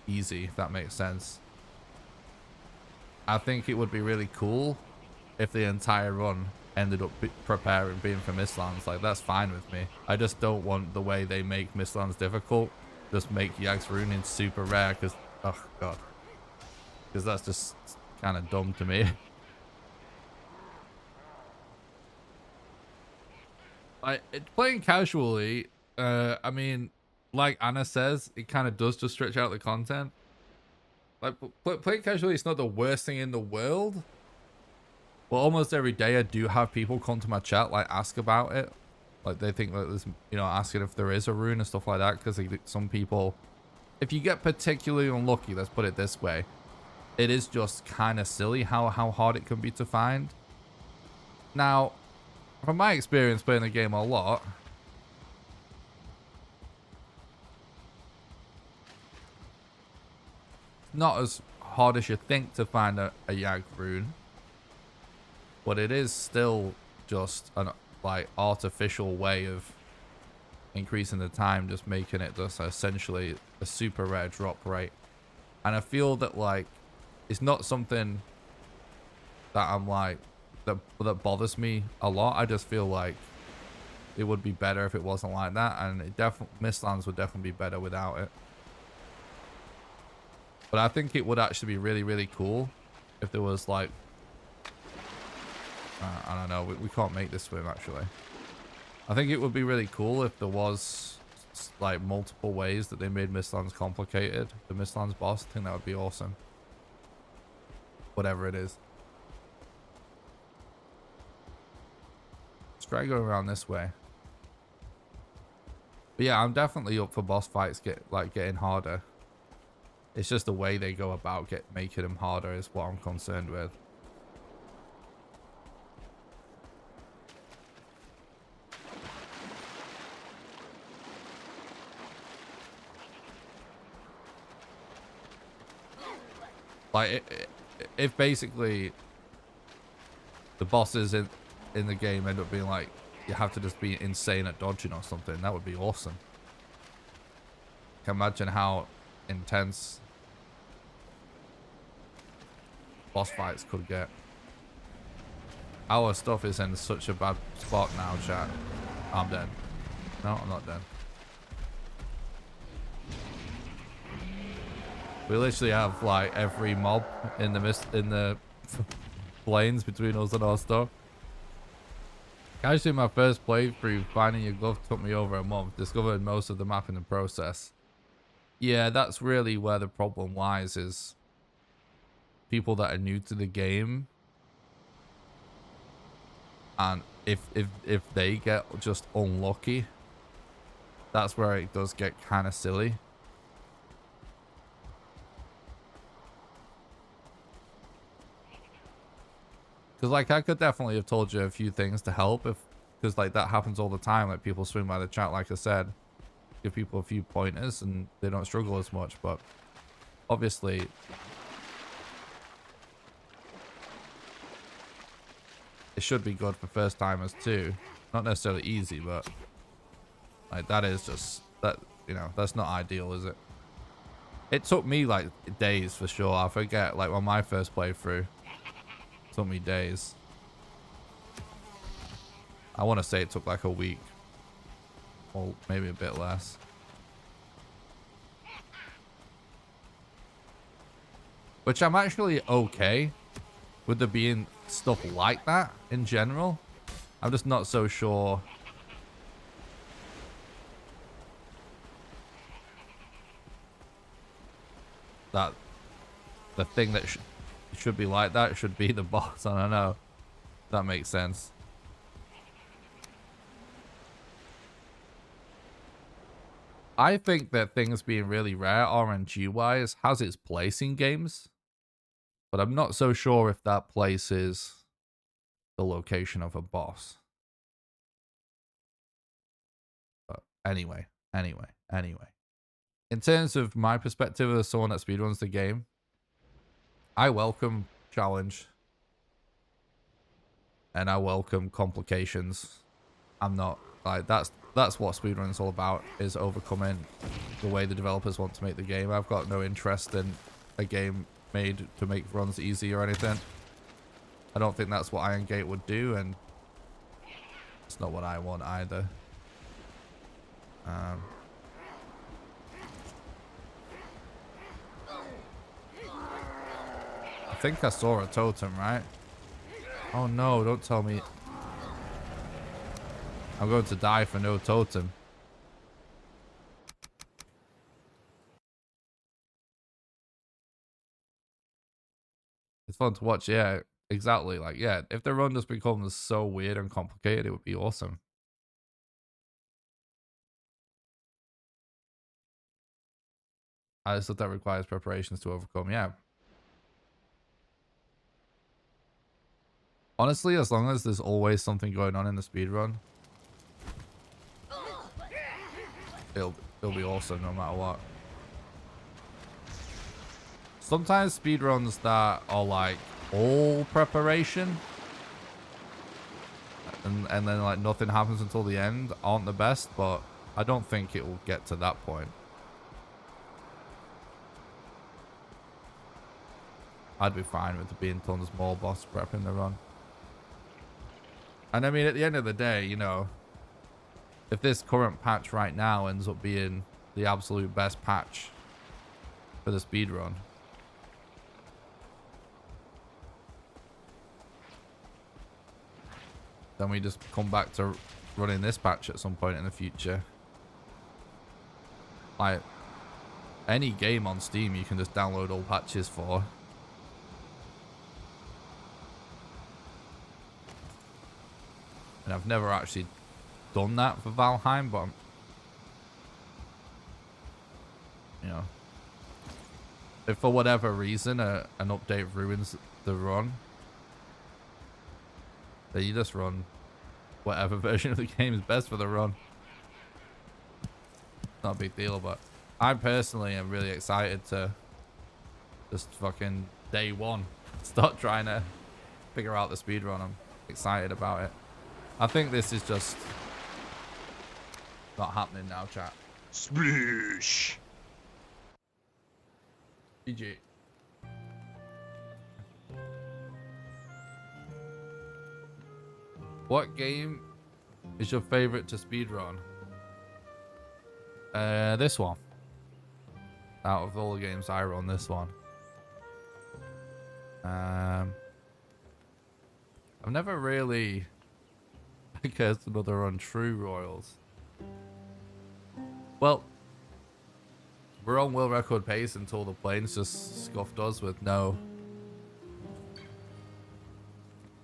easy, if that makes sense. I think it would be really cool if the entire run ended up preparing being for Mistlands. Like, that's fine with me. I just don't want the way they make Mistlands difficult. Just make Yag's runing super rare, because, oh god, because that's just kind of dumb to me. Playing casually, I mean, like Anna says, it kind of does just stretch out the content. Like, playing casually, it's not the worst thing in the world. But almost every day I do have people come to my chat, like, ask about it. Like, they think that there's, you know, asking if there is a rune and stuff like that. Because some people, if you get particularly unlucky, let's put it this way, it is just kind of silly how hard it can be to find. Now, from my experience playing the game a lot, not as hard as you think to find a Yag rune, but it is still just an like artificial way of increasing the time, just making it just essentially a super rare drop rate. And I feel that, like, it's not something that I'm like that bothers me a lot. I just feel like it would be better if it wasn't like that, and it definitely, Mistlands would definitely be better without it. But I think it would actually be really, really cool if there was, like, I don't know, we can't make this swim actually. I think it would be really cool if there was, like, multiple ways that they made Mistlands complicated. The Mistlands boss, I think that would be awesome. Whatever it is. Let's try going around this way. But yeah, I'm definitely up for boss fights getting harder. It's just the way they go about making them harder is what I'm concerned with. Like, if basically the bosses in the game end up being like, you have to just be insane at dodging or something, that would be awesome. Can imagine how intense boss fights could get. Our stuff is in such a bad spot now, chat. I'm dead. No, I'm not dead. We literally have, like, every mob in the plains between us and our stuff. Actually, my first playthrough, finding your glove took me over a month. Discovered most of the map in the process. Yeah, that's really where the problem lies, is people that are new to the game. And if they get just unlucky, that's where it does get kind of silly. Because, like, I could definitely have told you a few things to help, because, like, that happens all the time. Like, people swing by the chat, like I said. give people a few pointers and they don't struggle as much. But obviously, it should be good for first timers too. Not necessarily easy, but like that is just that, you know, that's not ideal, is it? It took me like days for sure. I forget, like on my first playthrough, it took me days. I want to say it took like a week, or maybe a bit less. Which I'm actually okay with there being stuff like that in general. I'm just not so sure that the thing that should be like that should be the boss. I don't know if that makes sense. I think that things being really rare RNG wise has its place in games, but I'm not so sure if that place is the location of a boss. But anyway. In terms of my perspective as someone that speedruns the game, I welcome challenge and I welcome complications. I'm not like that's what speedrunning is all about, is overcoming the way the developers want to make the game. I've got no interest in a game made to make runs easy or anything. I don't think that's what Iron Gate would do, and it's not what I want either. I think I saw a totem, right? Oh no, don't tell me. I'm going to die for no totem. It's fun to watch, yeah, exactly. Like, yeah, if the run just becomes so weird and complicated, it would be awesome. I just thought that requires preparations to overcome, yeah. Honestly, as long as there's always something going on in the speedrun, it'll be awesome no matter what. Sometimes speedruns that are like all preparation and then like nothing happens until the end aren't the best, but I don't think it will get to that point. I'd be fine with it being tons more boss prep in the run. And I mean, at the end of the day, you know, if this current patch right now ends up being the absolute best patch for the speedrun, then we just come back to running this patch at some point in the future. Like, any game on Steam you can just download all patches for. And I've never actually done that for Valheim, but you know, if for whatever reason an update ruins the run, then you just run whatever version of the game is best for the run. Not a big deal, but I personally am really excited to just fucking day one start trying to figure out the speedrun. I'm excited about it. I think this is just not happening now, chat. Sploosh. GG. What game is your favorite to speedrun? This one. Out of all the games I run, this one. I've never really cared another run True Royals. Well, we're on world record pace until the planes just scuffed us with no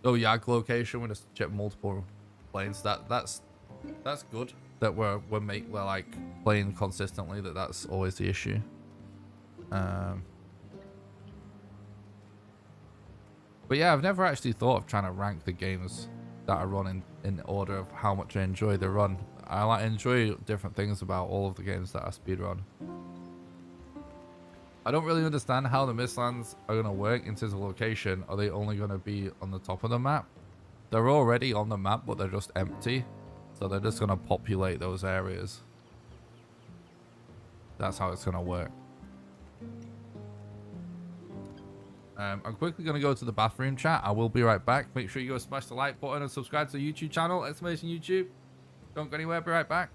Yag location. We just check multiple planes. That's good that we're like playing consistently. That's always the issue. But yeah, I've never actually thought of trying to rank the games that I run in order of how much I enjoy the run. I like enjoy different things about all of the games that I speedrun. I don't really understand how the Mistlands are going to work in terms of location. Are they only going to be on the top of the map? They're already on the map, but they're just empty. So they're just going to populate those areas. That's how it's going to work. I'm quickly going to go to the bathroom chat. I will be right back. Make sure you go smash the like button and subscribe to the YouTube channel. Exclamation YouTube. Don't go anywhere. Be right back.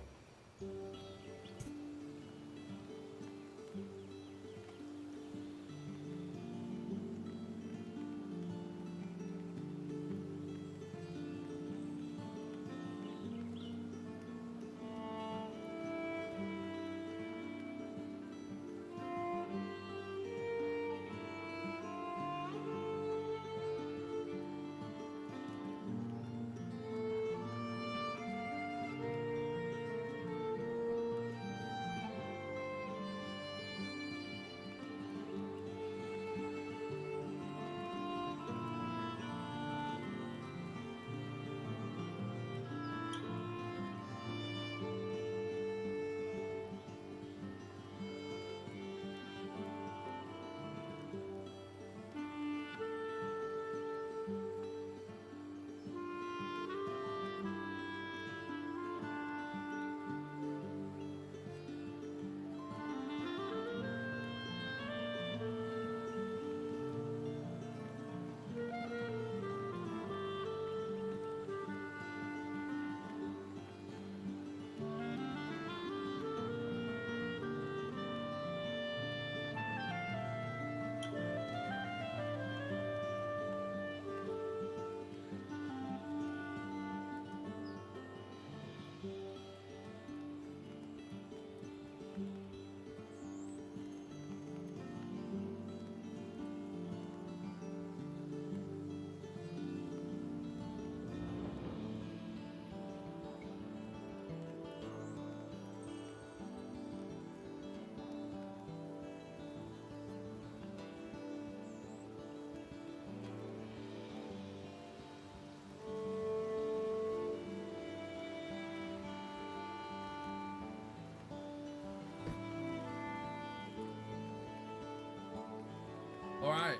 All right.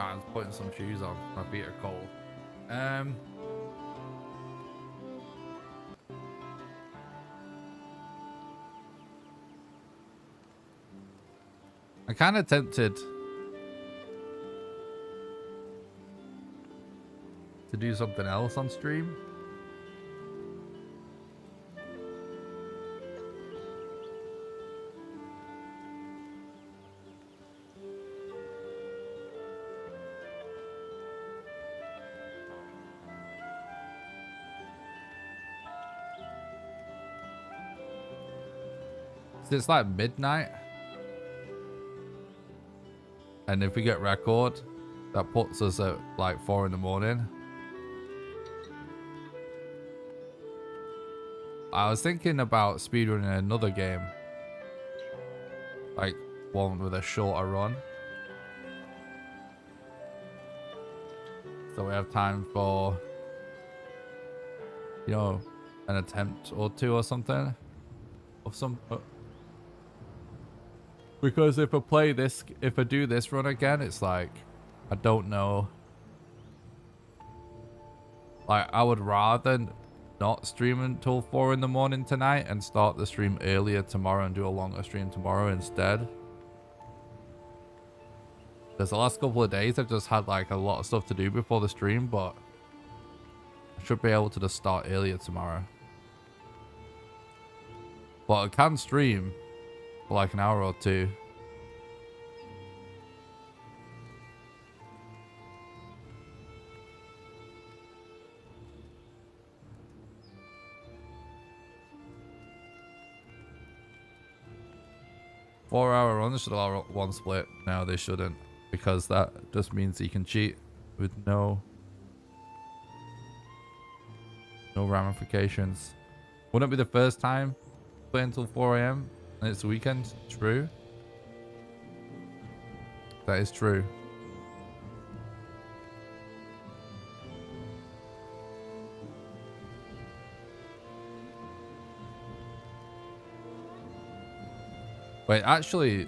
I'm putting some shoes on. My feet are cold. I'm kind of tempted to do something else on stream. So it's like midnight. And if we get record, that puts us at like 4 in the morning. I was thinking about speedrunning another game. Like one with a shorter run. So we have time for, you know, an attempt or two or something. Of some... Because if I do this run again, it's like, I don't know. Like, I would rather not stream until 4 in the morning tonight and start the stream earlier tomorrow and do a longer stream tomorrow instead. Because the last couple of days, I've just had like a lot of stuff to do before the stream, but I should be able to just start earlier tomorrow. But I can stream for like an hour or two. 4-hour runs should allow one split. No, they shouldn't, because that just means you can cheat with no ramifications. Wouldn't it be the first time playing until 4 a.m. and it's weekend? True. That is true. Wait, actually,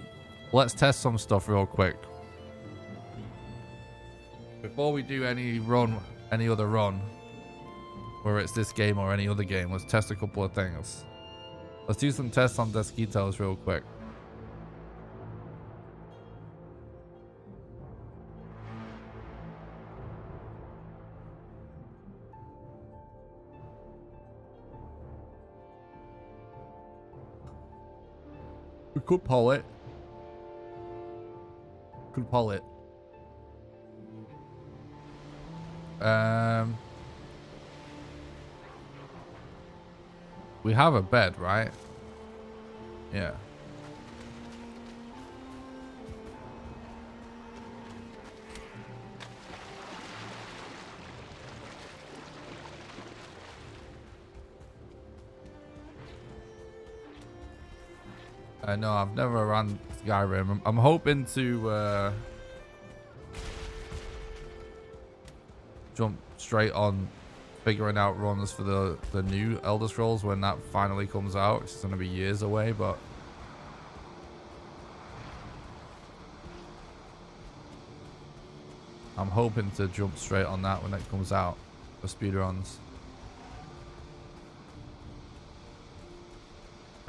let's test some stuff real quick. Before we do any other run, whether it's this game or any other game, let's test a couple of things. Let's do some tests on Desquitos real quick. We could pull it. Could pull it. We have a bed, right? Yeah. No, I've never run Skyrim. I'm hoping to jump straight on figuring out runs for the new Elder Scrolls when that finally comes out. It's going to be years away, but I'm hoping to jump straight on that when it comes out for speedruns.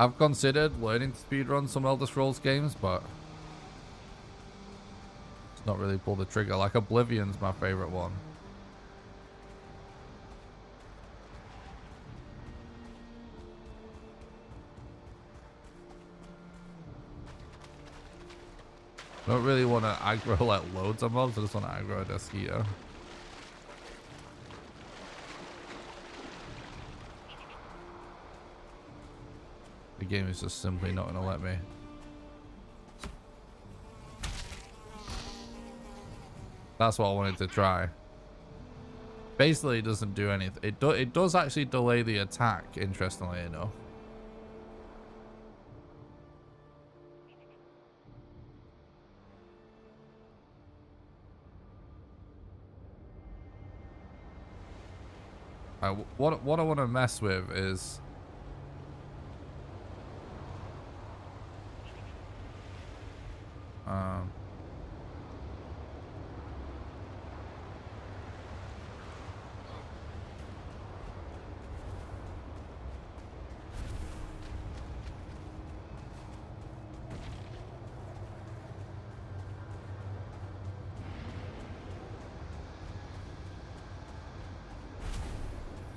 I've considered learning to speedrun some Elder Scrolls games, but it's not really pulled the trigger. Like Oblivion's my favorite one. I don't really want to aggro like loads of mobs. I just want to aggro a Desquito. The game is just simply not going to let me. That's what I wanted to try. Basically, it doesn't do anything. It does actually delay the attack, interestingly enough. What I want to mess with is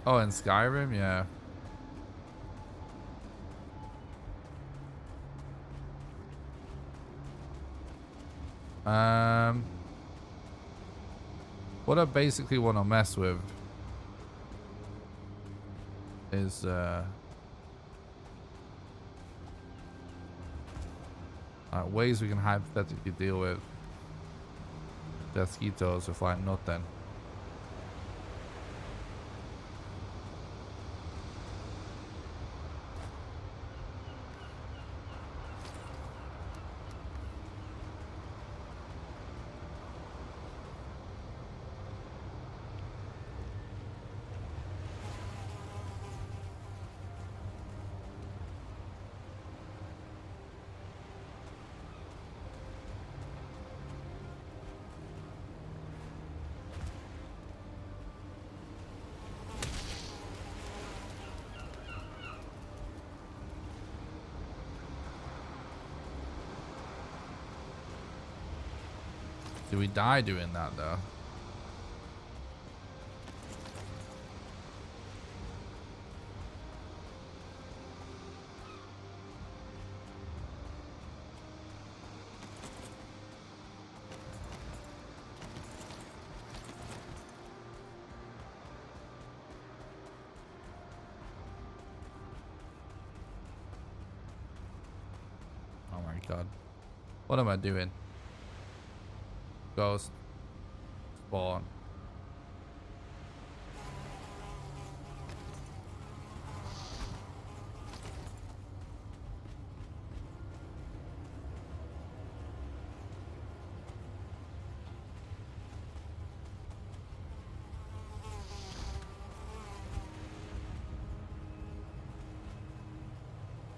oh, in Skyrim, yeah. What I basically want to mess with is ways we can hypothetically deal with Desquitos with like nothing. Do we die doing that though? Oh my god. What am I doing? Ghost. Spawn.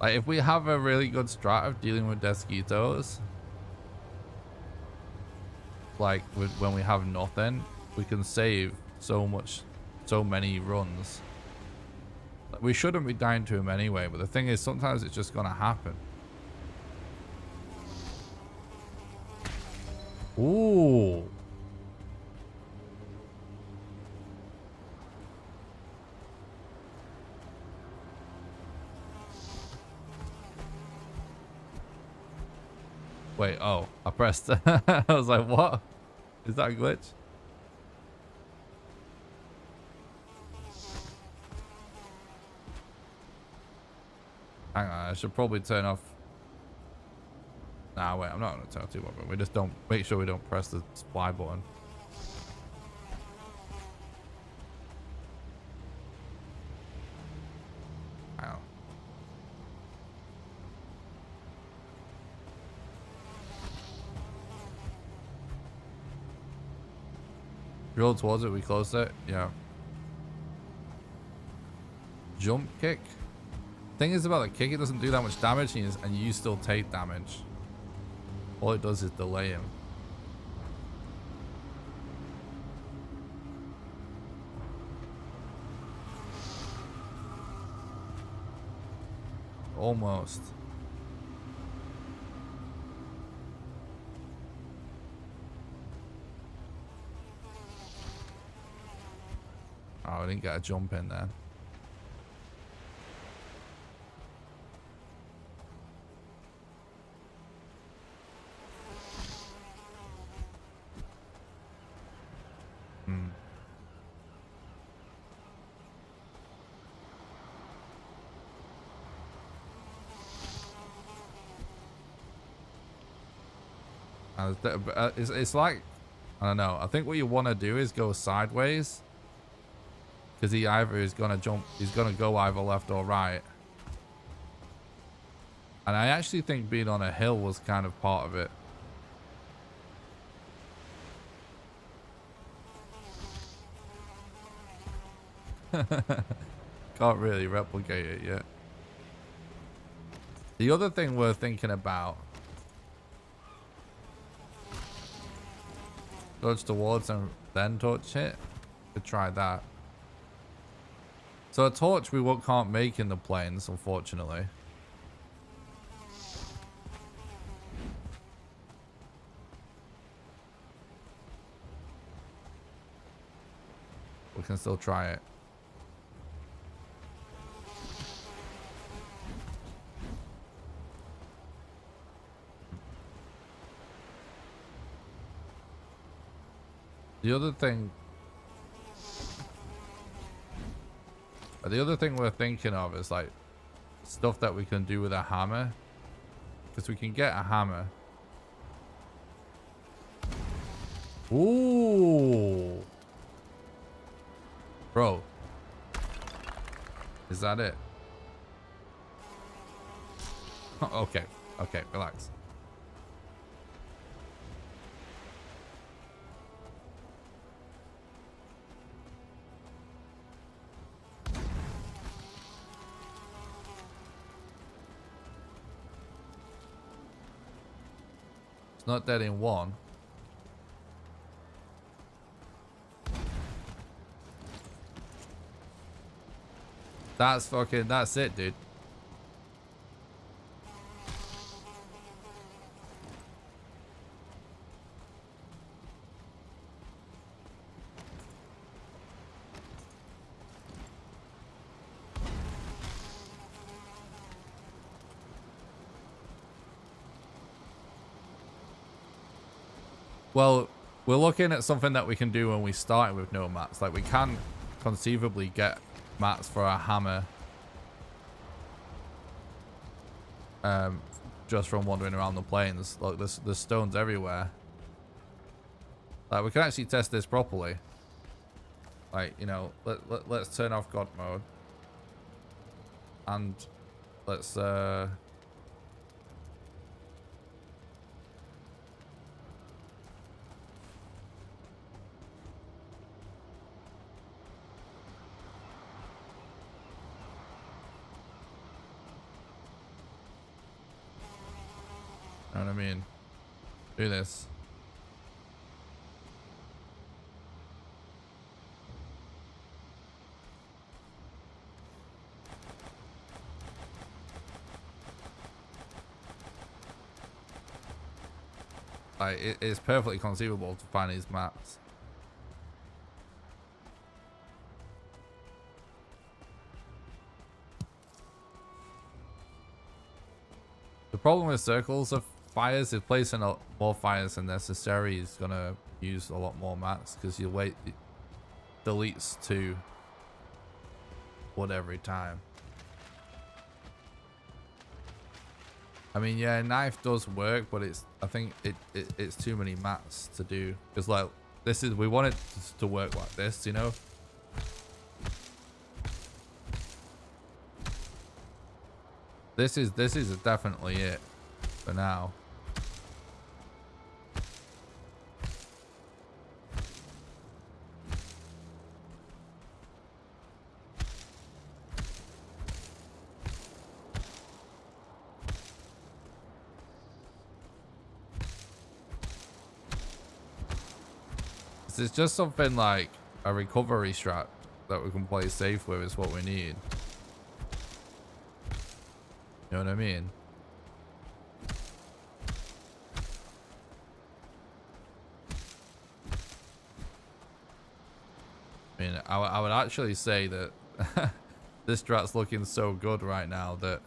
Like, if we have a really good strat of dealing with Desquitos, like when we have nothing, we can save so many runs. Like, we shouldn't be dying to him anyway, but the thing is, sometimes it's just gonna happen. Ooh. Wait, oh, I pressed. I was like, what? Is that a glitch? Hang on, I should probably turn off. Nah, wait, I'm not going to turn too much, but we just don't, make sure we don't press the supply button. Hang on. Roll towards it, we close it, yeah. Jump kick. Thing is about the kick, it doesn't do that much damage and you still take damage. All it does is delay him. Almost. Oh, I didn't get a jump in there. It's like, I don't know. I think what you want to do is go sideways, because he either is gonna jump, he's gonna go either left or right. And I actually think being on a hill was kind of part of it. Can't really replicate it yet. The other thing we're thinking about, dodge towards and then torch hit. Could try that. So a torch we can't make in the plains, unfortunately. We can still try it. The other thing we're thinking of is like stuff that we can do with a hammer, because we can get a hammer. Ooh, bro, is that it? Okay, relax. It's not dead in one. That's it, dude. Well, we're looking at something that we can do when we start with no mats. Like, we can conceivably get mats for a hammer. just from wandering around the plains. Look, there's stones everywhere. Like, we can actually test this properly. Like, you know, let's turn off God mode. And let's, know what I mean? Do this. Like, it is perfectly conceivable to find these maps. The problem with circles of fires is placing more fires than necessary is gonna use a lot more mats because you wait, it deletes 2 wood every time. I mean, yeah, knife does work, but I think it's too many mats to do. Because like we want it to work like this, you know. This is definitely it for now. It's just something like a recovery strat that we can play safe with is what we need. You know what I mean? I mean, I would actually say that this strat's looking so good right now that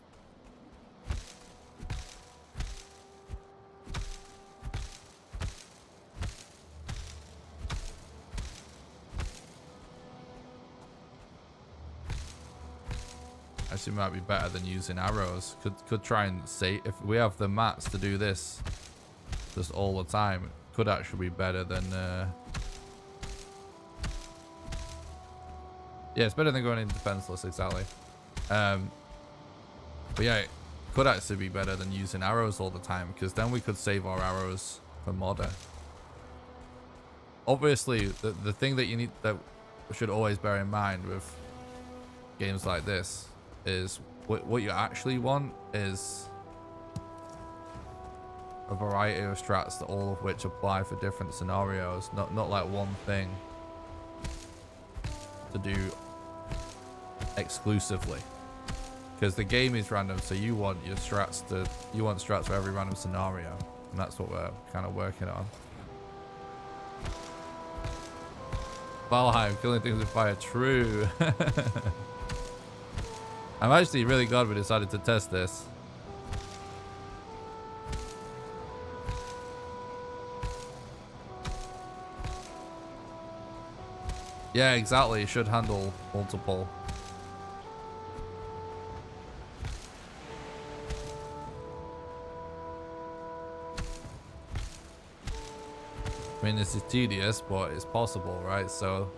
actually might be better than using arrows. Could try and say if we have the mats to do this just all the time, it could actually be better than yeah, it's better than going in defenseless, exactly. But yeah, it could actually be better than using arrows all the time because then we could save our arrows for modder. Obviously, the thing that you need, that we should always bear in mind with games like this is what you actually want is a variety of strats, all of which apply for different scenarios, not like one thing to do exclusively, because the game is random, so you want your strats for every random scenario, and that's what we're kind of working on. Valheim, killing things with fire, true. I'm actually really glad we decided to test this. Yeah, exactly. It should handle multiple. I mean, this is tedious, but it's possible, right? So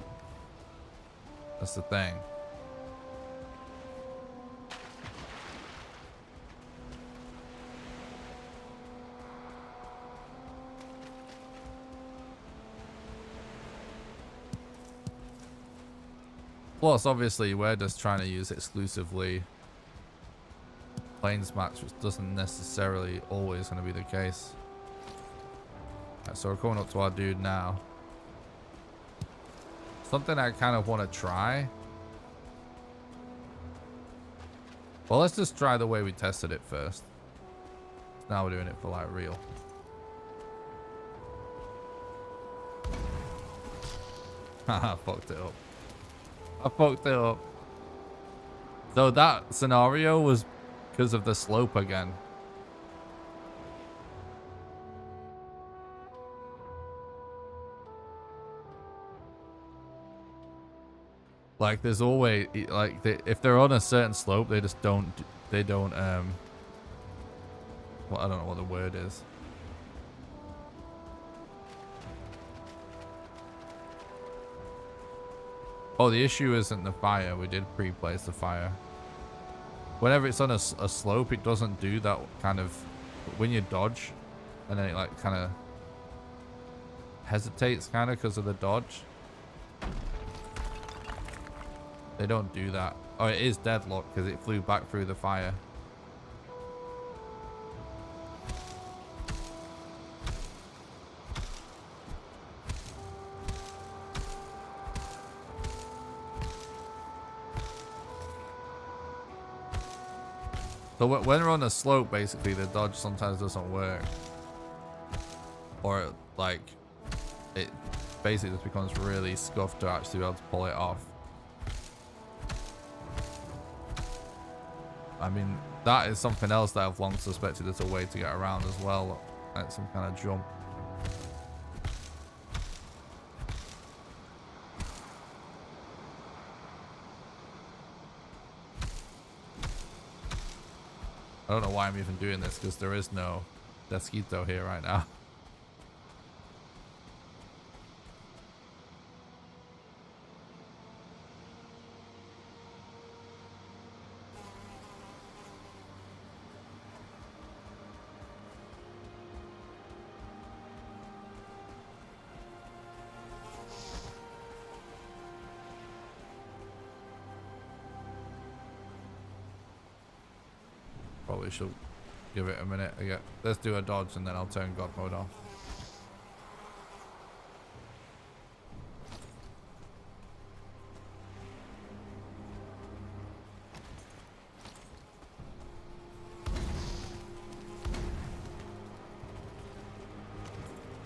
that's the thing. Plus, obviously, we're just trying to use exclusively plains maps, which doesn't necessarily always going to be the case. Right, so we're coming up to our dude now. Something I kind of want to try. Well, let's just try the way we tested it first. Now we're doing it for like real. Haha, fucked it up. I fucked it up. So that scenario was because of the slope again. Like there's always like if they're on a certain slope, they just don't Well, I don't know what the word is. Oh, the issue isn't the fire. We did pre-place the fire. Whenever it's on a slope, it doesn't do that kind of... When you dodge, and then it like kind of hesitates kind of because of the dodge. They don't do that. Oh, it is deadlock because it flew back through the fire. So when we're on a slope, basically, the dodge sometimes doesn't work. Or, like, it basically just becomes really scuffed to actually be able to pull it off. I mean, that is something else that I've long suspected as a way to get around as well. Like some kind of jump. I don't know why I'm even doing this because there is no Desquito here right now. Probably should give it a minute. Okay, let's do a dodge and then I'll turn God mode off.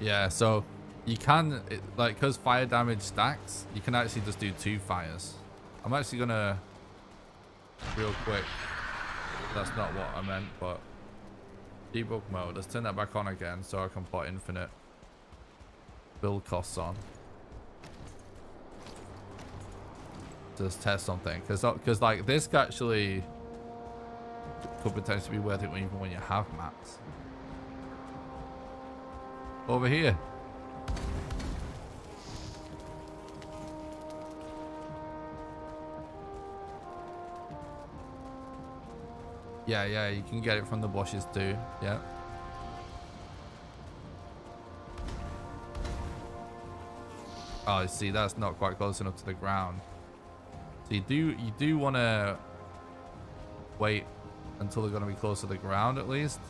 Yeah, so you can, like, because fire damage stacks, you can actually just do 2 fires. I'm actually gonna, real quick, that's not what I meant, but debug mode, let's turn that back on again so I can put infinite build costs on. Just test something, because like this actually could potentially be worth it even when you have maps. Over here. Yeah, you can get it from the bushes too. Yeah. Oh, see, that's not quite close enough to the ground. So you do want to wait until they're going to be close to the ground at least.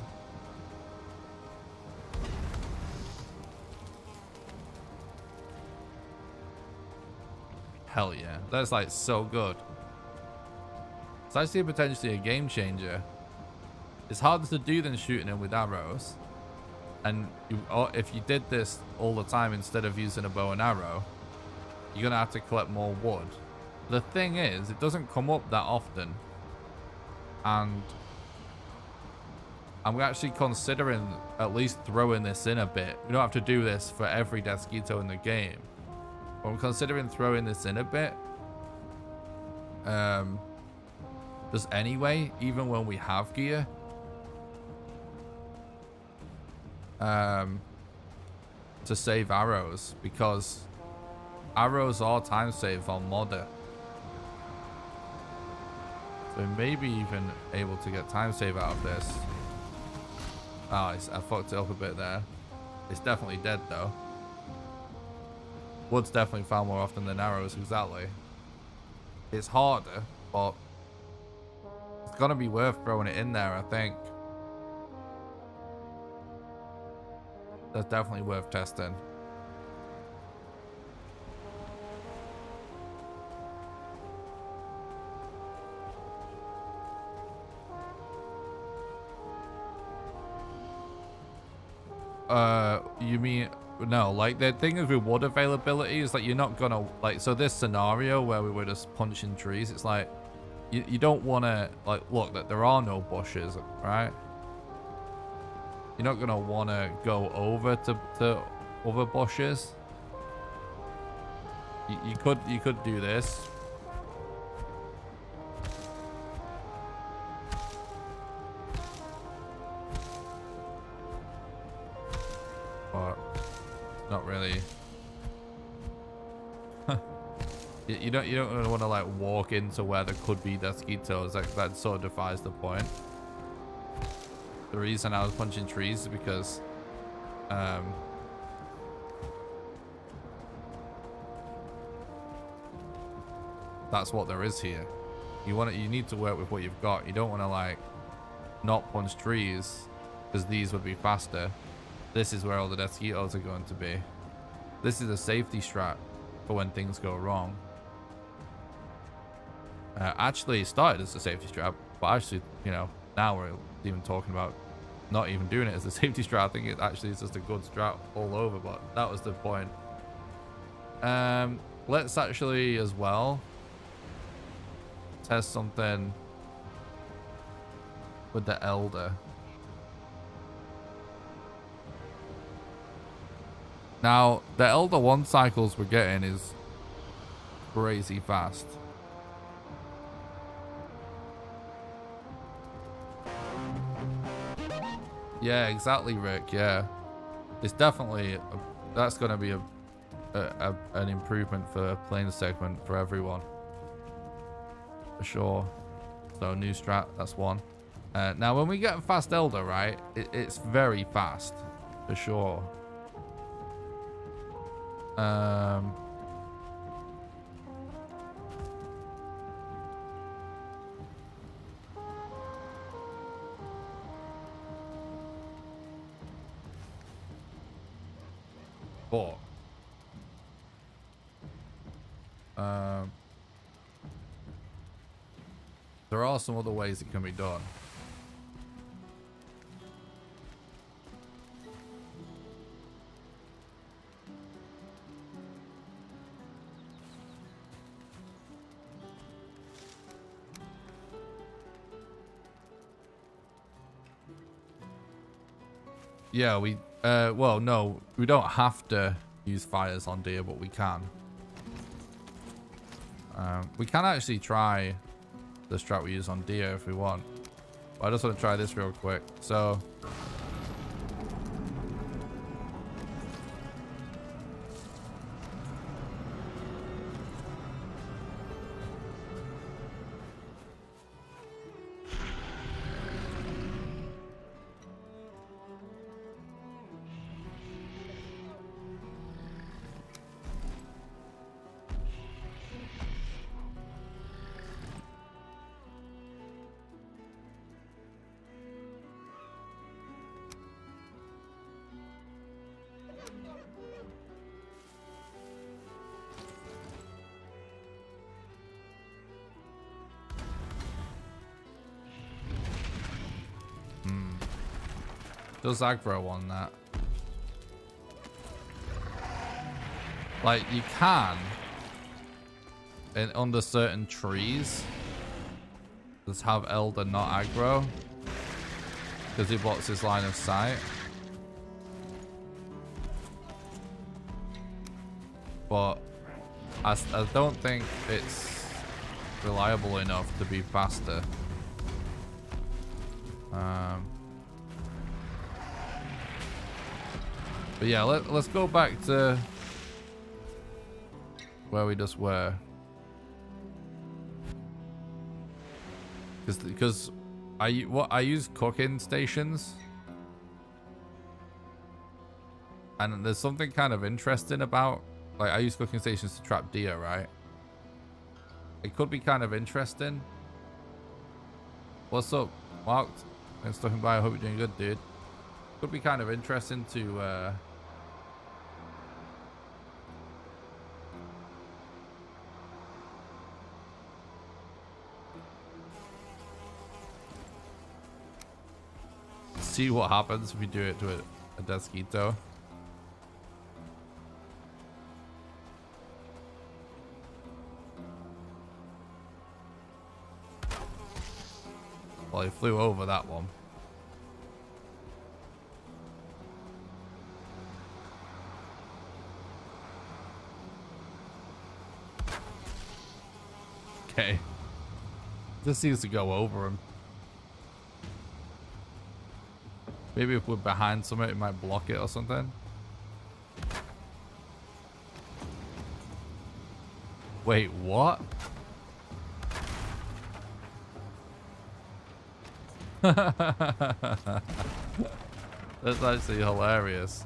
Hell yeah, that's like so good. It's actually potentially a game changer. It's harder to do than shooting them with arrows. And if you did this all the time instead of using a bow and arrow, you're going to have to collect more wood. The thing is, it doesn't come up that often. And I'm actually considering at least throwing this in a bit. We don't have to do this for every Desquito in the game. But I'm considering throwing this in a bit. Just anyway, even when we have gear. To save arrows, because arrows are time save on modder. So maybe even able to get time save out of this. Oh, I fucked it up a bit there. It's definitely dead though. Wood's definitely found more often than arrows, exactly. It's harder, but it's gonna be worth throwing it in there, I think. That's definitely worth testing. You mean, no, like the thing is with wood availability is like you're not gonna, like, so this scenario where we were just punching trees, it's like you don't want to, like, look, that there are no bushes, right? You're not gonna want to go over to other bushes. You could do this. but not really. You don't want to like walk into where there could be mosquitoes. Like that sort of defies the point. The reason I was punching trees is because that's what there is here. You need to work with what you've got. You don't want to like not punch trees because these would be faster. This is where all the mosquitoes are going to be. This is a safety strat for when things go wrong. Actually, it started as a safety strat, but actually, you know, now we're even talking about not even doing it as a safety strat. I think it actually is just a good strat all over, but that was the point. Let's actually as well test something with the Elder. Now, the Elder 1 cycles we're getting is crazy fast. Yeah, exactly, Rick. Yeah, it's definitely that's going to be an improvement for playing the segment for everyone, for sure. So new strat, that's one. Now, when we get a fast Elder, right, it's very fast, for sure. But there are some other ways it can be done. Yeah, well, no, we don't have to use fires on deer, but we can. We can actually try the strat we use on deer if we want. But I just want to try this real quick. So does aggro on that. Like, you can, under certain trees, just have Elder not aggro, because he blocks his line of sight. But I don't think it's reliable enough to be faster. But yeah, let's go back to where we just were. Because I use cooking stations, and there's something kind of interesting about, like, I use cooking stations to trap deer, right? It could be kind of interesting. What's up, Mark? Thanks for stopping by. I hope you're doing good, dude. Could be kind of interesting to see what happens if you do it to a mosquito. Well, he flew over that one. Okay. Just seems to go over him. Maybe if we're behind something, it might block it or something. Wait, what? That's actually hilarious.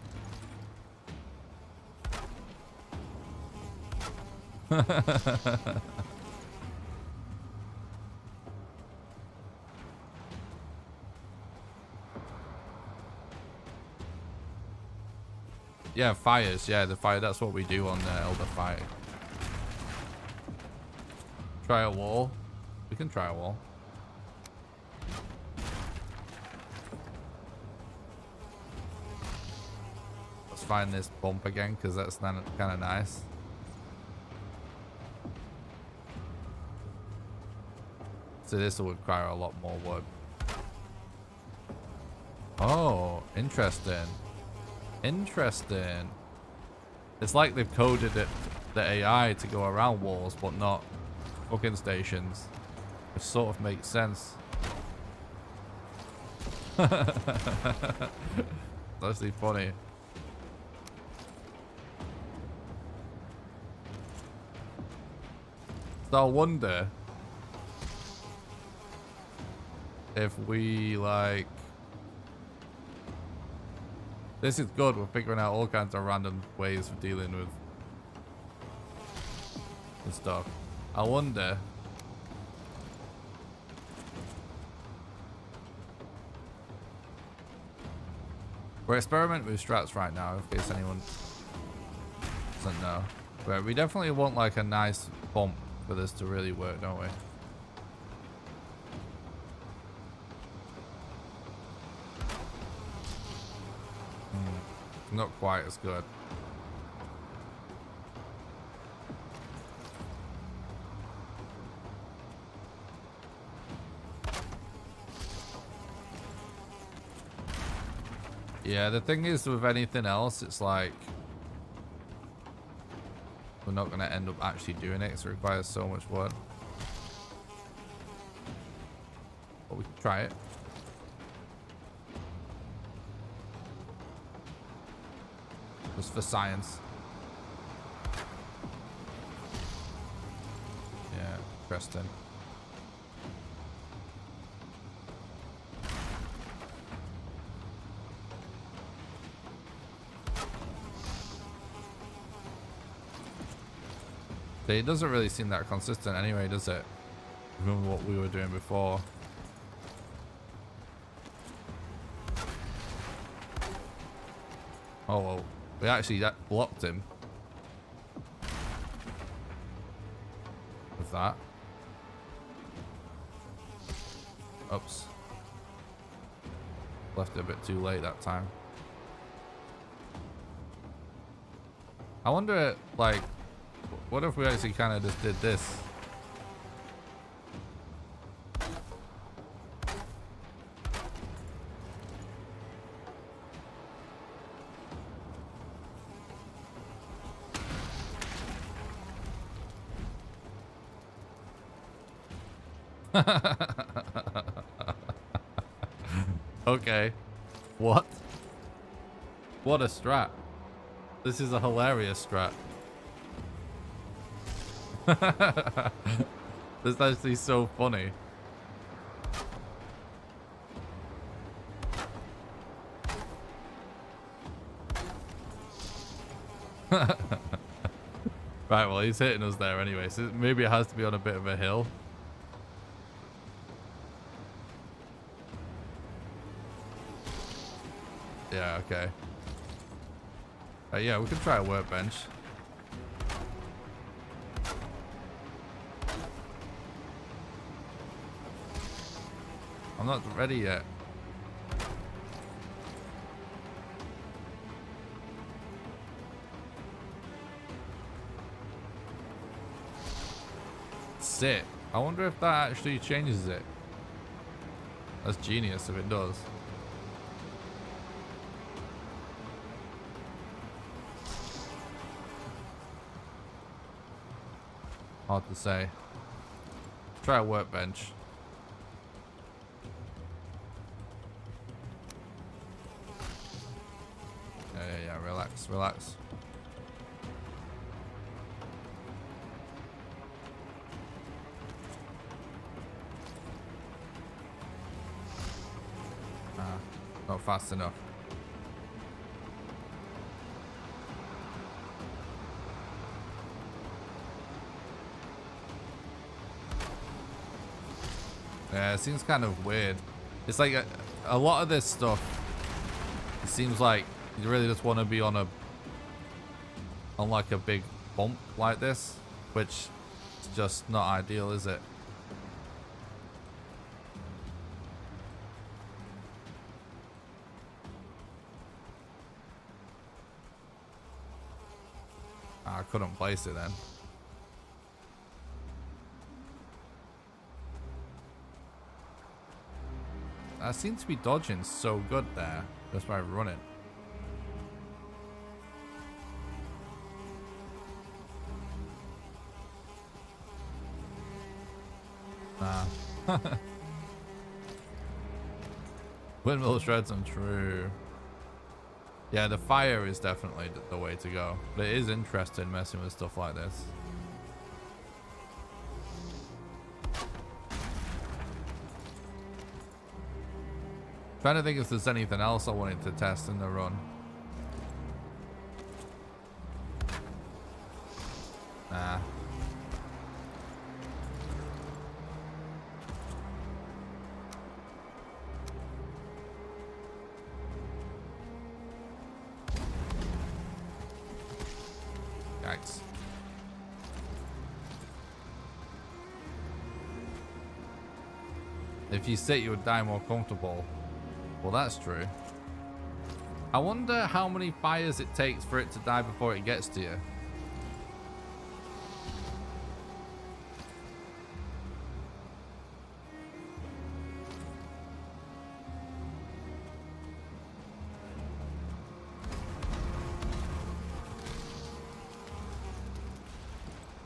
Yeah, fires. Yeah, the fire. That's what we do on Elder Fire. Try a wall. We can try a wall. Let's find this bump again, because that's kind of nice. So this will require a lot more wood. Oh, interesting. Interesting. It's like they've coded it, the AI to go around walls, but not cooking stations. Which sort of makes sense. That's actually funny. So I wonder if we like... This is good. We're figuring out all kinds of random ways of dealing with the stuff. I wonder... We're experimenting with strats right now, in case anyone doesn't know. But we definitely want like a nice bump for this to really work, don't we? Not quite as good. Yeah, the thing is with anything else, it's like we're not going to end up actually doing it because it requires so much wood. But we can try it. Just for science. Yeah, interesting. It doesn't really seem that consistent anyway, does it? Remember what we were doing before. Oh well, we actually blocked him with that. Oops. Left it a bit too late that time. I wonder, like, what if we actually kind of just did this? Okay. What? What a strat. This is a hilarious strat. This is actually so funny. Right, well, he's hitting us there anyway, so maybe it has to be on a bit of a hill. Yeah, okay. Yeah, we can try a workbench. I'm not ready yet. Sit. I wonder if that actually changes it. That's genius if it does. Hard to say. Try a workbench. Yeah, relax, relax. fast enough. Yeah, it seems kind of weird. It's like a lot of this stuff, it seems like you really just want to be on like a big bump like this, which is just not ideal, is it? I couldn't place it then. I seem to be dodging so good there just by running. Nah. Windmill shreds them, true. Yeah, the fire is definitely the way to go. But it is interesting messing with stuff like this. Trying to think if there's anything else I wanted to test in the run. Nah. Yikes. If you sit, you would die more comfortable. Well, that's true. I wonder how many fires it takes for it to die before it gets to you.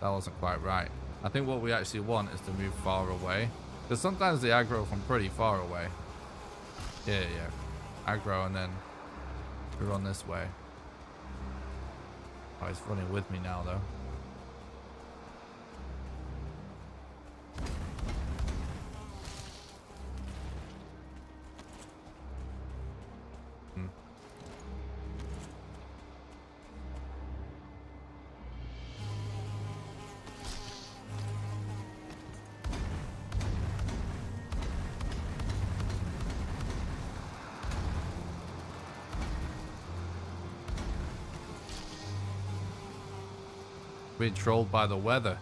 That wasn't quite right. I think what we actually want is to move far away. Because sometimes they aggro from pretty far away. Yeah. Aggro and then we run this way. Oh, he's running with me now though. Being trolled by the weather.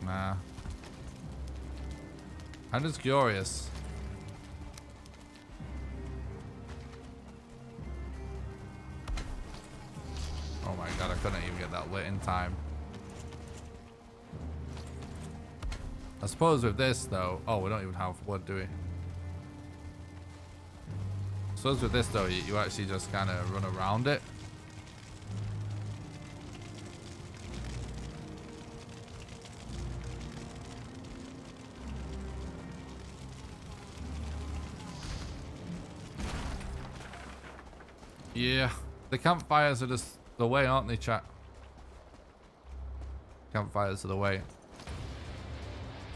Nah. I'm just curious. Oh my god, I couldn't even get that lit in time. I suppose with this though, oh, we don't even have wood, do we? I suppose with this though, you actually just kind of run around it. Yeah, the campfires are just the way, aren't they, chat? Campfires are the way.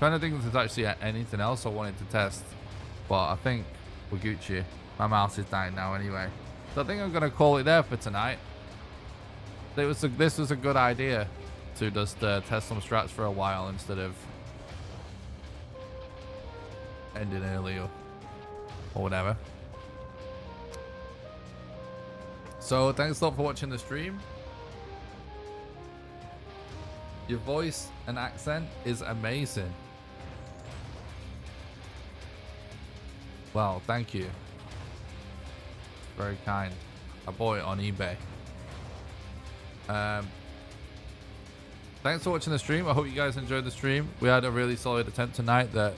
Trying to think if there's actually anything else I wanted to test, but I think we're Gucci. My mouse is dying now anyway, so I think I'm gonna call it there for tonight. This was a good idea to just test some strats for a while instead of ending early or whatever. So thanks a lot for watching the stream. Your voice and accent is amazing. Well, thank you. Very kind. I bought it on eBay. Thanks for watching the stream. I hope you guys enjoyed the stream. We had a really solid attempt tonight that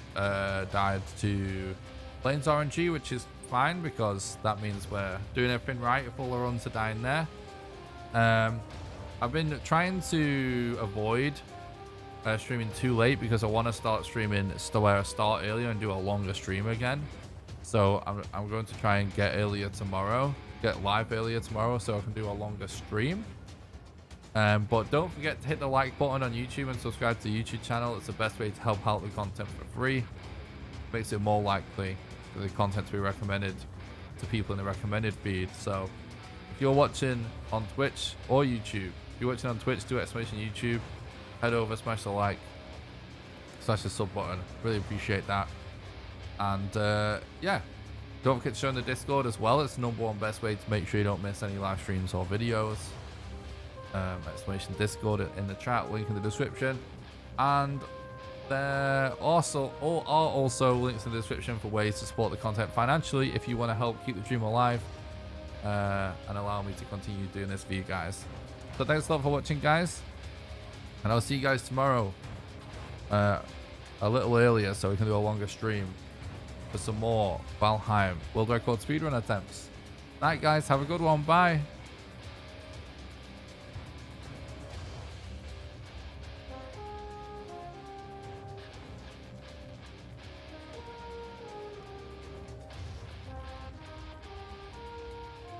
died to Plains RNG, which is fine because that means we're doing everything right if all the runs are dying there. I've been trying to avoid streaming too late because I want to start streaming where I start earlier and do a longer stream again. So I'm going to try and get earlier tomorrow, get live earlier tomorrow so I can do a longer stream. But don't forget to hit the like button on YouTube and subscribe to the YouTube channel. It's the best way to help out the content for free. Makes it more likely for the content to be recommended to people in the recommended feed. So if you're watching on Twitch or YouTube, if you're watching on Twitch, do exclamation YouTube, head over, smash the like, slash the sub button. Really appreciate that. And yeah, don't forget to join the Discord as well. It's the #1 best way to make sure you don't miss any live streams or videos. Exclamation Discord in the chat, link in the description. And there are also links in the description for ways to support the content financially if you want to help keep the dream alive and allow me to continue doing this for you guys. So thanks a lot for watching, guys, and I'll see you guys tomorrow a little earlier so we can do a longer stream for some more Valheim world record speedrun attempts. Night, guys. Have a good one. Bye.